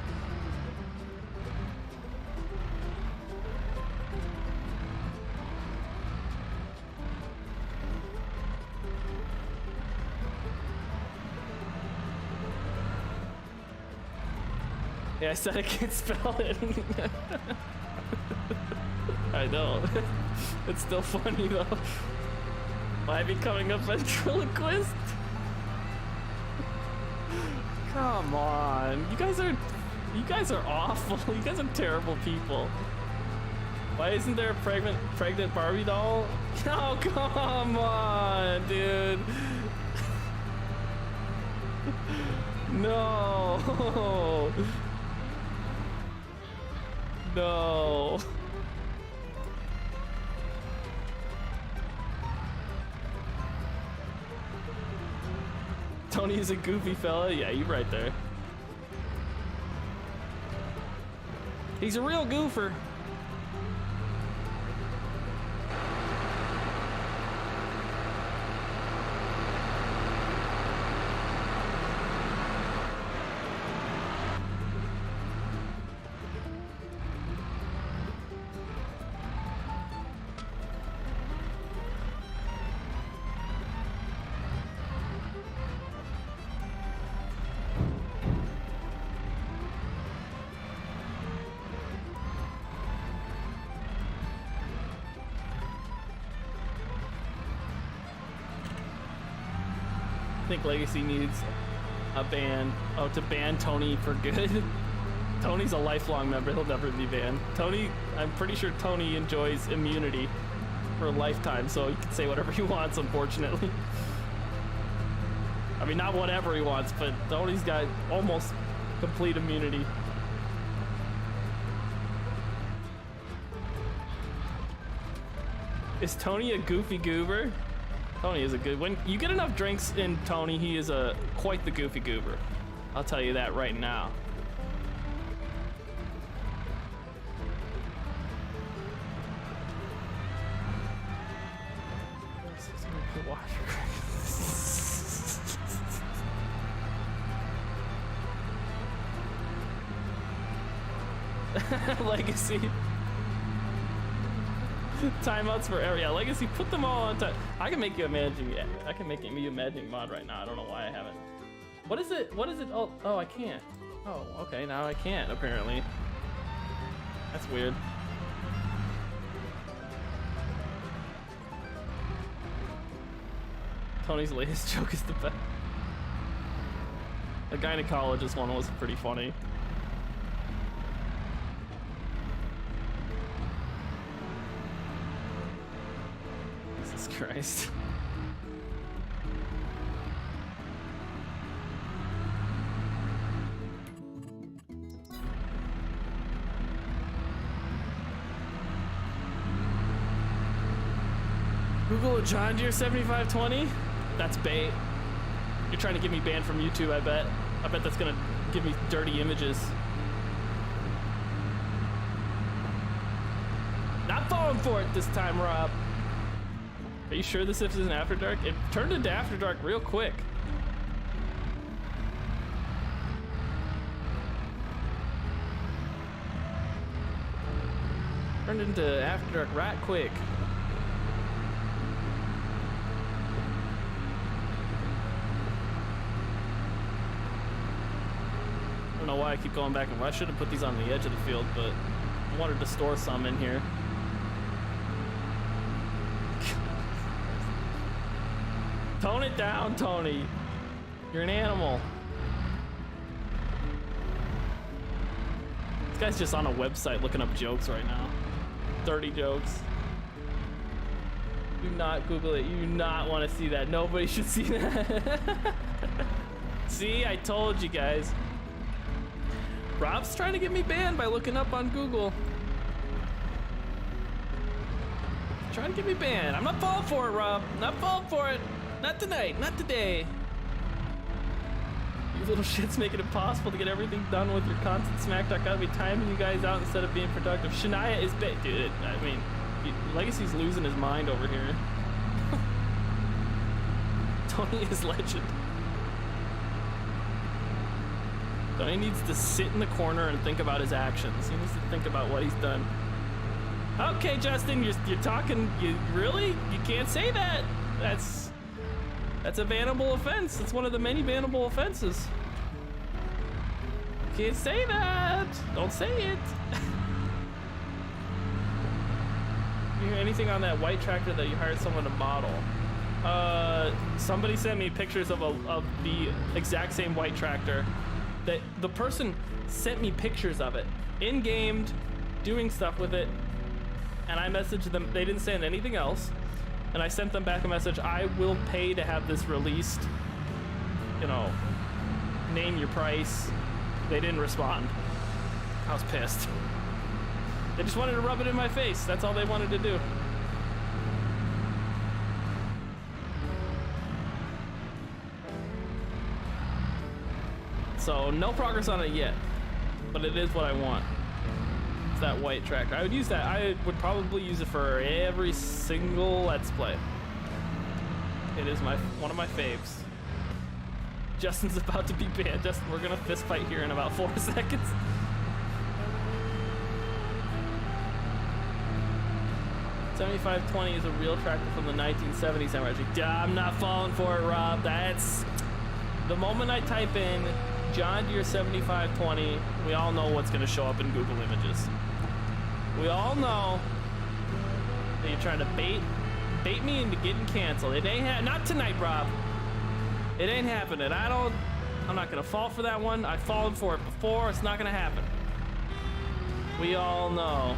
Yeah, I said I can't spell it. I know. It's still funny though. Am I becoming a ventriloquist? Come on, you guys are awful. You guys are terrible people. Why isn't there a pregnant Barbie doll? Oh, come on, dude. No. No. Tony's a goofy fella. Yeah, you're right there. He's a real goofer. think Legacy needs a ban. Oh, to ban Tony for good. Tony's a lifelong member. He'll never be banned. Tony, I'm pretty sure Tony enjoys immunity for a lifetime, so he can say whatever he wants, unfortunately. I mean, not whatever he wants, but Tony's got almost complete immunity. Is Tony a goofy goober? Tony is a good, when you get enough drinks in Tony, he is quite the goofy goober. I'll tell you that right now. Legacy. Timeouts for area. Legacy, put them all on time. I can make you a managing. I can make you a managing mod right now. I don't know why I haven't. What is it? What is it? Oh, I can't. Oh, okay. Now I can't. Apparently. That's weird. Tony's latest joke is the best. The gynecologist one was pretty funny. Jesus Christ. Google a John Deere 7520? That's bait. You're trying to get me banned from YouTube, I bet. I bet that's gonna give me dirty images. Not falling for it this time, Rob. Are you sure this isn't After Dark? It turned into After Dark real quick. Turned into After Dark right quick. I don't know why I keep going back and I should have put these on the edge of the field, but I wanted to store some in here. Tone it down, Tony. You're an animal. This guy's just on a website looking up jokes right now. 30 jokes. Do not Google it. You do not want to see that. Nobody should see that. See, I told you guys. Rob's trying to get me banned by looking up on Google. Trying to get me banned. I'm not falling for it, Rob. Not falling for it. Not tonight. Not today. You little shits make it impossible to get everything done with your constant smack talk. Gotta be timing you guys out instead of being productive. Shania is bait. Dude, I mean, Legacy's losing his mind over here. Tony is legend. Tony needs to sit in the corner and think about his actions. He needs to think about what he's done. Okay, Justin, you're talking. You really? You can't say that. That's a bannable offense. It's one of the many bannable offenses. You can't say that. Don't say it. You hear anything on that white tractor that you hired someone to model? Somebody sent me pictures of the exact same white tractor. That the person sent me pictures of it, in-gamed, doing stuff with it, and I messaged them. They didn't send anything else, and I sent them back a message. I will pay to have this released. You know, name your price. They didn't respond. I was pissed. They just wanted to rub it in my face. That's all they wanted to do. So no progress on it yet, but it is what I want. It's that white tractor. I would use that. I would probably use it for every single Let's Play. It is one of my faves. Justin's about to be banned. Justin, we're gonna fist fight here in about 4 seconds. $7520 is a real tractor from the 1970s. I'm not falling for it, Rob. That's the moment I type in John Deere 7520, we all know what's going to show up in Google Images. We all know that you're trying to bait me into getting canceled. It ain't not tonight, Rob. It ain't happening. I'm not gonna fall for that one. I've fallen for it before. It's not gonna happen. We all know.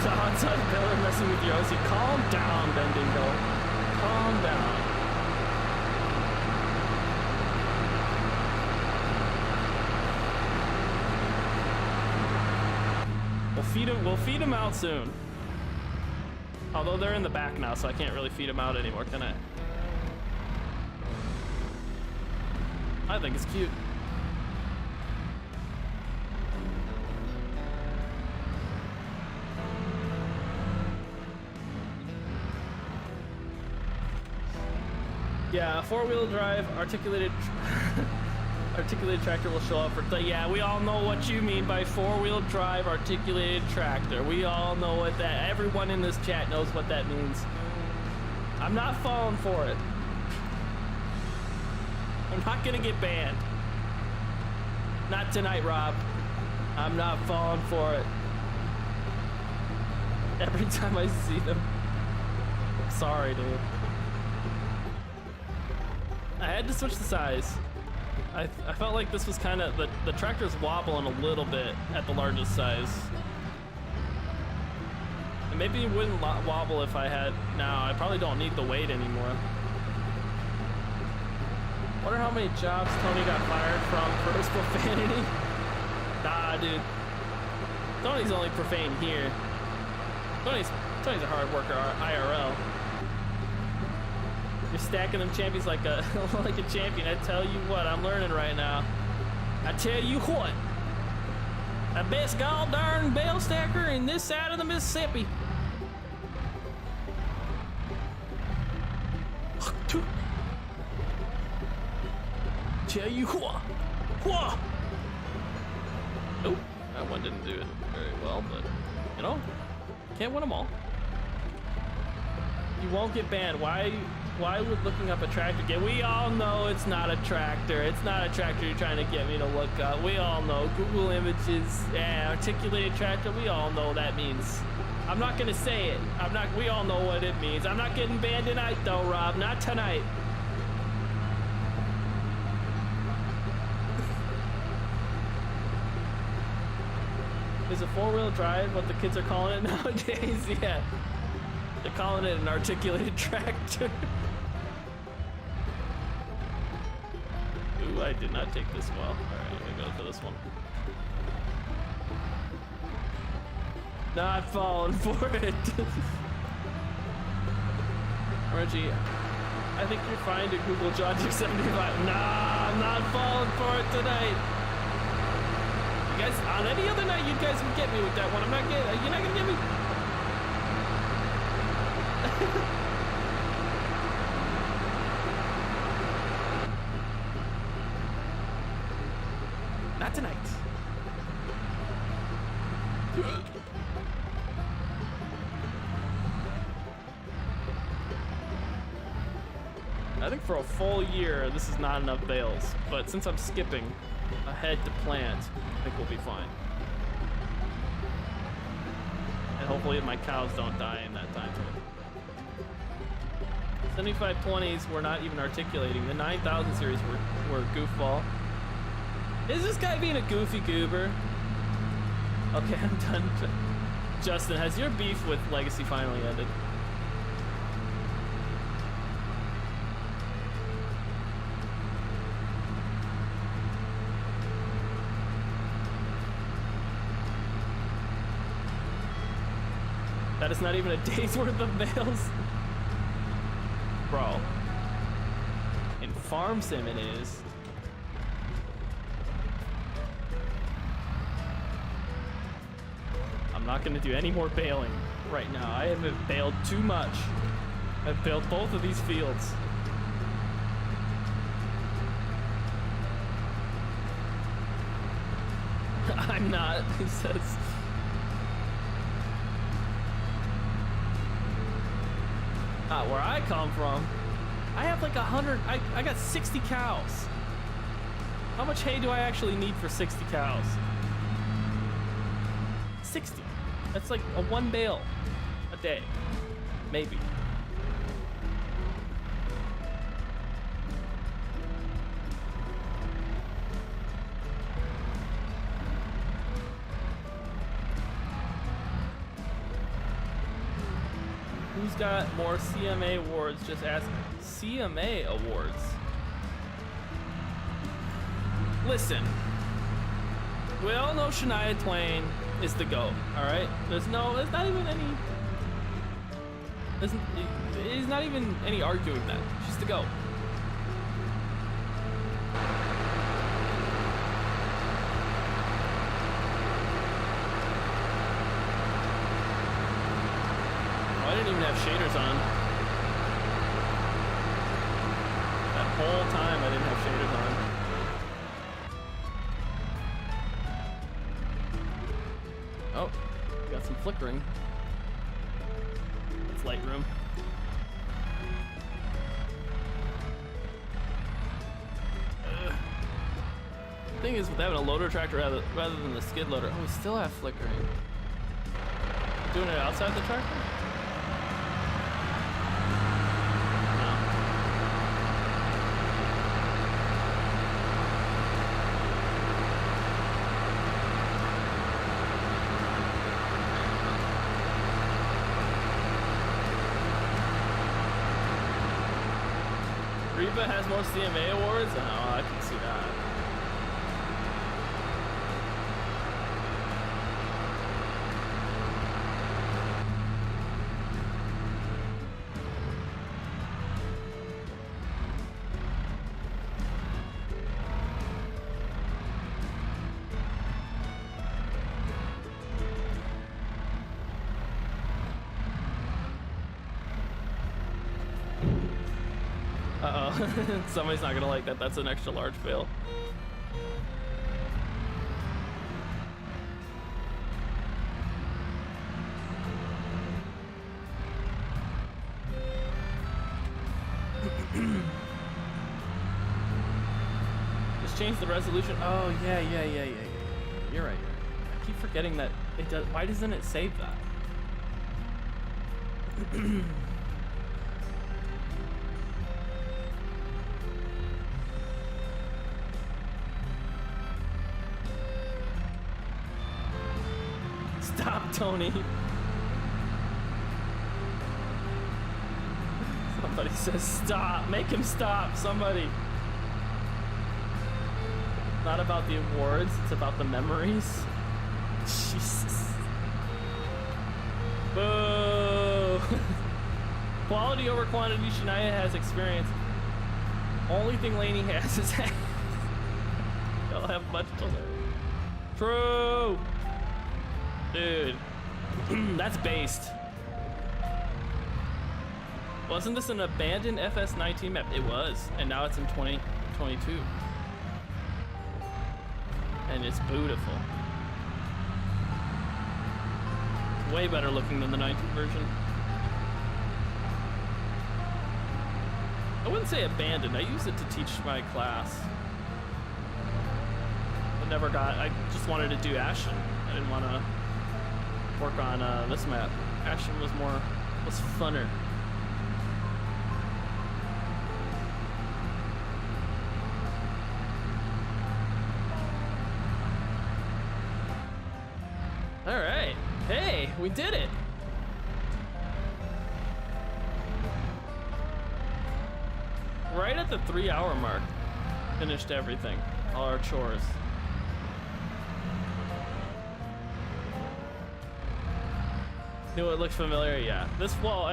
Todd's on Miller messing with your OC. Calm down, Bendingo. Calm down. We'll feed him out soon. Although they're in the back now, so I can't really feed him out anymore, can I? I think it's cute. Yeah, four-wheel drive, articulated tractor will show up for, yeah, we all know what you mean by four-wheel drive articulated tractor. We all know what that, everyone in this chat knows what that means. I'm not falling for it. I'm not gonna get banned. Not tonight, Rob. I'm not falling for it. Every time I see them. Sorry, dude. I had to switch the size. I felt like this was kind of, the tractor's wobbling a little bit at the largest size. And maybe it wouldn't wobble if I had, now I probably don't need the weight anymore. Wonder how many jobs Tony got fired from for his profanity. Nah, dude. Tony's only profane here. Tony's a hard worker, IRL. You're stacking them champions like a like a champion. I tell you what, I'm learning right now. I tell you what, the best gall darn bale stacker in this side of the Mississippi. Tell you what. Nope, that one didn't do it very well, but you know, can't win them all. You won't get banned. Why would looking up a tractor get? We all know it's not a tractor. It's not a tractor you're trying to get me to look up. We all know. Google Images, yeah, articulated tractor. We all know that means. I'm not gonna say it. We all know what it means. I'm not getting banned tonight though, Rob. Not tonight. Is a four-wheel drive what the kids are calling it nowadays? Yeah. They're calling it an articulated tractor. Ooh, I did not take this well. Alright, I'm gonna go for this one. Not falling for it. Reggie, I think you're fine to Google Jogic 75. Nah, I'm not falling for it tonight. You guys, on any other night, you guys would get me with that one. You're not gonna get me. Not tonight. I think for a full year, this is not enough bales. But since I'm skipping ahead to plant, I think we'll be fine. And hopefully my cows don't die in that time frame. 7520s were not even articulating. The 9000 series were goofball. Is this guy being a goofy goober? Okay, I'm done. Justin, has your beef with Legacy finally ended? That is not even a day's worth of bales. Bro. In Farm Sim it is. I'm not gonna do any more baling right now. I haven't baled too much. I've baled both of these fields. I'm not, he says. Not where I come from. I have like 100, I got 60 cows. How much hay do I actually need for 60 cows? 60. That's like a 1 bale a day, maybe. Who's got more CMA awards? Just ask. CMA awards. Listen, we all know Shania Twain is the GOAT, all right? There's not even any arguing that. She's the GOAT. Oh, I didn't even have shaders on. That whole time I didn't have shaders on. Oh, got some flickering. It's Lightroom. The thing is, with having a loader tractor rather than the skid loader, oh, we still have flickering. Doing it outside the tractor? Reba has more CMA awards? Oh, I can see that. Uh-oh. Somebody's not gonna like that. That's an extra large fail. Just change the resolution. Oh, yeah. You're right. I keep forgetting that it does. Why doesn't it save that? Stop, Tony. Somebody says stop. Make him stop. Somebody. Not about the awards. It's about the memories. Jesus. Boo. Quality over quantity. Shania has experience. Only thing Laney has is y'all have much to learn. True. Dude, that's based. Wasn't this an abandoned FS19 map? It was, and now it's in 2022. And it's beautiful. Way better looking than the 19 version. I wouldn't say abandoned. I used it to teach my class. I just wanted to do Ashen. I didn't want to work on this map. Ashen was funner. All right, hey, we did it. Right at the 3-hour mark, finished everything, all our chores. Knew it looked familiar, yeah. This whole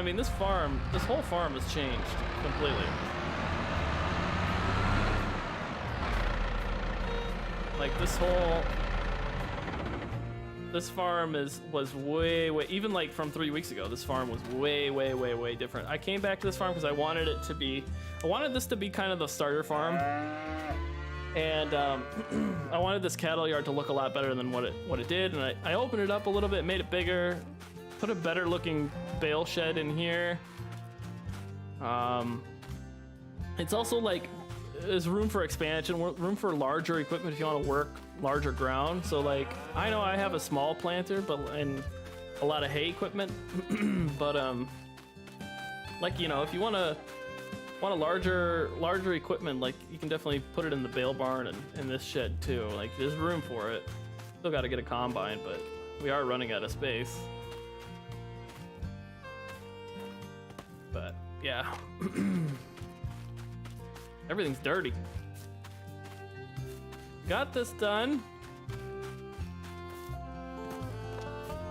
farm has changed completely. Like this farm was way, even like from 3 weeks ago, this farm was way different. I came back to this farm because I wanted this to be kind of the starter farm. And I wanted this cattle yard to look a lot better than what it did. And I opened it up a little bit, made it bigger, put a better looking bale shed in here. It's also like there's room for expansion, room for larger equipment if you want to work larger ground. So like, I know I have a small planter, and a lot of hay equipment, but like, you know, if you want a larger equipment, like you can definitely put it in the bale barn and in this shed too. Like there's room for it. Still got to get a combine, but we are running out of space. But yeah. Everything's dirty. Got this done.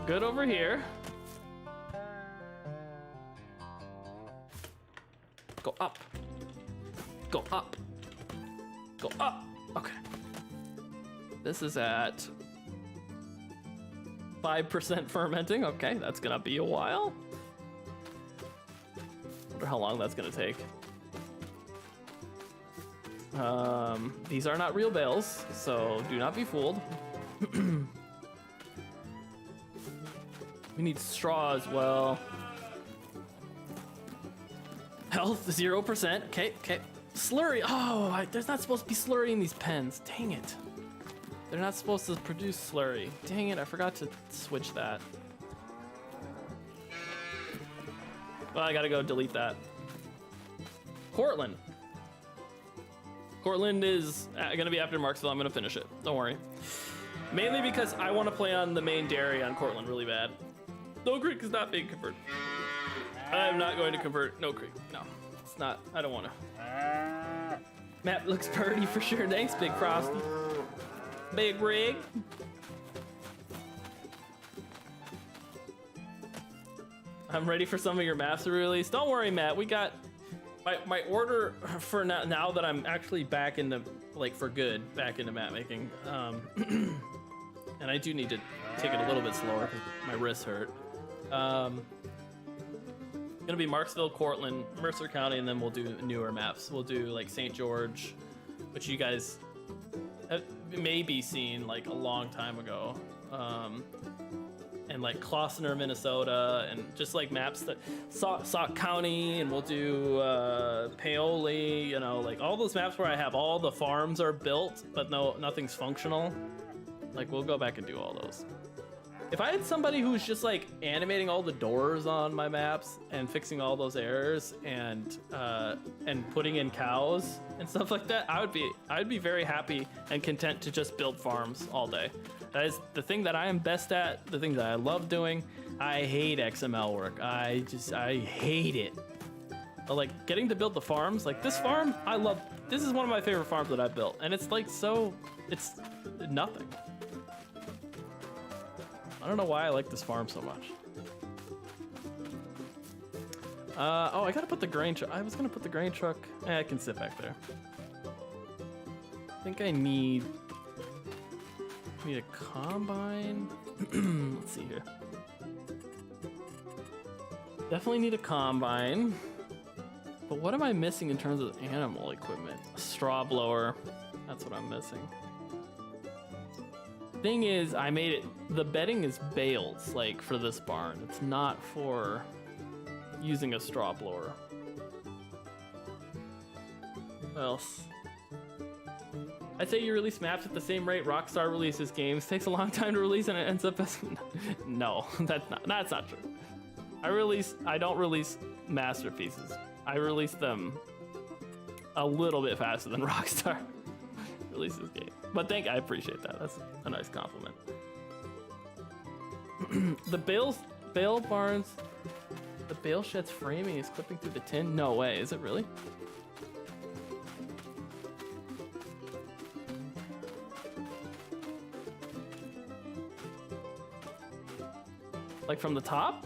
Good over here. Go up. Go up. Go up. Okay. This is at 5% fermenting. Okay, that's gonna be a while. Wonder how long that's gonna take. These are not real bales, so do not be fooled. We need straw as well. Health 0%. Okay, okay. Slurry. Oh, there's not supposed to be slurry in these pens. Dang it. They're not supposed to produce slurry. Dang it, I forgot to switch that. Well, I gotta go delete that. Cortland. Cortland is gonna be after Marksville. I'm gonna finish it. Don't worry. Mainly because I want to play on the main dairy on Cortland really bad. No Creek is not being converted. I'm not going to convert No Creek. No, it's not. I don't want to. Map looks pretty for sure. Thanks, Big Frosty. Big Rig. I'm ready for some of your maps to release. Don't worry, Matt. We got my order for now that I'm actually back into, like, for good, back into map making. And I do need to take it a little bit slower because my wrists hurt. Gonna be Marksville, Cortland, Mercer County, and then we'll do newer maps. We'll do like St. George, which you guys have maybe seen like a long time ago. And like Klossner, Minnesota, and just like maps that Sauk County, and we'll do Paoli, you know, like all those maps where I have all the farms are built, but nothing's functional. Like we'll go back and do all those. If I had somebody who's just like animating all the doors on my maps and fixing all those errors and putting in cows and stuff like that, I'd be very happy and content to just build farms all day. That is the thing that I am best at, the thing that I love doing. I hate XML work. I hate it. But like getting to build the farms, like this farm, I love. This is one of my favorite farms that I've built, and it's like it's nothing. I don't know why I like this farm so much. Oh, I gotta put the grain truck. I was gonna put the grain truck. I can sit back there. I think I need a combine. Let's see here. Definitely need a combine. But what am I missing in terms of animal equipment? A straw blower. That's what I'm missing. Thing is, I made it. The bedding is bales, like for this barn. It's not for using a straw blower. What else? I'd say you release maps at the same rate Rockstar releases games. Takes a long time to release and it ends up as no, that's not true. I don't release masterpieces. I release them a little bit faster than Rockstar releases games. But I appreciate that. That's a nice compliment. The bale barns, the bale shed's framing is clipping through the tin. No way, is it really? Like from the top?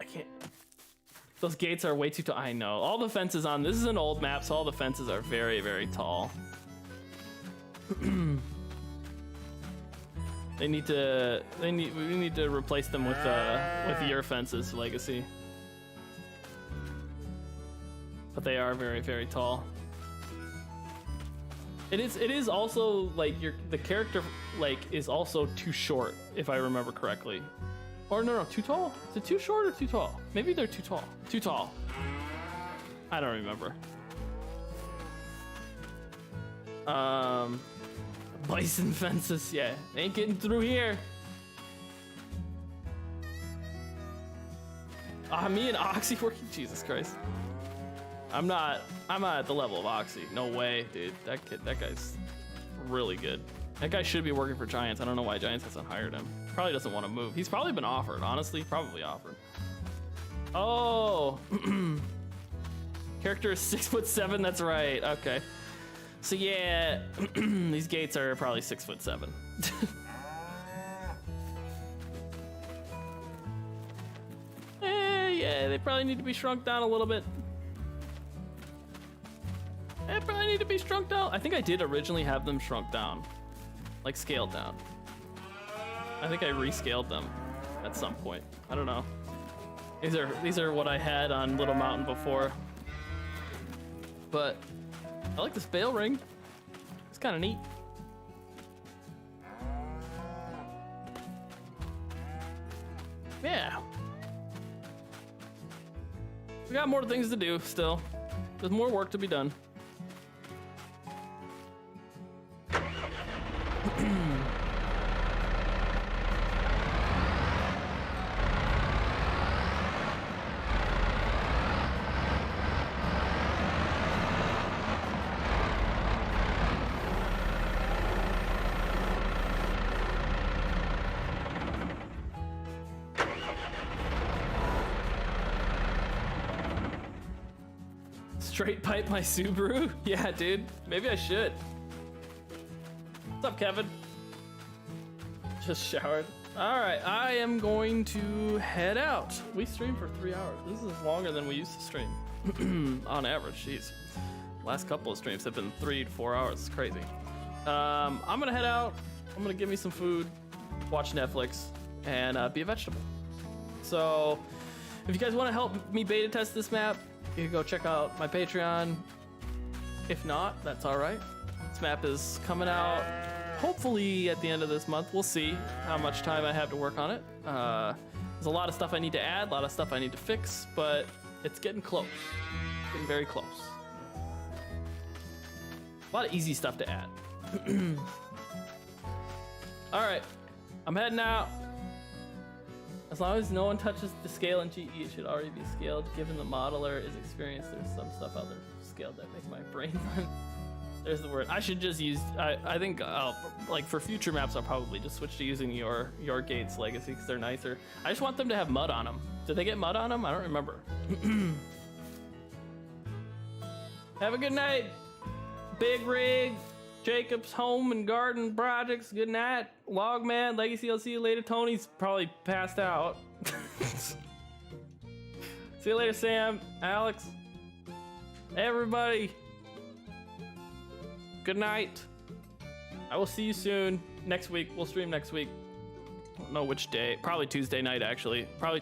I can't. Those gates are way too tall. I know. All the fences on this is an old map, so all the fences are very, very tall. We need to replace them with your fences, Legacy. But they are very, very tall. It is also like the character like is also too short, if I remember correctly. Or no, too tall? Is it too short or too tall? Maybe they're too tall. Too tall. I don't remember. Bison fences, yeah. Ain't getting through here. Me and Oxy working, Jesus Christ. I'm not at the level of Oxy. No way, dude. That guy's really good. That guy should be working for Giants. I don't know why Giants hasn't hired him. Probably doesn't want to move. He's probably been offered, honestly. Probably offered. Oh. Character is 6'7", that's right. Okay. So yeah, these gates are probably 6'7". Yeah, they probably need to be shrunk down a little bit. They probably need to be shrunk down. I think I did originally have them shrunk down, like scaled down. I think I rescaled them at some point. I don't know. These are what I had on Little Mountain before. But I like this bale ring. It's kind of neat. Yeah. We got more things to do still. There's more work to be done. Straight pipe my Subaru? Yeah, dude. Maybe I should. What's up, Kevin? Just showered. All right, I am going to head out. We streamed for 3 hours. This is longer than we used to stream. On average, jeez. Last couple of streams have been 3 to 4 hours. It's crazy. I'm gonna head out. I'm gonna get me some food, watch Netflix, and be a vegetable. So, if you guys want to help me beta test this map, you can go check out my Patreon. If not, that's all right. This map is coming out hopefully at the end of this month. We'll see how much time I have to work on it. There's a lot of stuff I need to add, a lot of stuff I need to fix, but it's getting close. Getting very close. A lot of easy stuff to add. All right, I'm heading out. As long as no one touches the scale in GE, it should already be scaled. Given the modeler is experienced, there's some stuff out there scaled that make my brain run. There's the word. I should just use, I think, like for future maps, I'll probably just switch to using your Gates Legacy because they're nicer. I just want them to have mud on them. Did they get mud on them? I don't remember. Have a good night. Big Rig, Jacob's Home and Garden Projects. Good night. Logman, Legacy, I'll see you later. Tony's probably passed out. See you later, Sam, Alex, everybody. Good night. I will see you soon next week. We'll stream next week. I don't know which day. Probably Tuesday night, actually. Probably